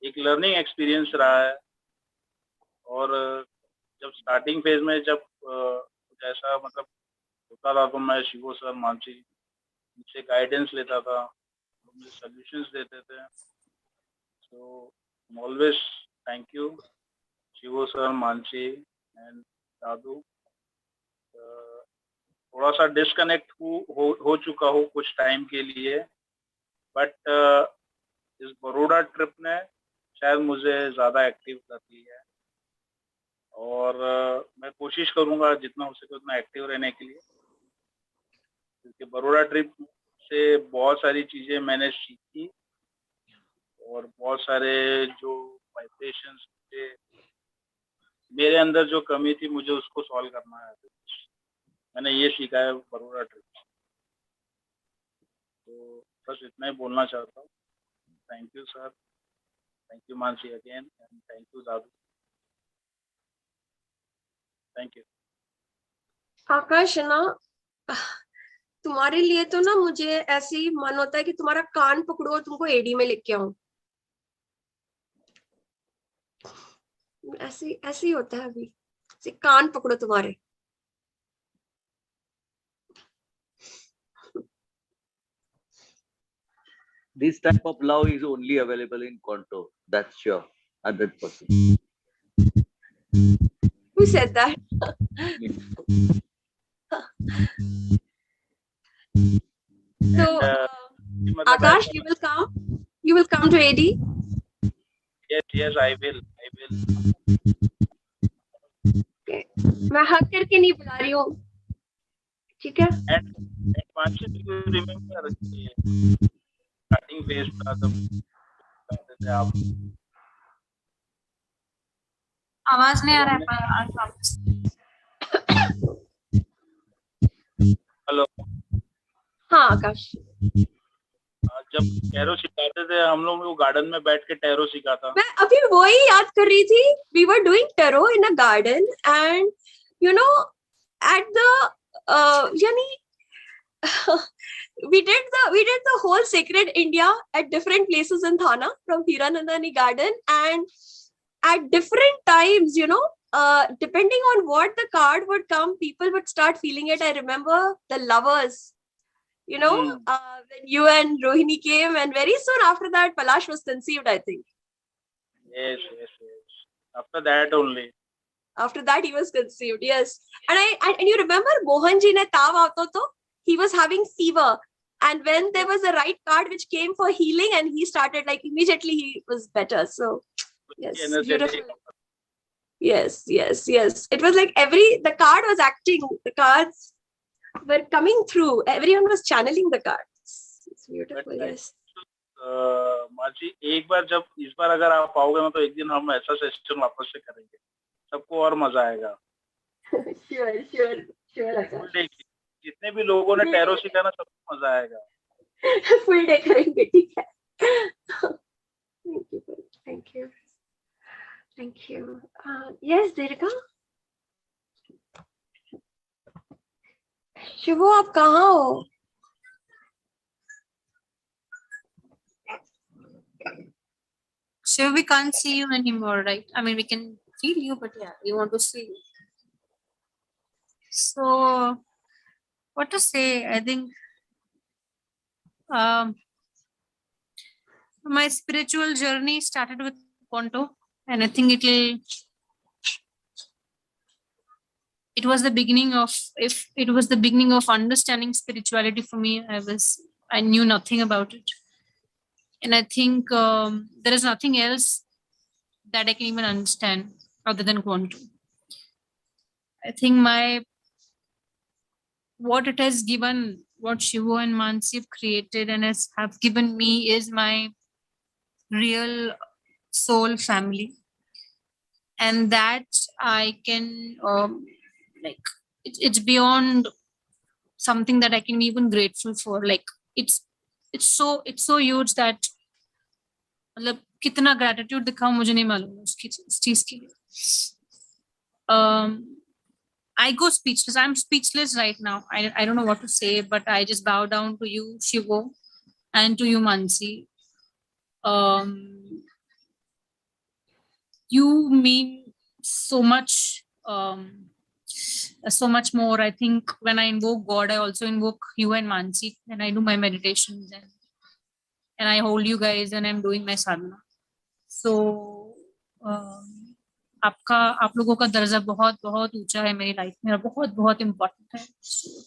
[SPEAKER 14] एक लर्निंग एक्सपीरियंस रहा है. और जब स्टार्टिंग फेज में जब कुछ ऐसा मतलब होता था तो मैं शिवो सर, मानसी उनसे गाइडेंस लेता था, मुझे सॉल्यूशंस देते थे. सो ऑलवेज थैंक यू शिवो सर, मानसी एंड दादू. थोड़ा सा डिस्कनेक्ट हो चुका हूँ कुछ टाइम के लिए, बट इस बड़ौदा ट्रिप ने शायद मुझे ज़्यादा एक्टिव कर दिया है. और मैं कोशिश करूँगा जितना हो सके उतना एक्टिव रहने के लिए, क्योंकि बड़ौदा ट्रिप से बहुत सारी चीज़ें मैंने सीखी और बहुत सारे जो वाइब्रेशंस थे मेरे अंदर जो कमी थी मुझे उसको सॉल्व करना है. मैंने ये सीखा है बड़ौदा ट्रिप. तो बस इतना ही बोलना चाहता हूँ. Thank you sir, thank you Mansi again, and thank you Dadu. Thank you.
[SPEAKER 2] Akash ना, तुम्हारे लिए तो ना मुझे ऐसे ही मन होता है कि तुम्हारा कान पकड़ो, तुमको एडी में लेके आऊं. ऐसे ही होता है अभी. कान पकड़ो तुम्हारे.
[SPEAKER 12] This type of love is only available in Quanto. That's sure. 100%.
[SPEAKER 2] Who said that? So, Akash, you will come to AD?
[SPEAKER 14] Yes, Yes, I will.
[SPEAKER 2] Okay. मैं हक करके नहीं बुला रही हूँ, ठीक है?
[SPEAKER 14] And Mansi, do you remember starting phase का जब करते थे आप?
[SPEAKER 15] आवाज नहीं आ रहा है।
[SPEAKER 14] हेलो।
[SPEAKER 2] हाँ आकाश।
[SPEAKER 14] जब टैरो सिखाते थे हम लोग, वो गार्डन में बैठ के टैरो सिखा था।
[SPEAKER 2] मैं अभी वही याद कर रही थी। We were doing tarot in a garden, and you know, at the yani, we did the whole Sacred India at different places in Thana from Hiranandani Garden, and at different times, you know, depending on what the card would come, people would start feeling it. I remember the lovers. You know, when you and Rohini came, and very soon after that, Palash was conceived, I think.
[SPEAKER 14] Yes. After that only.
[SPEAKER 2] After that, he was conceived. Yes, and you remember Mohan ji ne tav aata to? He was having fever, and when there was a right card which came for healing, and he started like immediately he was better. So yes, beautiful. Yes. It was like the card was acting. The cards were coming through. Everyone was channeling the cards. It's beautiful. Yes.
[SPEAKER 14] माची, एक बार जब इस बार अगर आप आओगे ना, तो एक दिन हम ऐसा सेशन वापस से करेंगे, सबको और मजा आएगा।
[SPEAKER 2] Sure.
[SPEAKER 14] जितने भी लोगों ने टैरो सीखा ना, सबको मजा आएगा।
[SPEAKER 2] Full day करेंगे, ठीक है? Thank you. Yes, Dirga. शिवो, आप कहाँ हो?
[SPEAKER 15] Shiv, we can't see you anymore, right? I mean, we can feel you, but yeah, we want to see you. So, what to say? I think my spiritual journey started with Quanto, and I think it was the beginning of, if it was the beginning of understanding spirituality for me. I knew nothing about it, and I think there is nothing else that I can even understand other than Quanto. I think what it has given, what Shivo and Mansi have created and have given me, is my real soul family, and that I can it's beyond something that I can be even grateful for. Like it's so huge that मतलब कितना gratitude दिखाऊं मुझे नहीं मालूम उस चीज के लिए. I go speechless. I'm speechless right now. I don't know what to say, but I just bow down to you, Shivo, and to you, Mansi. You mean so much, so much more. I think when I invoke God, I also invoke you and Mansi, and I do my meditations, and I hold you guys, and I'm doing my sadhana. So, आप लोगों का दर्जा बहुत बहुत ऊंचा है मेरी life में और बहुत बहुत इम्पोर्टेंट है.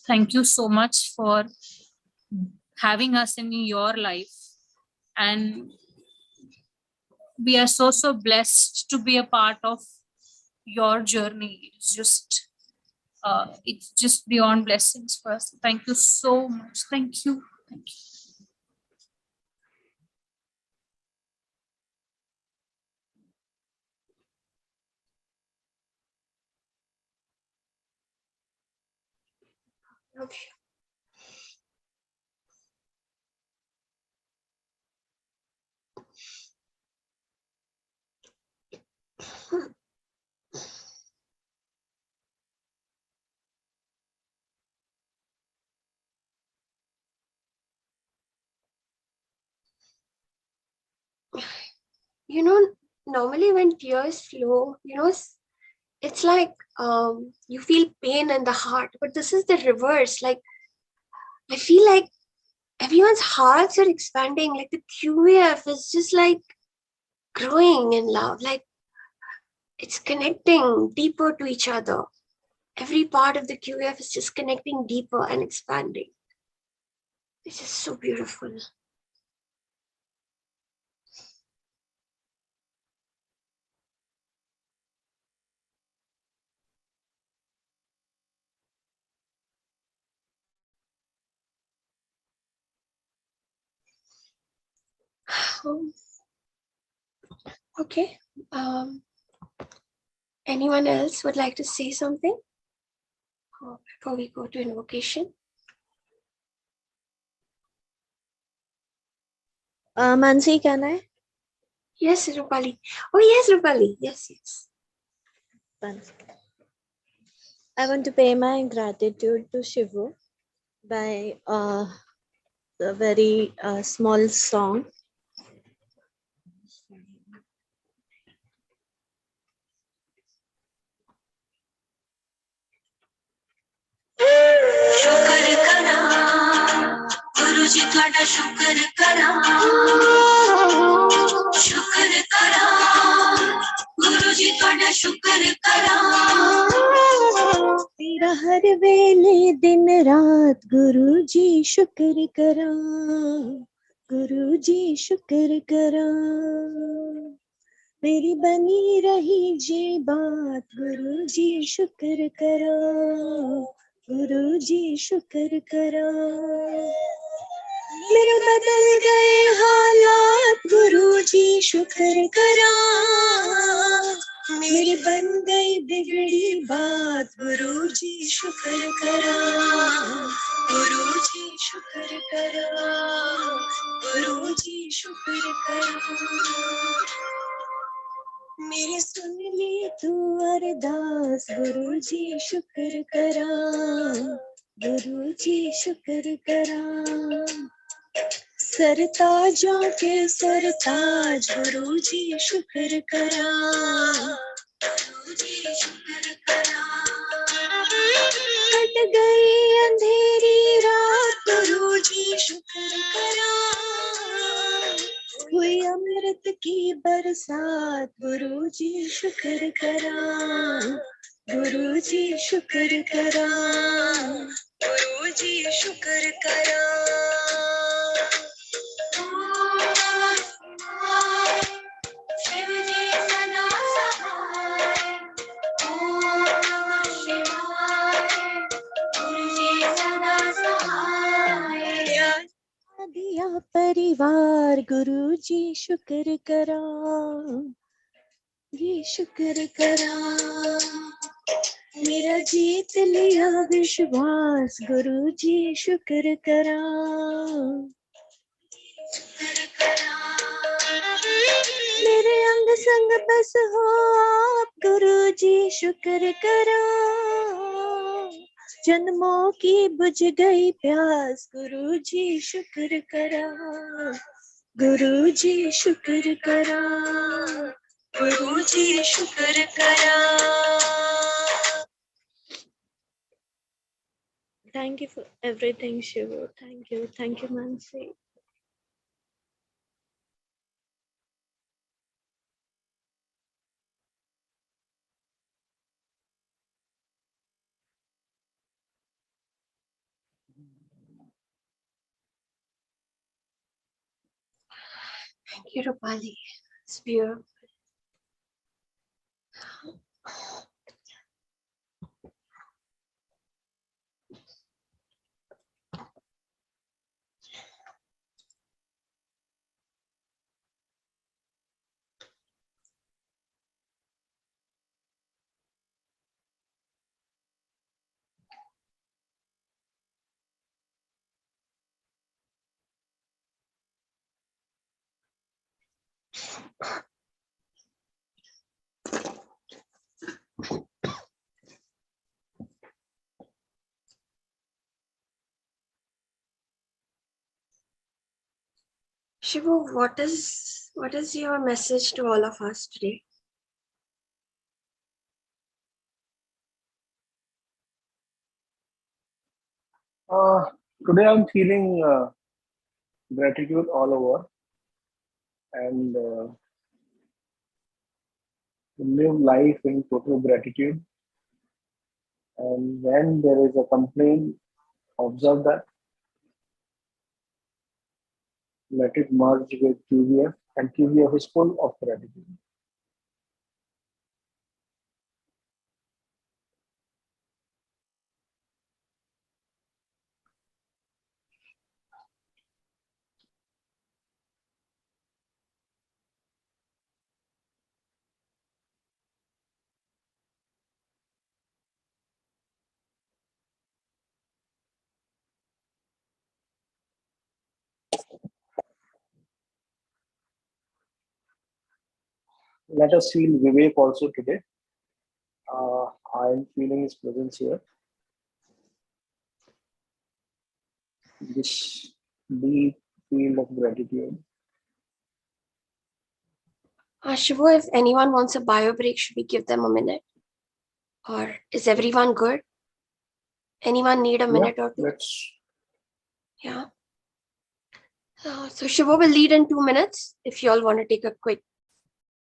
[SPEAKER 15] Thank you so much for having us in your life, and we are so blessed to be a part of your journey. It's just beyond blessings for us. Thank you so much. Thank you.
[SPEAKER 2] Okay. You know, normally when tears flow, you know, it's like you feel pain in the heart, but this is the reverse. Like I feel like everyone's hearts are expanding. Like the QAF is just like growing in love. Like it's connecting deeper to each other. Every part of the QAF is just connecting deeper and expanding. It's just so beautiful. Okay. Anyone else would like to say something before we go to invocation?
[SPEAKER 16] Mansi, can I?
[SPEAKER 2] Yes, Rupali. Oh, yes, Rupali. Yes, yes.
[SPEAKER 16] I want to pay my gratitude to Shivo by a very small song.
[SPEAKER 17] शुक्र करा गुरु जी थोड़ा शुक्र करा शुक्र करा गुरु जी थोड़ा शुक्र करा
[SPEAKER 16] तेरा हर वेले दिन रात गुरु जी शुक्र करा गुरु जी शुक्र करा मेरी बनी रही जे बात गुरु जी शुक्र करा गुरु जी शुक्र करा मेरे बदल गए हालात गुरु जी शुक्र करा मेरी बन गई बिगड़ी बात गुरु जी शुक्र करा गुरु जी शुक्र करा गुरु जी शुक्र करा मेरी सुन ली तू अरदास गुरु जी शुक्र करा गुरु जी शुक्र करा सरताजों के सरताज गुरु जी शुक्र करा गुरु जी शुक्र करा कट गई अंधेरी रात गुरु जी शुक्र करा हुई अमृत की बरसात गुरु जी शुक्र करा गुरु जी शुक्र करा गुरु जी शुक्र करा शिव जी सदा सहाय ओम नमः शिवाय गुरु जी सदा सहाय दिया परिवार गुरु जी शुक्र करा ये शुक्र करा मेरा जीत लिया विश्वास गुरु जी शुक्र करा मेरे अंग संग बस हो आप गुरु जी शुक्र करा जन्मों की बुझ गई प्यास गुरु जी शुक्र करा गुरु जी शुक्र करा गुरु जी शुक्र करा Thank you for everything, Shivo. Thank you. Thank you, Mansi.
[SPEAKER 2] Thank you, Rupali. It's beautiful. Shivo, what is your message to all of us today?
[SPEAKER 4] Today I'm feeling gratitude all over and live life in total gratitude. And when there is a complaint, observe that, let it merge with QVF, and QVF is full of gratitude. Let us feel Vivek also today. I am feeling his presence here. This deep feel of gratitude.
[SPEAKER 2] Shivo, if anyone wants a bio break, should we give them a minute? Or is everyone good? Anyone need a minute or two?
[SPEAKER 4] Let's.
[SPEAKER 2] Yeah. So Shivo will lead in 2 minutes if you all want to take a quick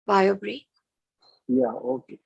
[SPEAKER 2] bio break.
[SPEAKER 4] Yeah, okay.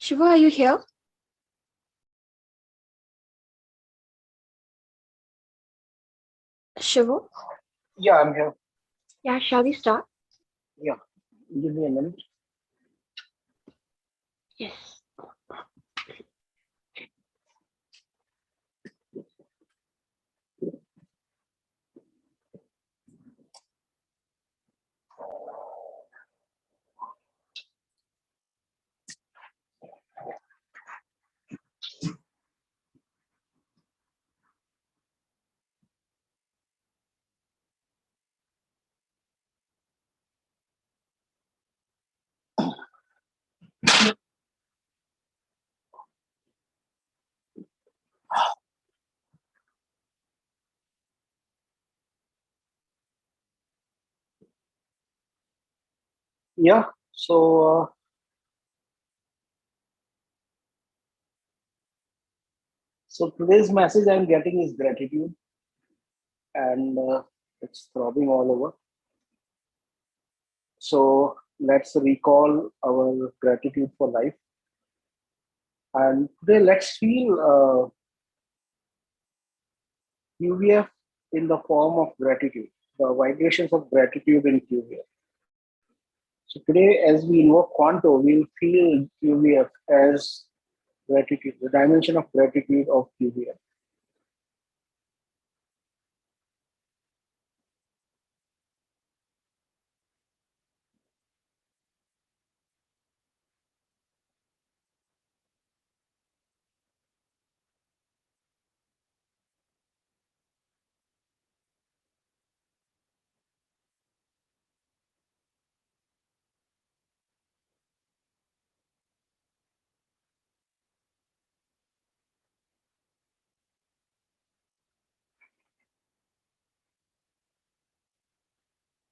[SPEAKER 2] Shiva, are you here? Shiva?
[SPEAKER 4] Yeah, I'm here.
[SPEAKER 2] Yeah, shall we start?
[SPEAKER 4] Yeah, give me a minute.
[SPEAKER 2] Yes.
[SPEAKER 4] Yeah, so today's message I'm getting is gratitude, and it's throbbing all over. So let's recall our gratitude for life, and today let's feel QVF in the form of gratitude, the vibrations of gratitude in QVF. So today, as we invoke Quanto, we'll feel QVF as gratitude, the dimension of gratitude of QVF.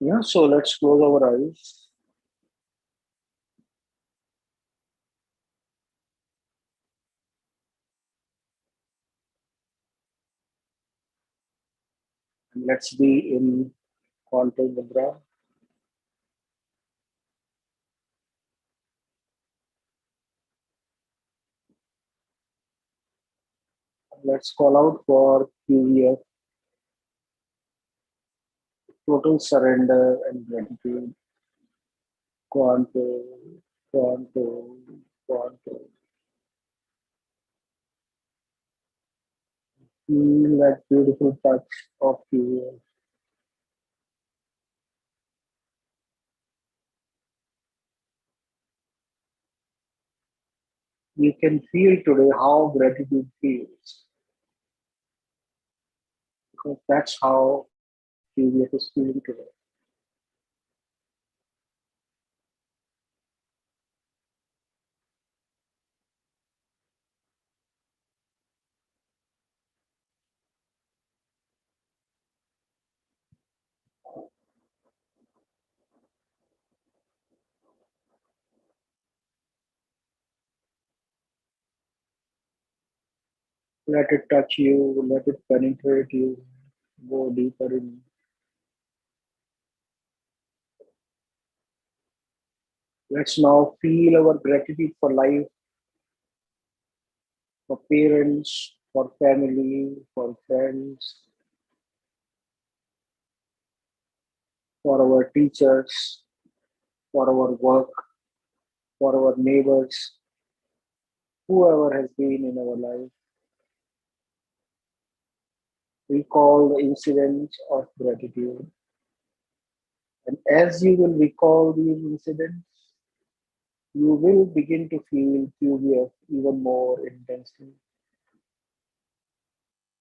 [SPEAKER 4] Yeah, so let's close our eyes. And let's be in Quanto Mudra. Let's call out for QVF, total surrender and gratitude. Quanto, Quanto, Quanto. Feel that beautiful touch of QVF. You can feel today how gratitude feels, because that's how QVF is feeling today. Let it touch you, let it penetrate you, go deeper in. Let's now feel our gratitude for life, for parents, for family, for friends, for our teachers, for our work, for our neighbors, whoever has been in our life. Recall the incidents of gratitude. And as you will recall these incidents, you will begin to feel QVF even more intensely.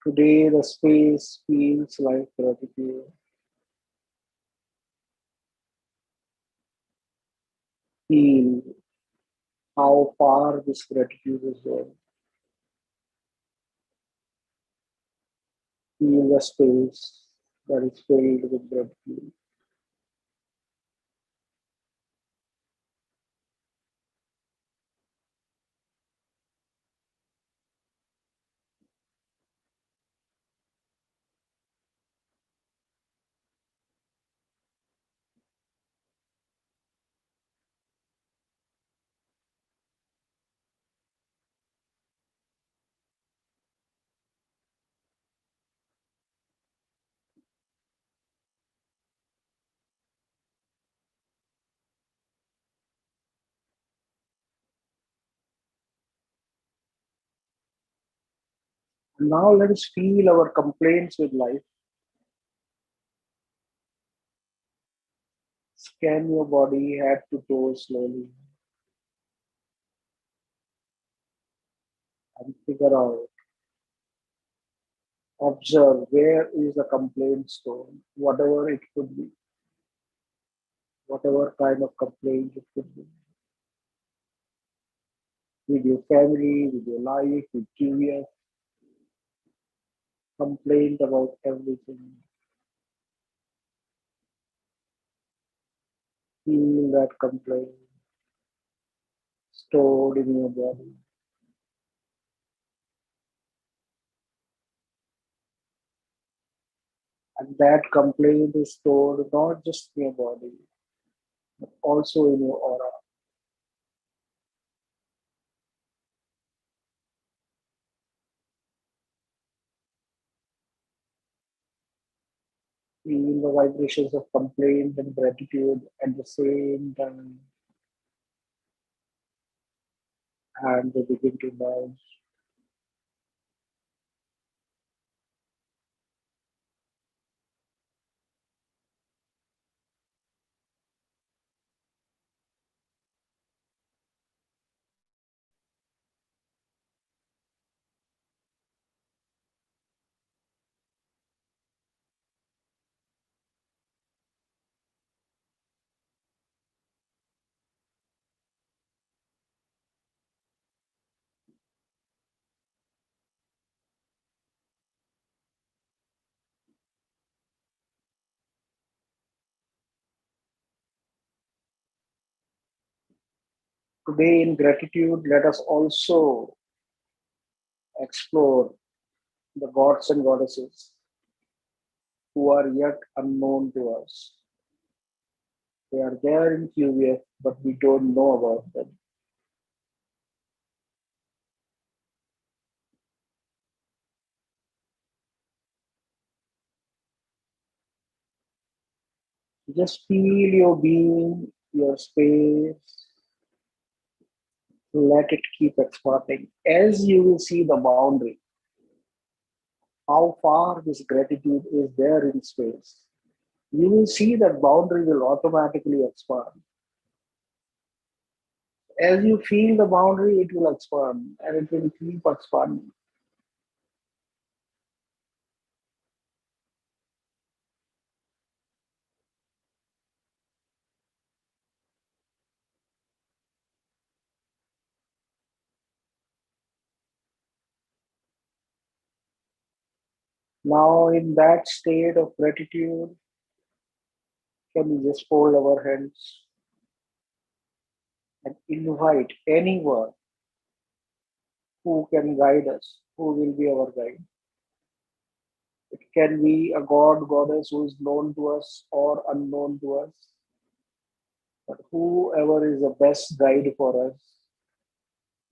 [SPEAKER 4] Today, the space feels like gratitude. Feel how far this gratitude is going. Feel the space that is filled with gratitude. Now let us feel our complaints with life. Scan your body head to toe slowly and figure out, observe where is the complaint stone, whatever it could be, whatever kind of complaint it could be. With your family, with your life, with QVF, complaint about everything. Feel that complaint stored in your body. And that complaint is stored not just in your body, but also in your aura. Feel the vibrations of complaint and gratitude at the same time, and they begin to merge. Today, in gratitude, let us also explore the gods and goddesses who are yet unknown to us. They are there in QVF, but we don't know about them. Just feel your being, your space. Let it keep expanding. As you will see the boundary, how far this gratitude is there in space, you will see that boundary will automatically expand. As you feel the boundary, it will expand and it will keep expanding. Now, in that state of gratitude, can we just fold our hands and invite anyone who can guide us, who will be our guide. It can be a god, goddess who is known to us or unknown to us. But whoever is the best guide for us,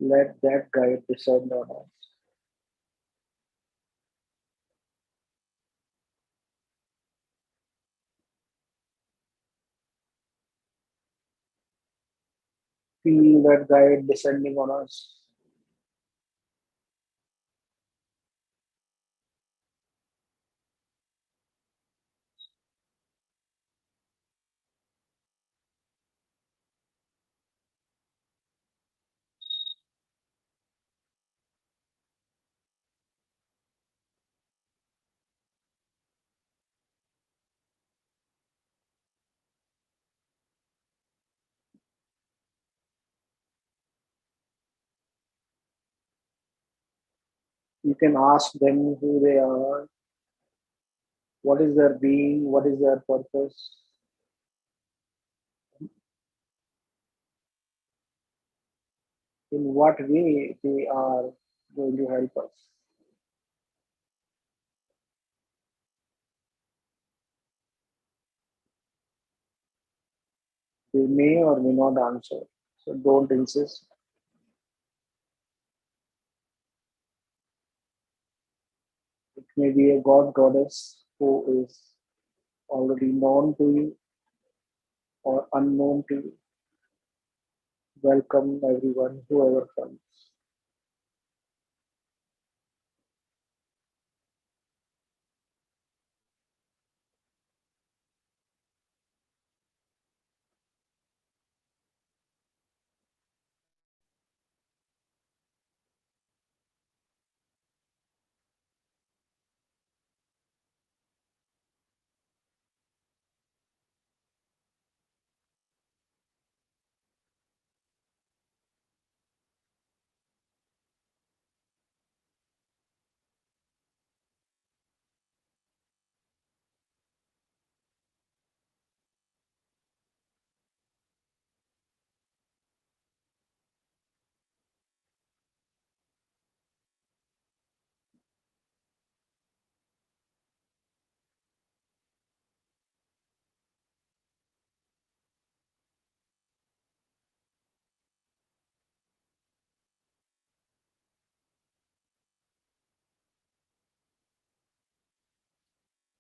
[SPEAKER 4] let that guide descend on us. Feel that guide descending on us. You can ask them who they are, what is their being, what is their purpose. In what way they are going to help us. They may or may not answer, so don't insist. It may be a god, goddess who is already known to you or unknown to you. Welcome everyone, whoever comes.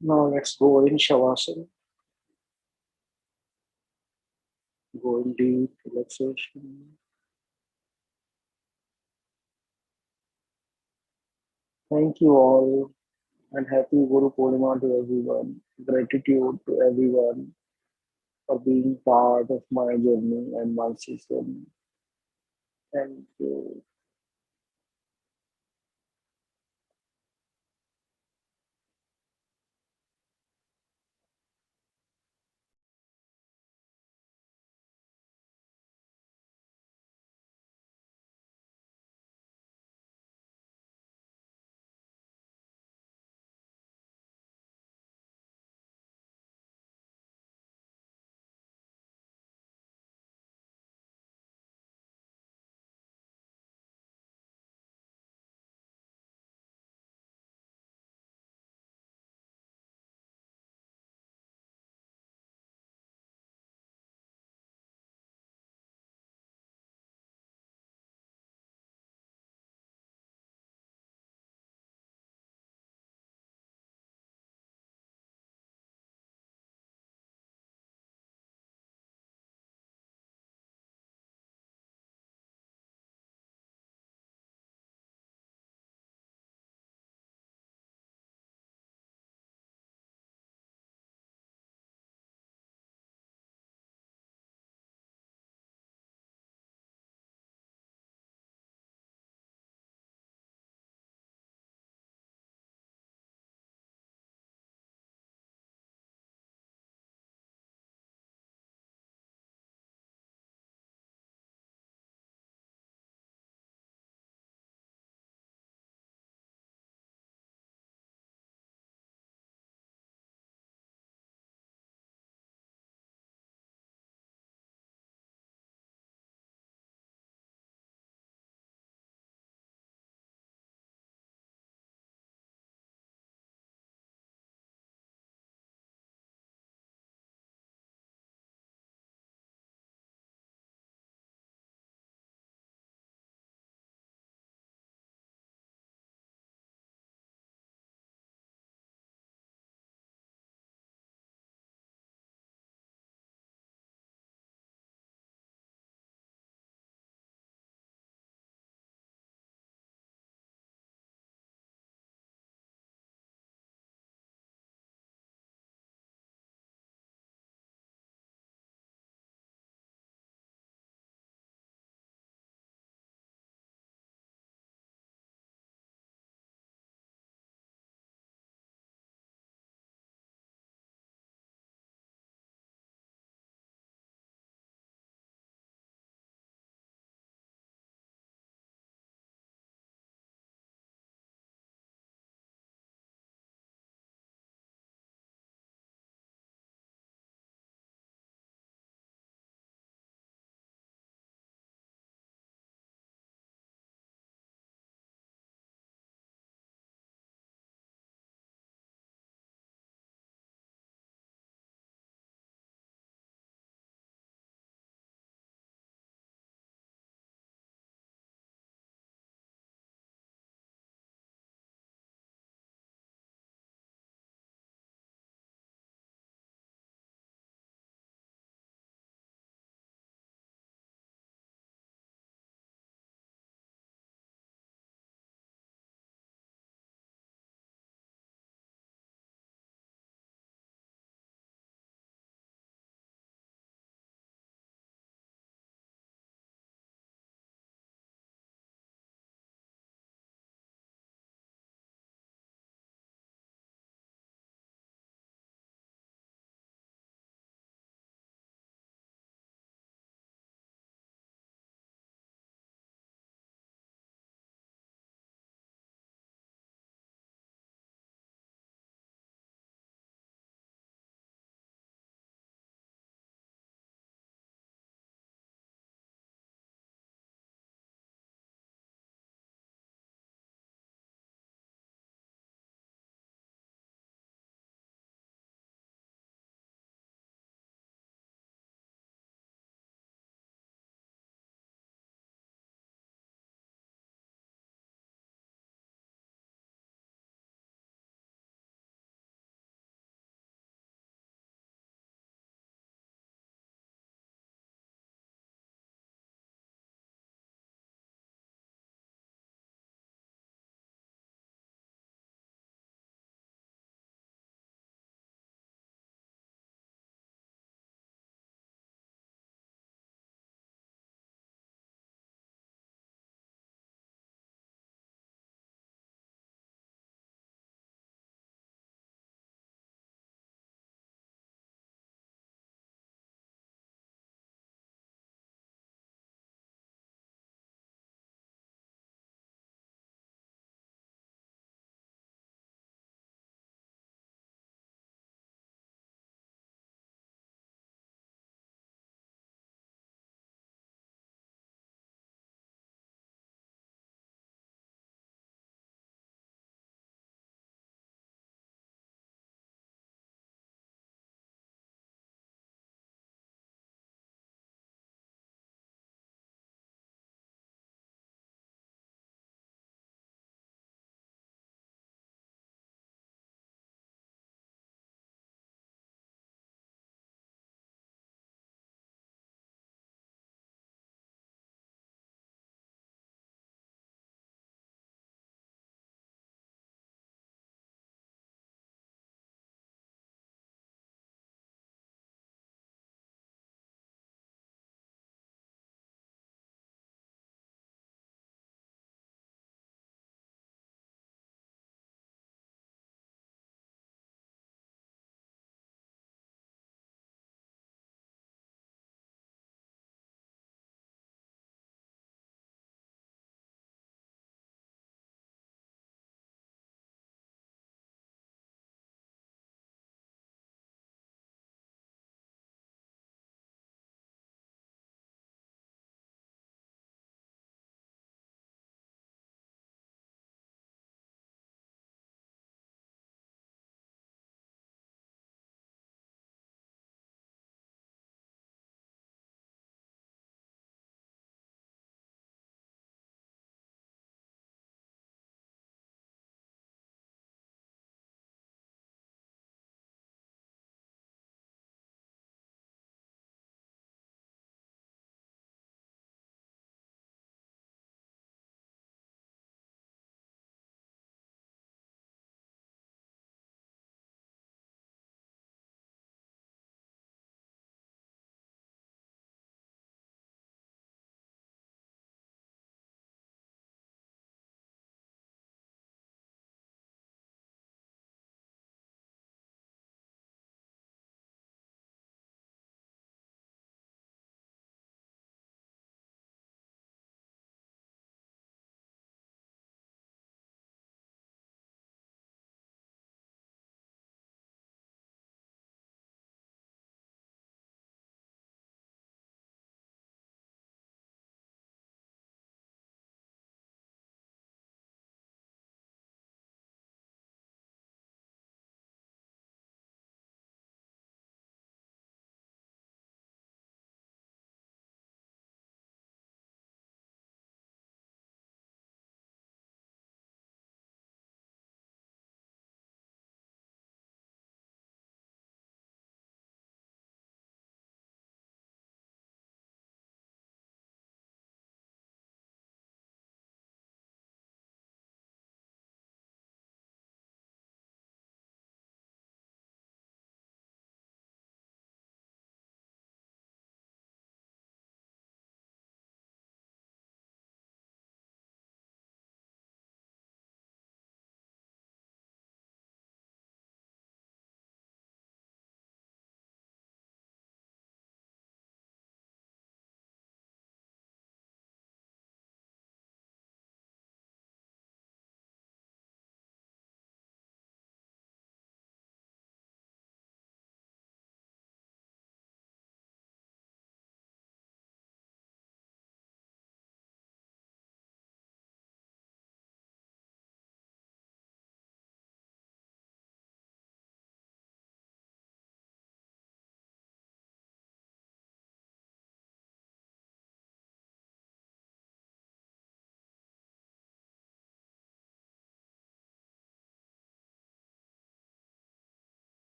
[SPEAKER 4] Now let's go in Shavasana. Go in deep relaxation. Thank you all and happy Guru Purnima to everyone. Gratitude to everyone for being part of my journey and my system. Thank you.